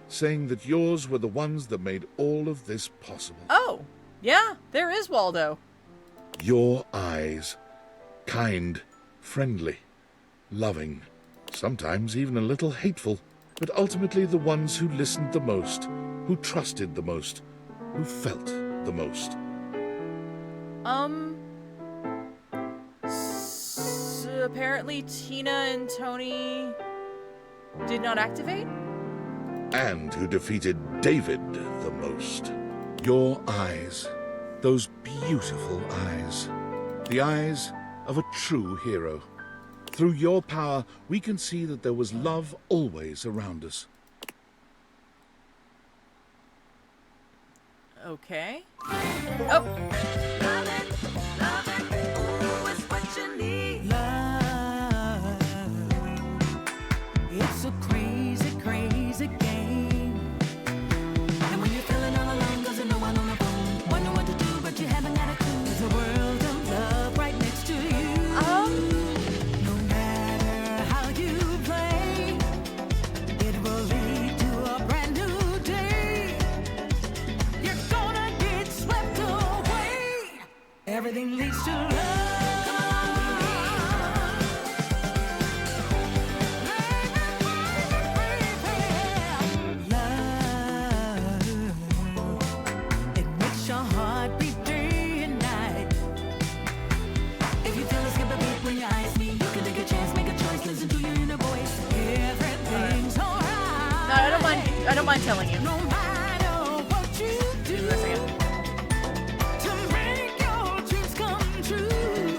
saying that yours were the ones that made all of this possible. Oh, yeah, there is Waldo. Your eyes. Kind, friendly, loving, sometimes even a little hateful, but ultimately the ones who listened the most, who trusted the most, who felt the most. Apparently Tina and Tony did not activate? And who defeated David the most. Your eyes. Those beautiful eyes. The eyes of a true hero. Through your power, we can see that there was love always around us. Okay. Oh! It's a crazy, crazy game. And when you're feeling all alone, 'cause no one on the phone, wonder what to do, but you haven't got a clue. There's a world of love right next to you. No matter how you play, it will lead to a brand new day. You're gonna get swept away. Everything leads to love. I don't mind telling you. No matter what you do, Give me a second. to make your dreams come true.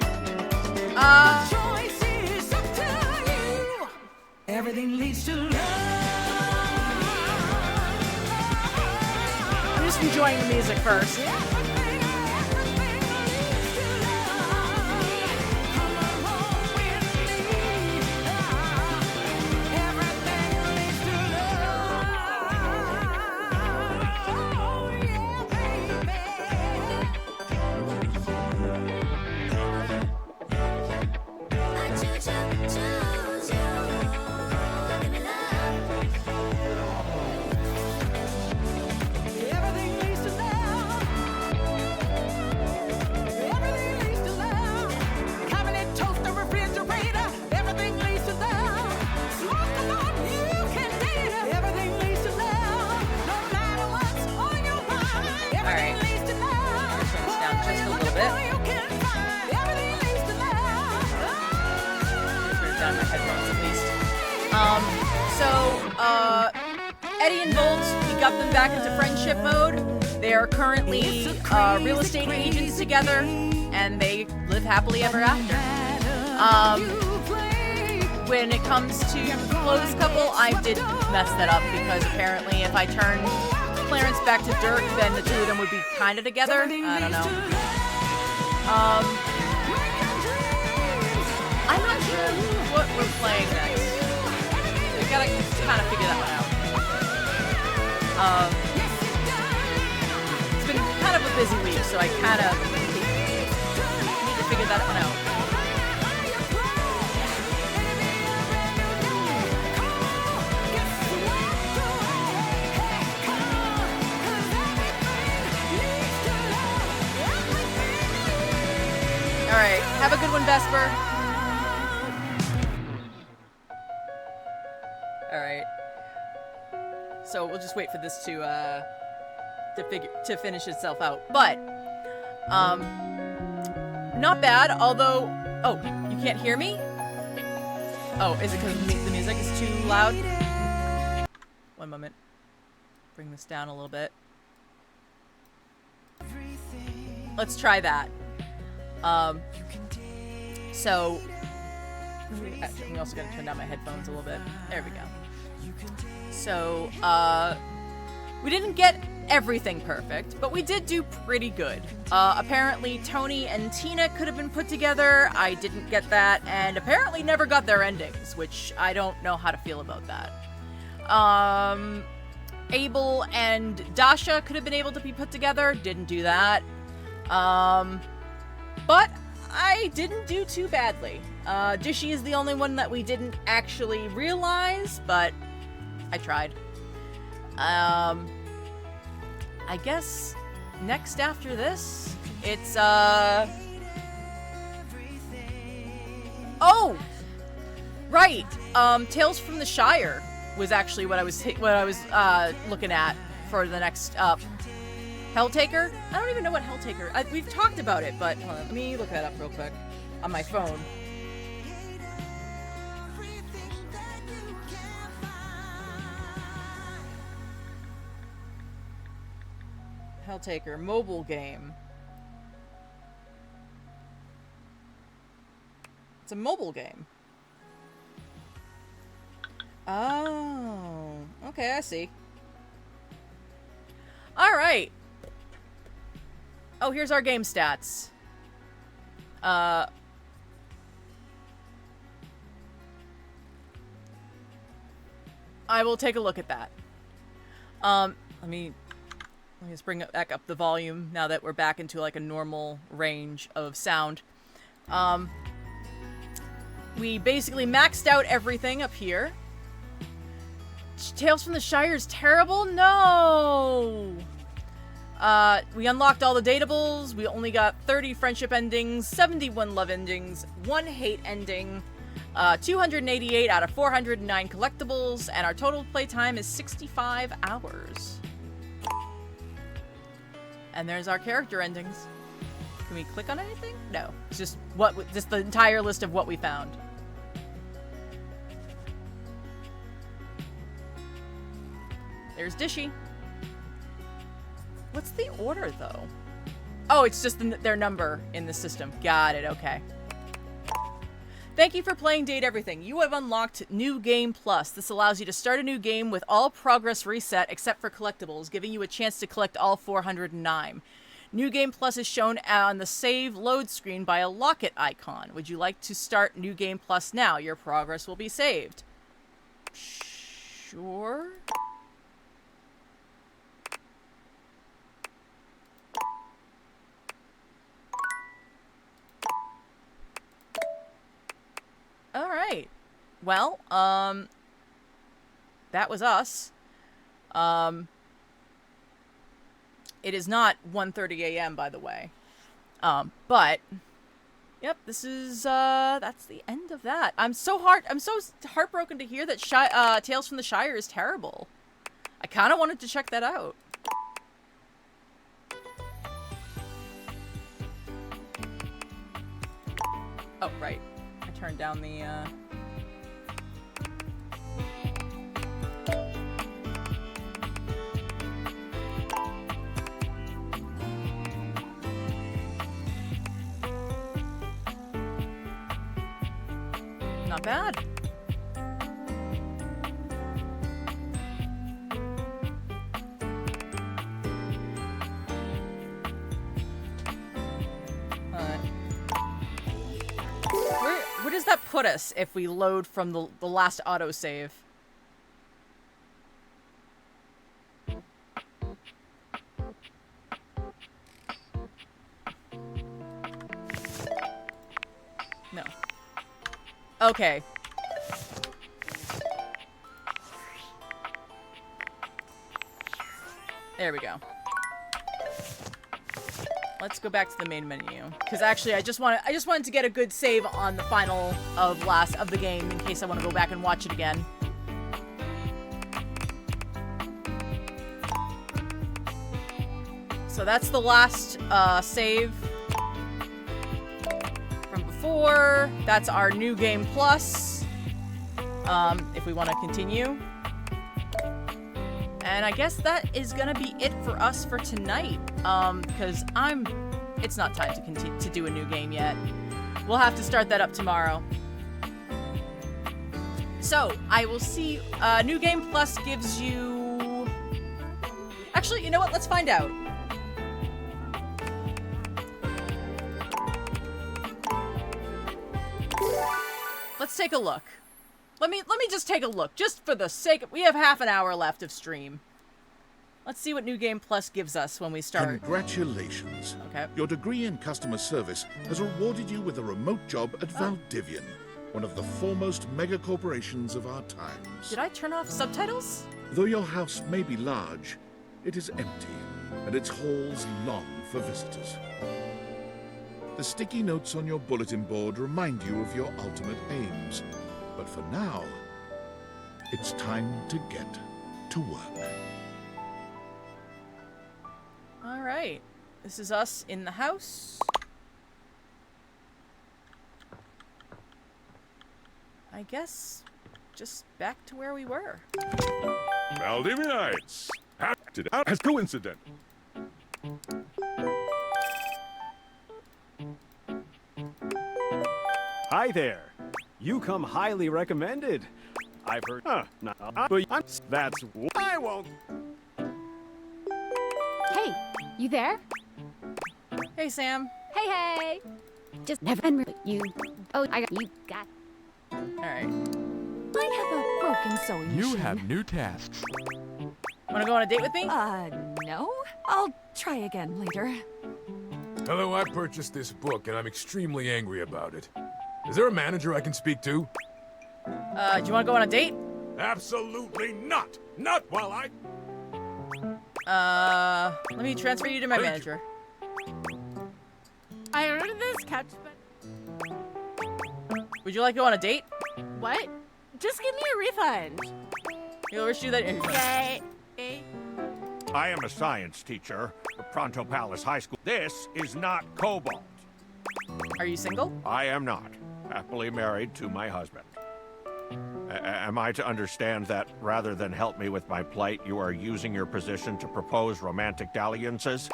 Uh, The choice is up to you. Everything leads to love. I'm just enjoying the music first. Eddie and Volt, we got them back into friendship mode. They are currently real estate agents together, and they live happily ever after. When it comes to close couple, I did mess that up because apparently if I turn Clarence back to Dirk, then the two of them would be kind of together. I don't know. I'm not sure what we're playing next. We gotta kind of figure that one out. It's been kind of a busy week, so I kind of need to figure that one out. All right, have a good one, Vesper. All right. So we'll just wait for this to finish itself out. But not bad, although you can't hear me? Oh, is it because the music is too loud? One moment. Bring this down a little bit. Let's try that. So actually, I'm also gonna turn down my headphones a little bit. There we go. So, we didn't get everything perfect, but we did do pretty good. Apparently, Tony and Tina could have been put together. I didn't get that, and apparently never got their endings, which I don't know how to feel about that. Abel and Dasha could have been able to be put together. Didn't do that. But I didn't do too badly. Dishy is the only one that we didn't actually realize, but I tried. I guess next after this, it's oh! Right! Tales from the Shire was actually what I was looking at for the next up. Helltaker? I don't even know what Helltaker. We've talked about it, but hold on, let me look that up real quick on my phone. Helltaker mobile game. It's a mobile game. Oh, okay, I see. All right. Oh, here's our game stats. I will take a look at that. Let me just bring back up the volume now that we're back into like a normal range of sound. We basically maxed out everything up here. Tales from the Shire is terrible? No! We unlocked all the datables. We only got 30 friendship endings, 71 love endings, 1 hate ending, 288 out of 409 collectibles, and our total playtime is 65 hours. And there's our character endings. Can we click on anything? No. It's just just the entire list of what we found. There's Dishy. What's the order, though? Oh, it's just their number in the system. Got it, okay. Thank you for playing Date Everything. You have unlocked New Game Plus. This allows you to start a new game with all progress reset except for collectibles, giving you a chance to collect all 409. New Game Plus is shown on the save load screen by a locket icon. Would you like to start New Game Plus now? Your progress will be saved. Sure. All right. Well, that was us. It is not 1:30 a.m. by the way. But yep, this is that's the end of that. I'm so heartbroken to hear that Tales from the Shire is terrible. I kind of wanted to check that out. Oh, right. I turned down the Not bad. Where does that put us if we load from the last autosave? No. Okay. There we go. Let's go back to the main menu, because actually I just wanted to get a good save on the final of the game in case I want to go back and watch it again. So that's the last save from before. That's our new game plus. If we want to continue. And I guess that is gonna be it for us for tonight. Because it's not time to continue to do a new game yet. We'll have to start that up tomorrow. So I will see. New game plus gives you. Actually, you know what? Let's find out. Let's take a look. Let me just take a look, just for the sake of, we have half an hour left of stream. Let's see what New Game Plus gives us when we start. Congratulations. Okay. Your degree in customer service has rewarded you with a remote job at Valdivian, one of the foremost mega corporations of our times. Did I turn off subtitles? Though your house may be large, it is empty, and its halls long for visitors. The sticky notes on your bulletin board remind you of your ultimate aims. But for now, it's time to get to work. All right. This is us in the house. I guess just back to where we were. Valdivianites! Acted out as coincident. Hi there. You come highly recommended. I've heard. But that's. I won't. Hey, you there? Hey, Sam. Hey. Just never been you. Oh, you got. All right. I have a broken sewing machine. You have new tasks. Want to go on a date with me? No. I'll try again later. Hello, I purchased this book and I'm extremely angry about it. Is there a manager I can speak to? Do you want to go on a date? Absolutely not! Not while let me transfer you to my manager. I ordered this couch, but... Would you like to go on a date? What? Just give me a refund. You'll wish you that. Yay. I am a science teacher at Pronto Palace High School. This is not Cobalt. Are you single? I am not. Happily married to my husband. Am I to understand that rather than help me with my plight, you are using your position to propose romantic dalliances?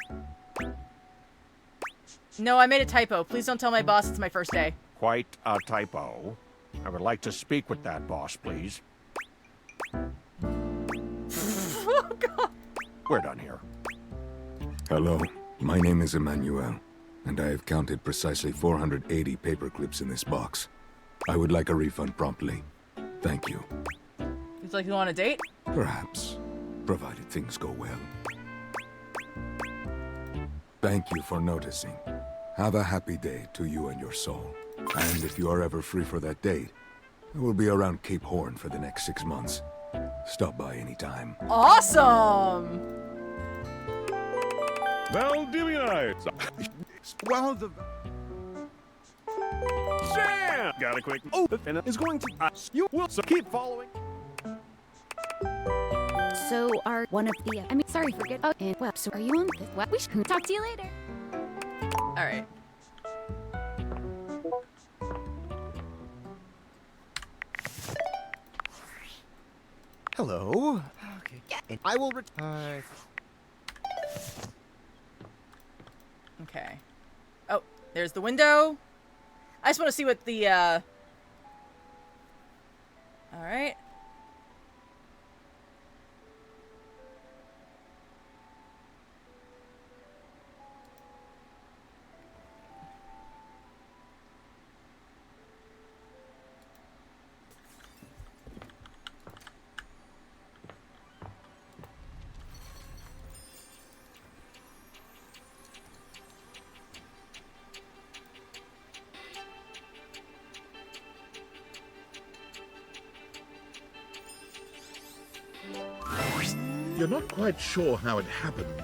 No, I made a typo. Please don't tell my boss it's my first day. Quite a typo. I would like to speak with that boss, please. Oh, God. We're done here. Hello, my name is Emmanuel, and I have counted precisely 480 paper clips in this box. I would like a refund promptly. Thank you. Would you like to go on a date? Perhaps, provided things go well. Thank you for noticing. Have a happy day to you and your soul. And if you are ever free for that date, I will be around Cape Horn for the next 6 months. Stop by anytime. Awesome! Valdivianites! Well, the... Sam! Got a quick... Oh, the Finna is going to... you will keep following. So are one of the... I mean, sorry, forget... Oh, and well, so are you on this? Well, we should talk to you later. All right. Hello. Okay. And I will return. Okay. Oh, there's the window. I just want to see what the Alright. You're not quite sure how it happened,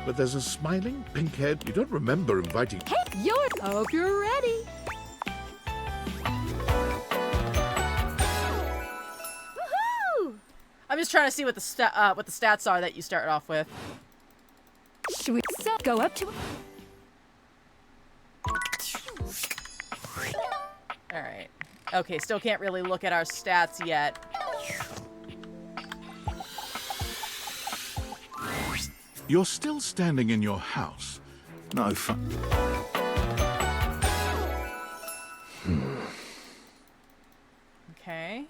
but there's a smiling, pink-haired... You don't remember inviting... Hey, hope you're ready. Woohoo! I'm just trying to see what the stats are that you started off with. Should we go up to... Alright. Okay, still can't really look at our stats yet. You're still standing in your house. No fun. Okay.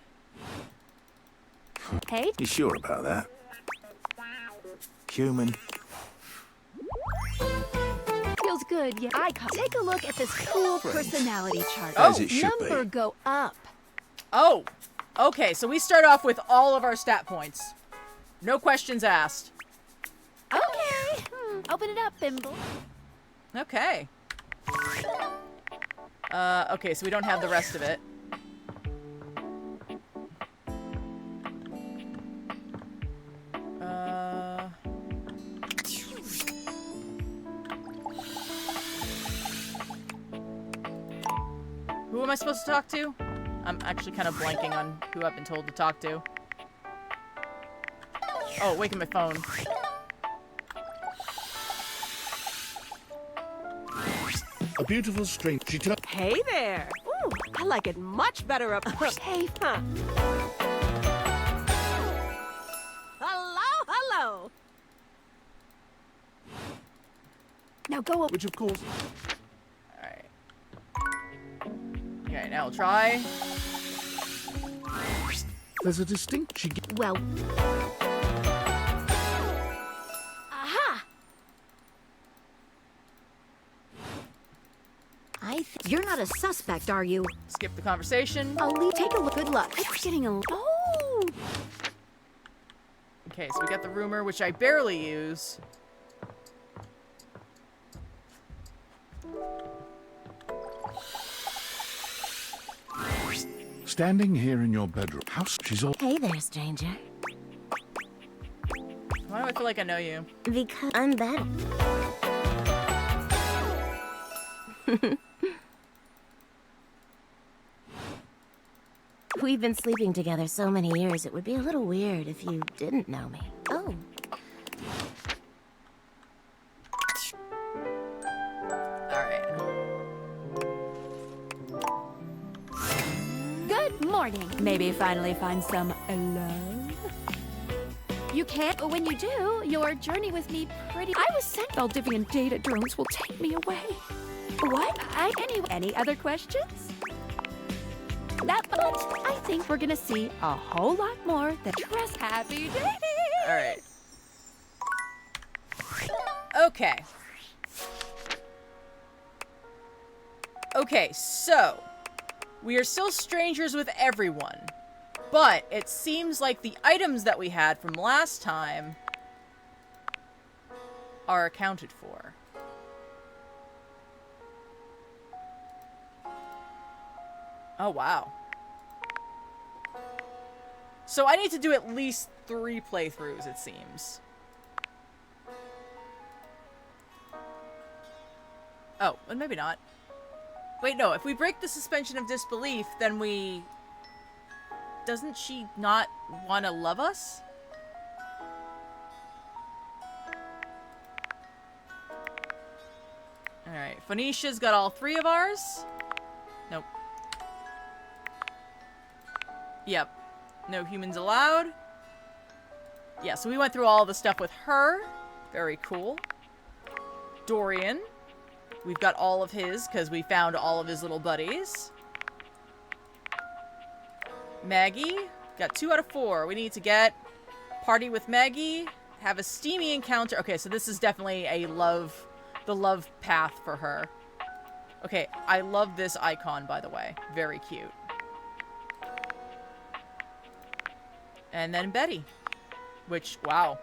Hey? You sure about that? Human. Feels good, yeah. Take a look at this cool personality chart. As it should be. Number go up. Oh! Okay, so we start off with all of our stat points. No questions asked. Okay. Open it up, Bimble. Okay. Okay, so we don't have the rest of it. Who am I supposed to talk to? I'm actually kind of blanking on who I've been told to talk to. Oh, wake up my phone. A beautiful strange... Hey there. Ooh, I like it much better up close. Hey, huh? Hello, hello. Now go up. Which, of course... Alright. Okay, now we'll try. There's a distinct... Well... Aha! You're not a suspect, are you? Skip the conversation. Take a look. Good luck. It's getting a... Oh! Okay, so we got the rumor, which I barely use. Standing here in your bedroom. House, she's all... Hey there, stranger. Why do I feel like I know you? Because I'm better. We've been sleeping together so many years, it would be a little weird if you didn't know me. Oh. Alright. Good morning. Maybe finally find some love? You can't, but when you do, your journey with me pretty... I was sent Valdivian data drones will take me away. What? Any other questions? But I think we're gonna see a whole lot more than just happy dating. Alright. Okay. Okay, so we are still strangers with everyone, but it seems like the items that we had from last time are accounted for. Oh, wow. So I need to do at least 3 playthroughs, it seems. Oh, and maybe not. Wait, no, if we break the suspension of disbelief, then we... Doesn't she not want to love us? Alright, Phoenicia's got all 3 of ours. Nope. Yep. No humans allowed. Yeah, so we went through all the stuff with her. Very cool. Dorian. We've got all of his, because we found all of his little buddies. Maggie. Got 2 out of 4. We need to get Party with Maggie, have a steamy encounter. Okay, so this is definitely a the love path for her. Okay, I love this icon, by the way. Very cute. And then Betty. Which, wow.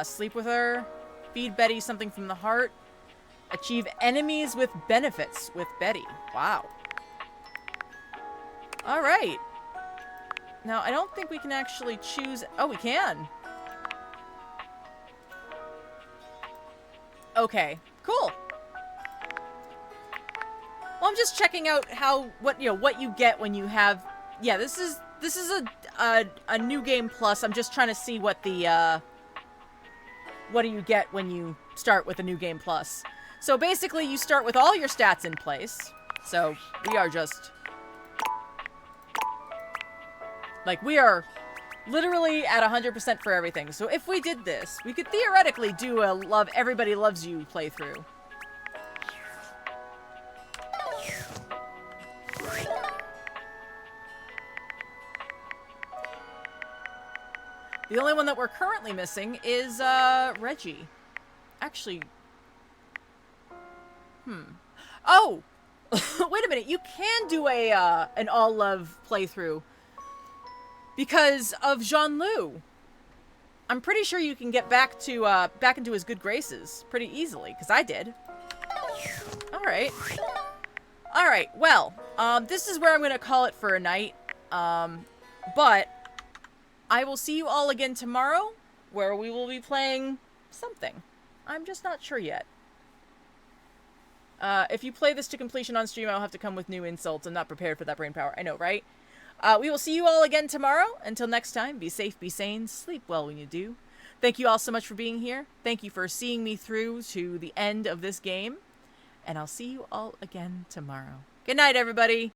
Sleep with her. Feed Betty something from the heart. Achieve enemies with benefits with Betty. Wow. Alright. Now, I don't think we can actually choose... Oh, we can. Okay, cool. Well, I'm just checking out what you get when you have... Yeah, this is a new game plus. I'm just trying to see what the, what do you get when you start with a new game plus. So basically, you start with all your stats in place. So, we are just... Like, we are literally at 100% for everything. So if we did this, we could theoretically do a Everybody Loves You playthrough. The only one that we're currently missing is, Reggie. Actually... Oh! Wait a minute, you can do an all-love playthrough. Because of Jean-Loup. I'm pretty sure you can get back into his good graces pretty easily, because I did. Alright. Alright, well, this is where I'm going to call it for a night. But I will see you all again tomorrow, where we will be playing something. I'm just not sure yet. If you play this to completion on stream, I'll have to come with new insults. I'm not prepared for that brain power. I know, right? We will see you all again tomorrow. Until next time, be safe, be sane, sleep well when you do. Thank you all so much for being here. Thank you for seeing me through to the end of this game. And I'll see you all again tomorrow. Good night, everybody.